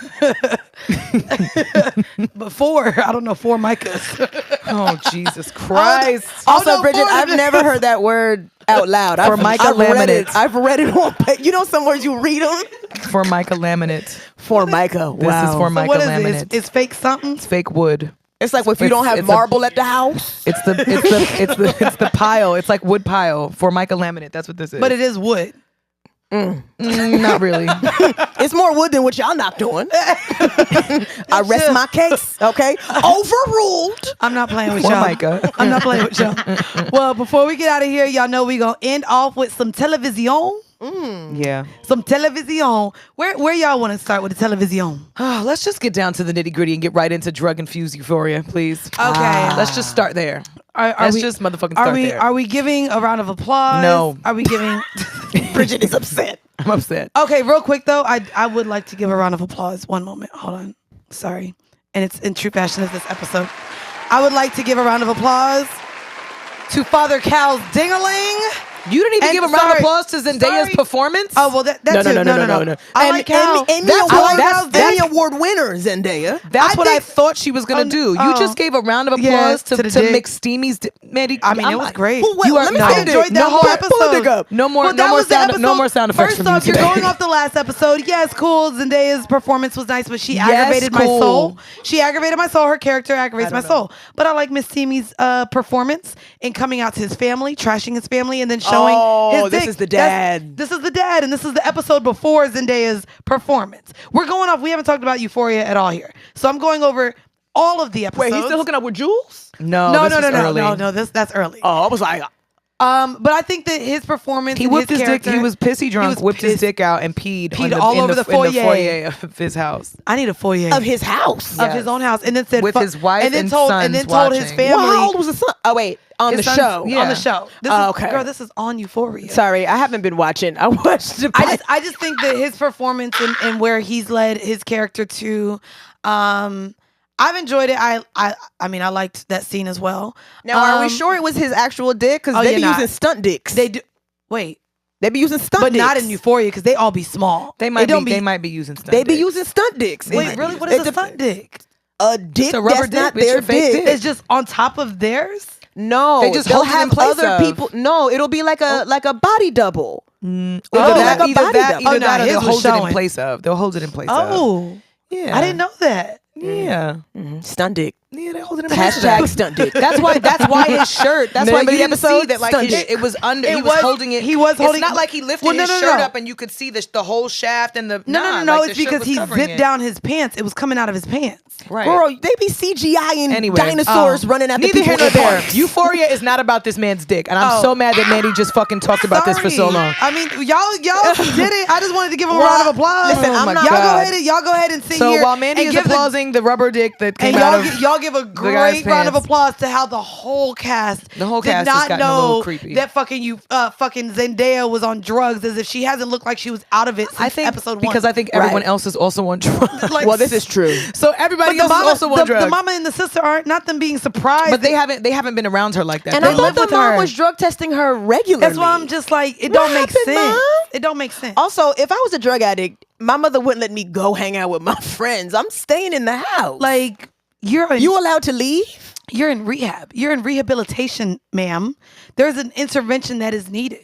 But I don't know Formicas. Oh Jesus Christ! Also, Oh, no, Bridget, Florida. I've never heard that word out loud. Formica I've read it. laminates. I've read it on. You know, some words you read them. Formica laminate. Formica. This is So Formica what is laminate. it? It's fake something. It's fake wood. It's like if you don't have it's a- marble at the house. It's the pile. It's like wood pile. Formica laminate. That's what this is. But it is wood. Not really. It's more wood than what y'all not doing. I rest my case. Okay, overruled. I'm not playing with y'all. Formica. I'm not playing with y'all. Well, before we get out of here, y'all know we gonna end off with some television. Yeah. Some television. Where y'all want to start with the television? Oh, let's just get down to the nitty gritty and get right into drug-infused euphoria, please. Okay. Let's just start there. Let's just motherfucking start there. Are we giving a round of applause? No. Are we giving? Bridget is upset. I'm upset. Okay, real quick though, I would like to give a round of applause. One moment, hold on. Sorry, and it's in true fashion of this episode. I would like to give a round of applause to Father Cal's Ding-a-ling. You didn't even And give a round of sorry, applause to Zendaya's sorry. performance? Oh well, that too. No. I like Cal. Emmy Award winner Zendaya. That's I what I think- thought she was gonna do. You just gave a round of Yeah, applause to to the dick. McSteamy's. Mandy, I mean, it was great. Well, You are let me no. say I this. enjoyed that whole Pull the episode. dick up. No more. Well, No that more was the sound. No episode. more sound effects First from you off, you're today. going off the last episode. Yes, cool. Zendaya's performance was nice, but she Yes, aggravated my cool. soul. She aggravated my soul. Her character aggravates my soul. But I like Miss Teamy's performance in coming out to his family, trashing his family, and then showing his this dick. is the dad. This is the dad, and this is the episode before Zendaya's performance. We're going off. We haven't talked about Euphoria at all here, so I'm going over all of the episodes. Wait, he's still hooking up with Jules? No. No. That's early. Oh, I was like, But I think that his performance, He and whipped his dick. character- He was pissy drunk. was whipped his pissed. dick out and peed all over the foyer. in the foyer of his house. I need a foyer of his house. of his own house, and then said With his wife and then and told sons and then told his watching. family. Well, how old was his son? Oh, wait. On the his sons- show. yeah. On the show. This Oh, is, okay. Girl, this is on Euphoria. Sorry, I haven't been watching. I watched the I just think that his performance and where he's led his character to, I've enjoyed it. I mean, I liked that scene as well. Now, are we sure it was his actual dick? Because Oh, they you're be not. using stunt dicks. They do. Wait, They be using stunt but dicks. not in Euphoria because they all be small. They might don't be. They might be using stuff. They be using stunt dicks. Wait, really? What is a stunt dick? A dick a rubber that's dick. not It's their your fake dick. dick. It's just on top of theirs. No, They just they'll hold it in have place other of. people. No, it'll be like a body double. Either Oh, that, like a either body that, double. either Oh, no, that, or his they'll was hold it in showing. place of. They'll hold it in place of. Oh, Yeah. I didn't know that. Yeah. Stunt dick. Yeah, they hold it in place of Hashtag that. stunt dick. That's why his shirt. That's Name why of you the didn't see episode, that. Like stunt his, dick. it was under. It He was- was holding it. he was holding- It's not like he lifted Well, no, his no, shirt no. up and you could see the whole shaft and the. No. like, It's the shirt because was he covering zipped it. down his pants. It was coming out of his pants. Right. Girl, they be CGI-ing Anyway, dinosaurs running after Neither people here nor in the there. parks. Euphoria is not about this man's dick, and I'm Oh. so mad that Mandii just fucking talked about this for so Sorry. long. I mean, y'all did it. I just wanted to give him a Well, round of applause. listen, I'm Oh my not- y'all God. go ahead and sit So here. while Mandii and is give the- applauding the rubber dick that came and out of y'all give a guy's great round of pants. applause to how the whole cast The whole did cast not has gotten a little know creepy. that fucking Zendaya was on drugs, as if she hasn't looked like she was out of it since I think episode 1. because I think everyone else is also on drugs. Like, Well, this is true. So everybody but else is also on the drugs. mama and the sister aren't, not them being surprised. But they haven't been around her like that. And They I thought live the with mom her. was drug testing her regularly. That's why I'm just like, it don't make happened, sense. Mom? It don't make sense. Also, if I was a drug addict, my mother wouldn't let me go hang out with my friends. I'm staying in the house. Like, you allowed to leave? You're in rehab. You're in rehabilitation, ma'am. There's an intervention that is needed.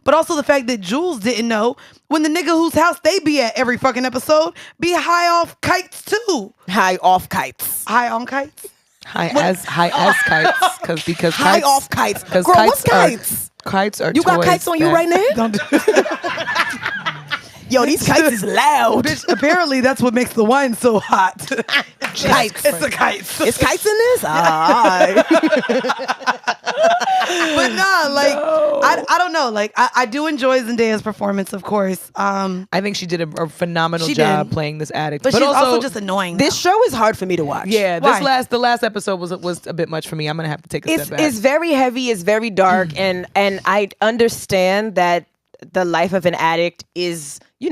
But also the fact that Jules didn't know when the nigga whose house they be at every fucking episode be high off kites too. High off kites. High on kites? High as kites because High kites, off kites. Girl, kites what's kites? Kites are You got toys kites on you that- right now? Don't do Yo, these kites is loud. Bitch, apparently that's what makes the wine so hot. Kites. It's the kites. It's kites in this? Alright. But nah, like I don't know. Like I do enjoy Zendaya's performance, of course. I think she did a phenomenal She job did. playing this addict. But she's also just annoying. This show is hard for me to watch. yeah, Why? the last episode was a bit much for me. I'm gonna have to take a step back. It's very heavy, it's very dark, and I understand that the life of an addict is, you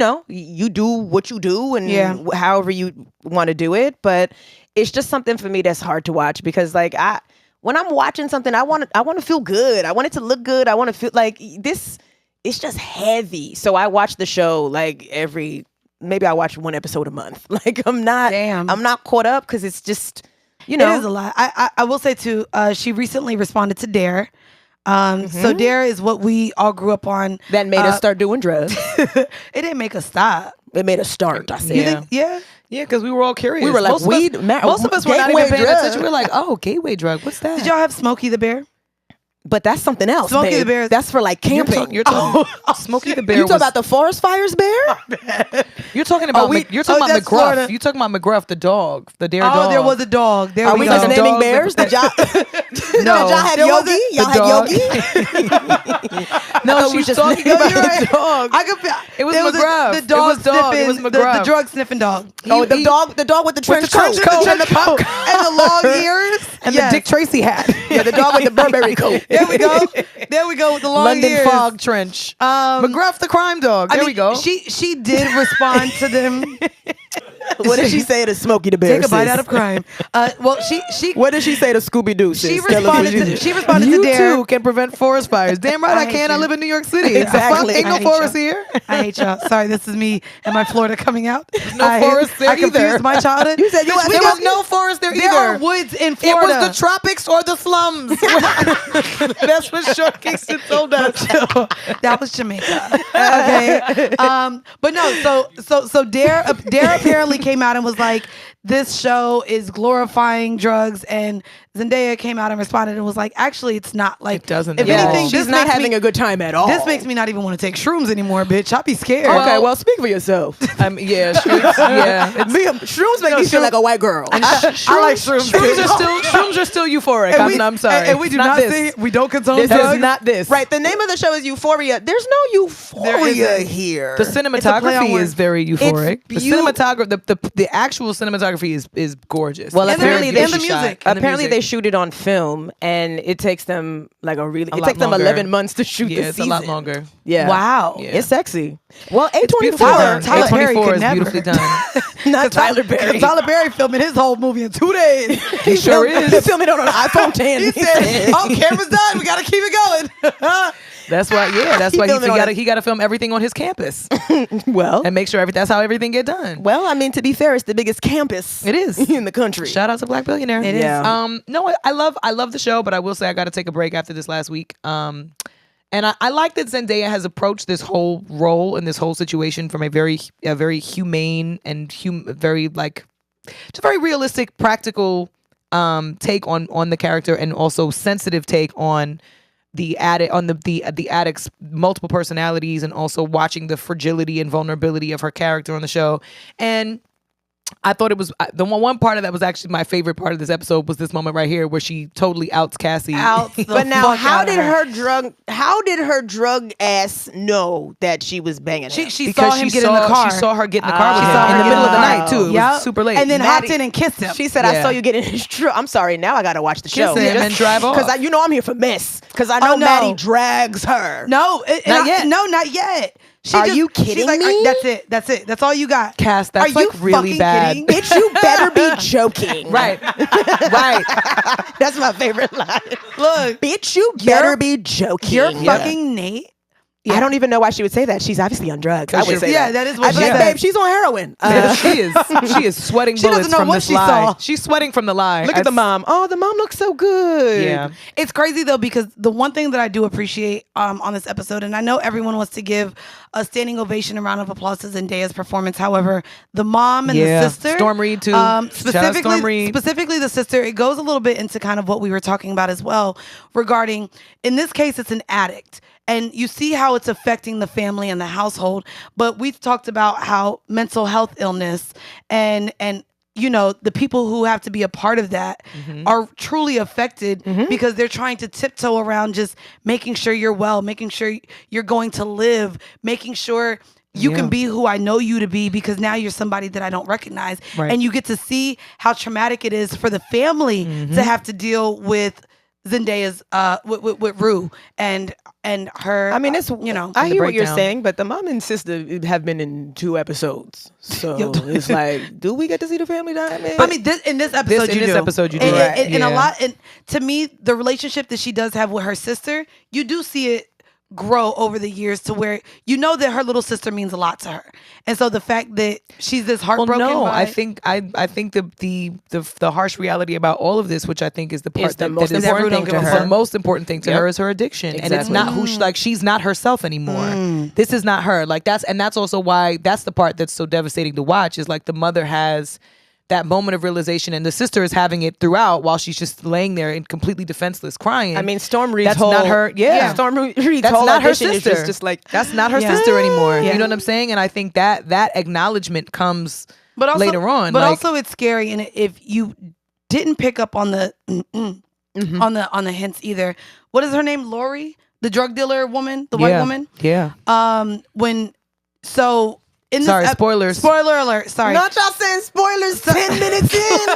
do what you do and however you want to do it, but it's just something for me that's hard to watch because when I'm watching something, I want to feel good. I want it to look good. I want to feel like this. It's just heavy. So I watch the show maybe I watch one episode a month. Like I'm not caught up because it's just, It is a lot. I will say too, she recently responded to Dare. So Dare is what we all grew up on. That made us start doing drugs. It didn't make us stop. It made us start. I said. You think? Yeah. Yeah, because we were all curious. We were like, most of us were not even gateway paying drug. attention. We were like, oh, gateway drug. What's that? Did y'all have Smokey the Bear? But that's something else. Smokey babe. the Bear- That's for like camping. You're talking Smokey the Bear. You talking about the forest fires, Bear? You're talking about that's McGruff. Florida. You're talking about McGruff, the dog, the dare Oh, dog. there was a dog. There Are we we go. just naming Dog, bears? Did y'all, No. did y'all have There was Yogi? a- Y'all the had dog. Yogi? No, we she's just talking named about You're the right. dog. I could. It was there McGruff. The dog It was dog. It sniffing. was the McGruff. drug sniffing dog. Oh, the dog with the trench coat. and the long ears and Yes. the Dick Tracy hat. Yeah, the dog with the Burberry coat. There we go. There we go with the long London ears. fog trench. McGruff, the crime dog. There we go. She did respond to them. What did she say to Smokey the Bear? Take a bite sis? out of crime. Well, she What did she say to Scooby Doo? she responded to You Dare. too can prevent forest fires. Damn right I hate can. I you. live in New York City. Exactly. Ain't I no hate forest y'all. here. I hate y'all. Sorry, this is me and my Florida coming out. no forest there I confused either. my childhood. You said you had- There was no forest there There are either. woods in It Florida. was the tropics or the slums. That's what Short Kingston told us. That was Jamaica. Okay. But no, so Dare apparently came out and was like, this show is glorifying drugs, and Zendaya came out and responded and was like, actually, it's not. Like, It doesn't If at all. anything, she's this not makes having me, a good time at all. This makes me not even want to take shrooms anymore, bitch. I'd be scared. Okay, well, speak for yourself. Yeah, shrooms, yeah. Shrooms make me feel like a white girl. I like shrooms. Shrooms are still euphoric. I'm sorry. And we do It's not this. say we don't condone This drugs. is not this. Right, the name of the show is Euphoria. There's no euphoria isn't. here. The It's a play on cinematography words. is very euphoric. The beautiful. cinematography, the actual cinematography is gorgeous. Well, It's apparently very they beautifully and the shot. music. And the Apparently they music. shoot it on film, and it takes them like lot 11 months to shoot Yeah, the it's season. a lot longer. Yeah. Wow. Yeah. It's sexy. Well, Beautifully A24. done. Tyler Perry A24 could is never. beautifully done. Not Tyler Perry. Tyler Perry filming his whole movie in 2 days. He sure He's is. filming it on an iPhone 10. He said, "Oh, camera's done. We gotta keep it going." That's why. Yeah, that's He why filmed it on he got to film everything on his campus well, and make sure that's how everything get done. I mean, to be fair, it's the biggest campus It is. in the country. Shout out to Black Billionaire. It is. Yeah. No, I love the show, but I will say I got to take a break after this last week. And I like that Zendaya has approached this whole role and this whole situation from a very humane and very realistic, practical take on the character, and also sensitive take on the addict's multiple personalities, and also watching the fragility and vulnerability of her character on the show. And I thought it was the one part of that was actually my favorite part of this episode was this moment right here where she totally outs Cassie. But now, how did her drug ass know that she was banging him? She saw him get in the car. She saw her get in the car with him in the middle of the night too. It was super late. And then hopped in and kissed him. She said, "I saw you get in his truck." I'm sorry. Now I gotta watch the show. Kiss him and drive off. Because I'm here for mess. Because I know Maddie drags her. No, not yet. No, not yet. Are you kidding me? That's it. That's it. That's all you got. Cass, that's like really bad. Bitch, you better be joking. Right. That's my favorite line. Look, bitch, you better be joking. You're fucking Nate. Yeah. I don't even know why she would say that. She's obviously on drugs. I would say that. That is what I'd she be like, said. babe, she's on heroin. She is sweating bullets from this lie. She's sweating from the lie. Look at the mom. Oh, the mom looks so good. Yeah. It's crazy though, because the one thing that I do appreciate on this episode, and I know everyone wants to give a standing ovation, a round of applause to Zendaya's performance. However, the mom and the sister, Storm Reed too. Specifically the sister, it goes a little bit into kind of what we were talking about as well regarding, in this case, it's an addict. And you see how it's affecting the family and the household. But we've talked about how mental health illness and you know, the people who have to be a part of that are truly affected because they're trying to tiptoe around just making sure you're well, making sure you're going to live, making sure you can be who I know you to be, because now you're somebody that I don't recognize. Right. And you get to see how traumatic it is for the family to have to deal with Zendaya's with Rue and her. I mean, it's I hear what you're saying, but the mom and sister have been in 2 episodes, so it's like, do we get to see the family dynamic? I mean, in this episode you do. And a lot. And to me, the relationship that she does have with her sister, you do see it grow over the years to where you know that her little sister means a lot to her, and so the fact that she's this heartbroken. Well, no, I think the harsh reality about all of this, which I think is the part that is the most important thing to her, is her addiction, and it's not who she's not herself anymore. This is not her. Like that's also why that's the part that's so devastating to watch. Is like the mother has that moment of realization, and the sister is having it throughout while she's just laying there and completely defenseless crying. I mean, Storm Reed's that's not her. Yeah, Storm Reed's that's whole not her sister. Is just like that's not her sister anymore. You know what I'm saying? And I think that acknowledgement comes later on. But also, it's scary, and if you didn't pick up on the on the hints either, what is her name? Lori, the drug dealer woman, the white woman. Yeah. Spoilers. Spoiler alert. Sorry. Not y'all saying spoilers 10 minutes in.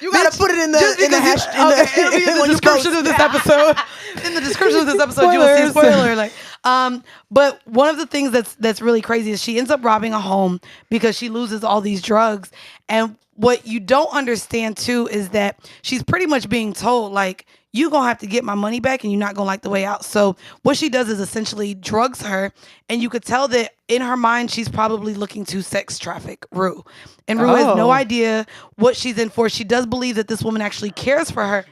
You gotta put it in the description of this episode. In the description of this episode, you will see spoiler alert. But one of the things that's really crazy is she ends up robbing a home because she loses all these drugs. And what you don't understand too is that she's pretty much being told, like, you gonna have to get my money back and you're not gonna like the way out. So what she does is essentially drugs her, and you could tell that in her mind she's probably looking to sex traffic Rue. And Rue has no idea what she's in for. She does believe that this woman actually cares for her.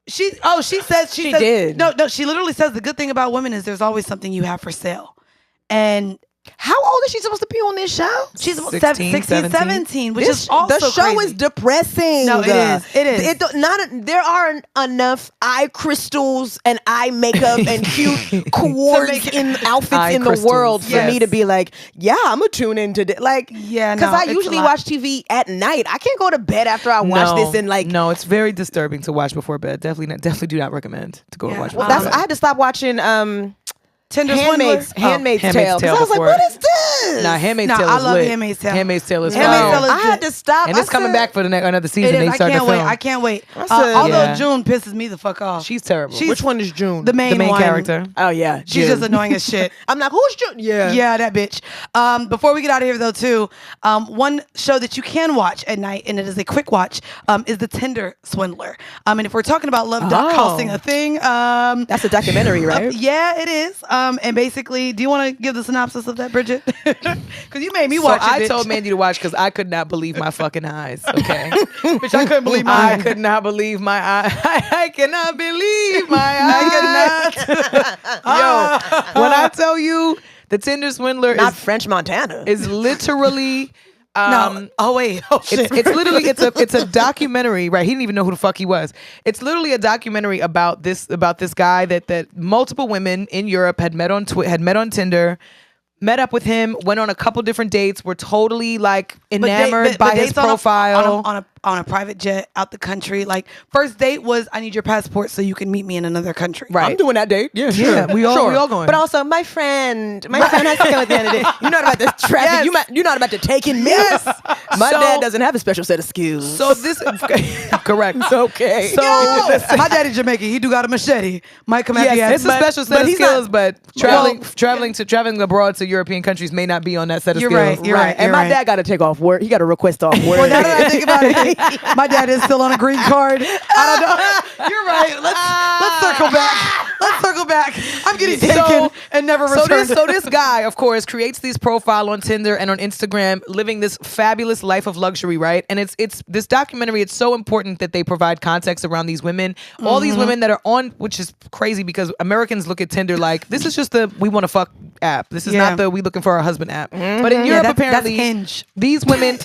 She did. No, she literally says the good thing about women is there's always something you have for sale. And how old is she supposed to be on this show? She's 16, 17, which is also the show crazy. Is depressing. No, it is. There aren't enough eye crystals and eye makeup and cute cords in outfits in the world for me to be like, yeah, I'm gonna tune into this. Like, because I usually watch TV at night. I can't go to bed after I watch this and like. No, it's very disturbing to watch before bed. Definitely do not recommend to go and watch. I had to stop watching. Handmaid's Tale. Tale. I was like, what is this? Nah, Handmaid's Tale is I love lit. Handmaid's Tale. Handmaid's Tale is I had to stop. And it's coming back for another season. They started to film. I can't wait. Although June pisses me the fuck off. She's terrible. Which one is June? The main character. Oh, yeah. She's just annoying as shit. I'm like, who's June? Yeah, that bitch. Before we get out of here, though, too, one show that you can watch at night, and it is a quick watch, is The Tinder Swindler. And if we're talking about love costing a thing. That's a documentary, right? Yeah, it is. And basically, do you want to give the synopsis of that, Bridget? Because you made me watch it. I told Mandii to watch because I could not believe my fucking eyes. Okay, bitch, I couldn't believe my eyes. I could not believe my eyes. I cannot believe my eyes. I could not. Yo, when I tell you, The Tinder Swindler not French Montana is literally. No. Oh wait. Oh shit. It's literally it's a documentary, right? He didn't even know who the fuck he was. It's literally a documentary about this guy that multiple women in Europe had met on Tinder, met up with him, went on a couple different dates, were totally like But enamored by his dates on profile. on a private jet out the country. Like first date was, I need your passport so you can meet me in another country. Right. I'm doing that date. Yeah, sure. Yeah, we all going. But also, my friend has to come at the end of the day. You're not about to traffic. Yes. You're not about to take in me. Yes. My So- dad doesn't have a special set of skills. So this correct. It's okay. So My daddy Jamaican. He do got a machete. Might come at yes, the ass. it's a special set of he's not- skills, but traveling abroad to European countries may not be on that set of You're skills. right, you're right. And my dad got to take off work. He got to request off work. Well, now that I think about it, my dad is still on a green card. I don't know. You're right. Let's circle back. Let's circle back. I'm getting taken and never returned. So this guy, of course, creates these profile on Tinder and on Instagram, living this fabulous life of luxury, right? And it's this documentary. It's so important that they provide context around these women, all these women that are on, which is crazy because Americans look at Tinder like this is just the we want to fuck app. This is not the we looking for a husband app. But in Europe, that's apparently, Hinge. these women,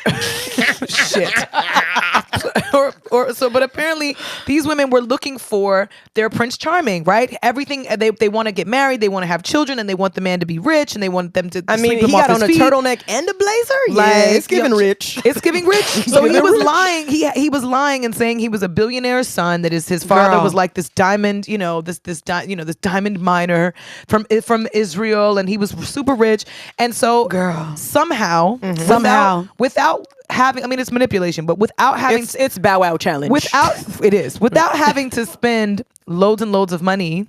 shit. But apparently these women were looking for their Prince Charming, right? Everything they want to get married, they want to have children, and they want the man to be rich, and they want them to. he him got off on a his feet. turtleneck and a blazer. Like, Yeah, it's giving rich. It's giving rich. So he was lying. He was lying and saying he was a billionaire's son. That is his father was like this diamond, this diamond miner from Israel, and he was super rich. And so, somehow, without having, I mean, it's manipulation, but without having, It's Bow Wow challenge. without having to spend loads and loads of money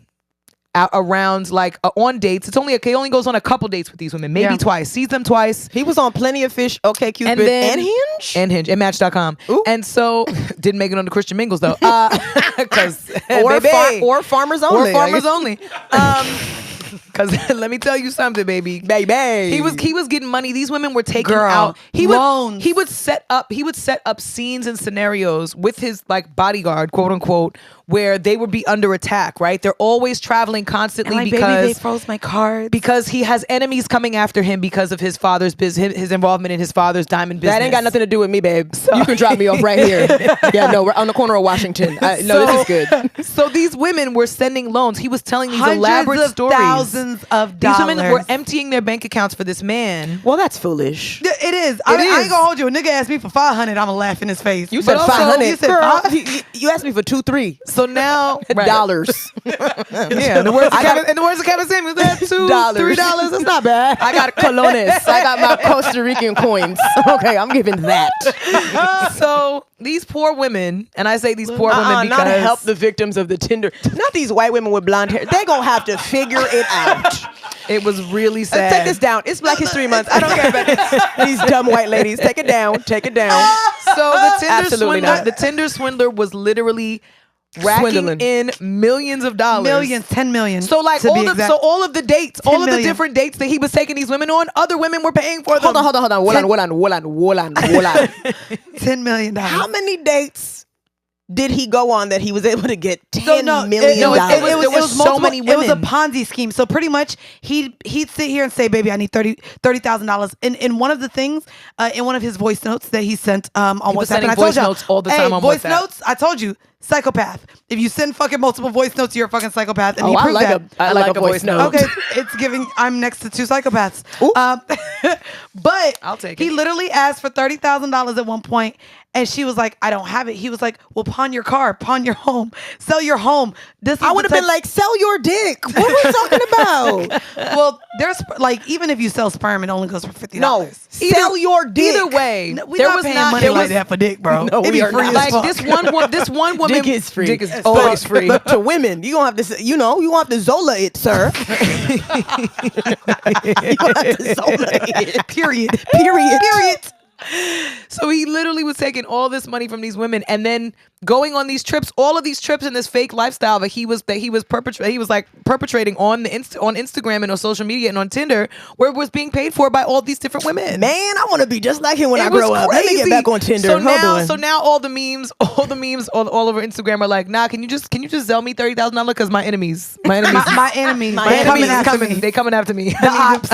around on dates. He only goes on a couple dates with these women, maybe twice, sees them twice. He was on Plenty of Fish, Okay Cupid, and Hinge? And Hinge, and Match.com. Ooh. And so, didn't make it on the Christian Mingles though. Because, or Farmers Only. Or Farmers Only. Because let me tell you something, baby. He was getting money. These women were taking out. He would set up scenes and scenarios with his bodyguard, quote unquote, where they would be under attack. Right? They're always traveling constantly Baby, because they froze my cards. because he has enemies coming after him because of his father's business, his involvement in his father's diamond business. That ain't got nothing to do with me, babe. You can drop me off right here. Yeah, no, we're on the corner of Washington. This is good. So these women were sending loans. He was telling these Hundreds elaborate of stories. thousands of dollars. These women were emptying their bank accounts for this man. Well, that's foolish. It is. I ain't gonna hold you. A nigga asked me for 500. I'ma laugh in his face. You said also, 500. you said Girl, five? you asked me for 2-3 So now dollars. Yeah, in the words of Kevin Samuels, that's $2, $3. That's not bad. I got colones. I got my Costa Rican coins. Okay, I'm giving that. So these poor women, and I say these poor women because not help the victims of the Tinder. Not these white women with blonde hair. They gonna have to figure it out. it was really sad. Take this down. It's Black History Month. I don't care about these dumb white ladies. Take it down. Take it down. So the Absolutely Tinder swindler was literally racking Swindling. in millions of dollars. Millions, 10 million. So all of the dates, 10 all of the million. different dates that he was taking these women on, other women were paying for them. Hold on. Hold on. $10 million. How many dates did he go on that he was able to get $10 million? There was so multiple- many It was a women. Ponzi scheme. So pretty much he'd sit here and say, "Baby, I need $30,000." In one of the things, in one of his voice notes that he sent on was WhatsApp, sending and I told voice you, notes all the time on voice WhatsApp. notes. I told you, psychopath. If you send fucking multiple voice notes, you're a fucking psychopath. And he I proved like that. I like a voice note. Okay, it's giving. I'm next to two psychopaths. But I'll take he it. literally asked for $30,000 at one point, and she was like, "I don't have it." He was like, "Well, pawn your car, pawn your home, sell your home." I would have been like, sell your dick. What are we talking about? "Well, there's even if you sell sperm, it only goes for $50." No, sell your dick. Either way, we not paying money like that for dick, bro. No, It we be are free not. as like fuck. this one woman. Dick is free. Dick is But- always free. But to women, you gonna have to say, you gonna have to Zola it, sir. You gonna have to Zola it. Period. Period. So he literally was taking all this money from these women and then going on these trips, all of these trips in this fake lifestyle that he was perpetrating on Instagram and on social media and on Tinder, where it was being paid for by all these different women. Man, I want to be just like him when I It was grow up. Let me get crazy. back on Tinder. So now all the memes all over Instagram are like, nah, can you just sell me $30,000 because my enemies My enemy. My coming enemies after coming. me. They coming after me. The ops.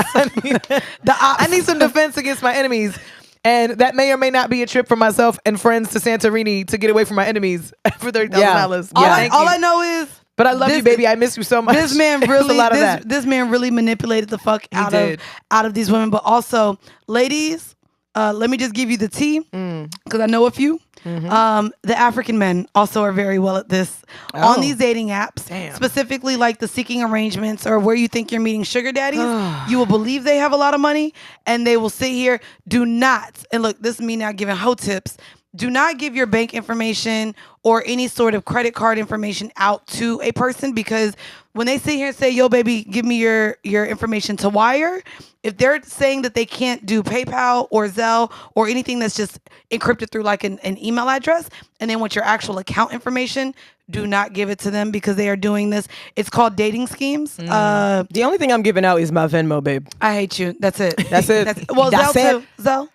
I need some defense against my enemies. And that may or may not be a trip for myself and friends to Santorini to get away from my enemies for $30,000. Yeah. All I know is But I love you, baby. I miss you so much. This man It's really, a lot of that. this man really manipulated the fuck out did. of these women. But also, ladies, let me just give you the tea because I know a few. The African men also are very well at this on these dating apps, specifically like the seeking arrangements or where you think you're meeting sugar daddies. You will believe they have a lot of money and they will sit here. Do not, and look, this is me now giving hoe tips. Do not give your bank information or any sort of credit card information out to a person because when they sit here and say, yo, baby, give me your information to wire, if they're saying that they can't do PayPal or Zelle or anything that's just encrypted through like an email address and they want your actual account information, do not give it to them because they are doing this. It's called dating schemes. The only thing I'm giving out is my Venmo, babe. I hate you. That's it. That's it. Well, That's Zelle it. too. Zelle?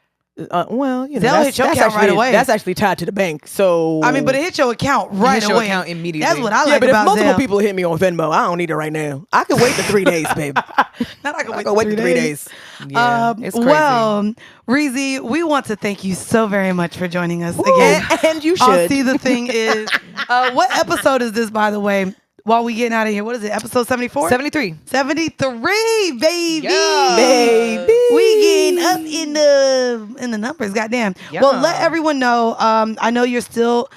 Well, you know, They'll hit your account actually, right away. That's actually tied to the bank. So I mean, but it hit your account right hit your away. account immediately. That's what I yeah, like but if about multiple Zelle. people hit me on Venmo, I don't need it right now. I can wait the 3 days, babe. Not I can I can wait the 3 days. Yeah, it's crazy. Well, Reezy, we want to thank you so very much for joining us again. And you I'll should. see the thing is, what episode is this, by the way? While we getting out of here, what is it? Episode 74? 73. 73, baby. Yeah. Baby. We getting up in the numbers, goddamn. Yeah. Well, let everyone know. I know you're still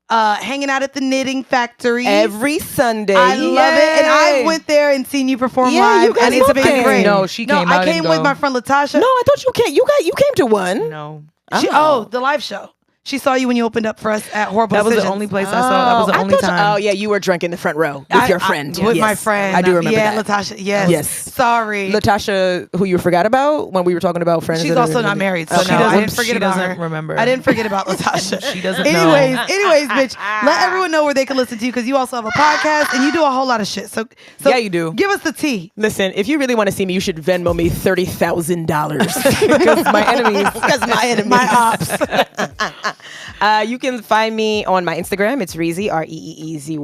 hanging out at the Knitting Factory. Every Sunday. I love it. And I went there and seen you perform Yeah, live. you guys and it's both been came. great. No, she came. I I came didn't with go. my friend Latasha. No, I thought you came. You came to one. No. The live show. She saw you when you opened up for us at Horrible That was the Decisions. only place I saw. That was the only time. Oh, yeah, you were drunk in the front row with your friend. With Yes. my friend. I do remember yeah, that. Latasha. Yes. Yes. Sorry. Latasha, who you forgot about when we were talking about friends. She's also not married, so Okay. no, I didn't She forget about doesn't her. remember. I didn't forget about Latasha. She doesn't anyways, know. Anyways, bitch, let everyone know where they can listen to you because you also have a podcast and you do a whole lot of shit. So Yeah, you do. Give us the tea. Listen, if you really want to see me, you should Venmo me $30,000 Because my enemies. because my enemies. My ops. You can find me on my Instagram. It's Reezy, REEEZY.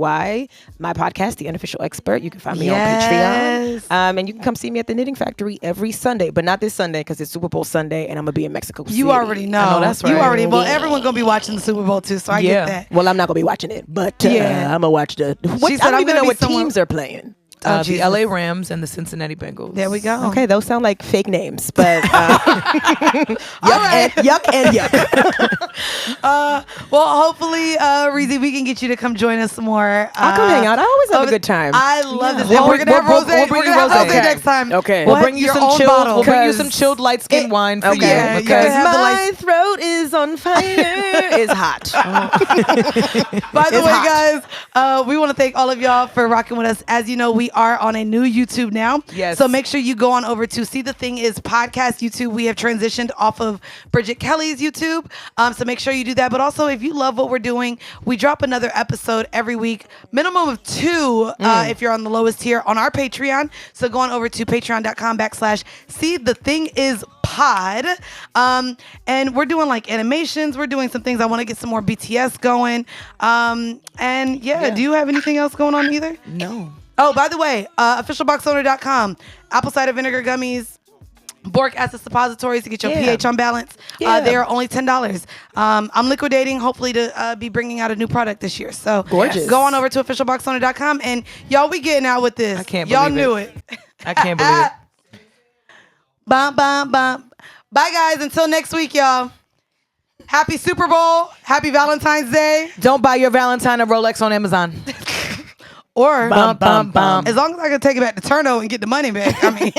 My podcast, The Unofficial Expert. You can find me on Patreon. And you can come see me at the Knitting Factory every Sunday, but not this Sunday because it's Super Bowl Sunday and I'm going to be in Mexico City. You already know. I know, that's You right. already. Well, everyone's gonna be watching the Super Bowl too, so I Yeah. get that. Well, I'm not going to be watching it, but Yeah. I'm going to watch the... She said, I don't "I'm even gonna know be what somewhere-" teams are playing. Oh, The Jesus. LA Rams and the Cincinnati Bengals. There we go. Okay, those sound like fake names, but right. yuck and yuck. Well, hopefully, Reezy, we can get you to come join us some more. I'll come hang out. I always have a over- good time. I love this. We'll And we're bring- gonna have we'll- rose. we'll bring We're you gonna have rosé. rosé next time. Okay. We'll We'll bring have you your some own chilled. bottle. We'll bring you some Because chilled light skin wine for Okay. Yeah, you. you gotta Because have the my throat is on fire. Is hot. By the It's way, hot. guys, we want to thank all of y'all for rocking with us. As you know, we are on a new YouTube now. Yes. So make sure you go on over to See the Thing Is Podcast YouTube. We have transitioned off of Bridget Kelly's YouTube. So make sure you do that. But also, if you love what we're doing, we drop another episode every week, minimum of 2 if you're on the lowest tier on our Patreon. So go on over to patreon.com/See the Thing Is Pod. And we're doing like animations. We're doing some things. I want to get some more BTS going. And yeah, do you have anything else going on either? No. Oh, by the way, officialboxowner.com, apple cider vinegar gummies, boric acid suppositories to get your pH on balance. They are only $10. I'm liquidating, hopefully to be bringing out a new product this year. So Gorgeous. go on over to officialboxowner.com and y'all, we getting out with this. I can't Y'all believe knew it. it. I can't believe it. Bum, bum, bum. Bye, guys. Until next week, y'all. Happy Super Bowl. Happy Valentine's Day. Don't buy your Valentine a Rolex on Amazon. Or Bum, bum, bum. as long as I can take it back to Turno and get the money back. I mean.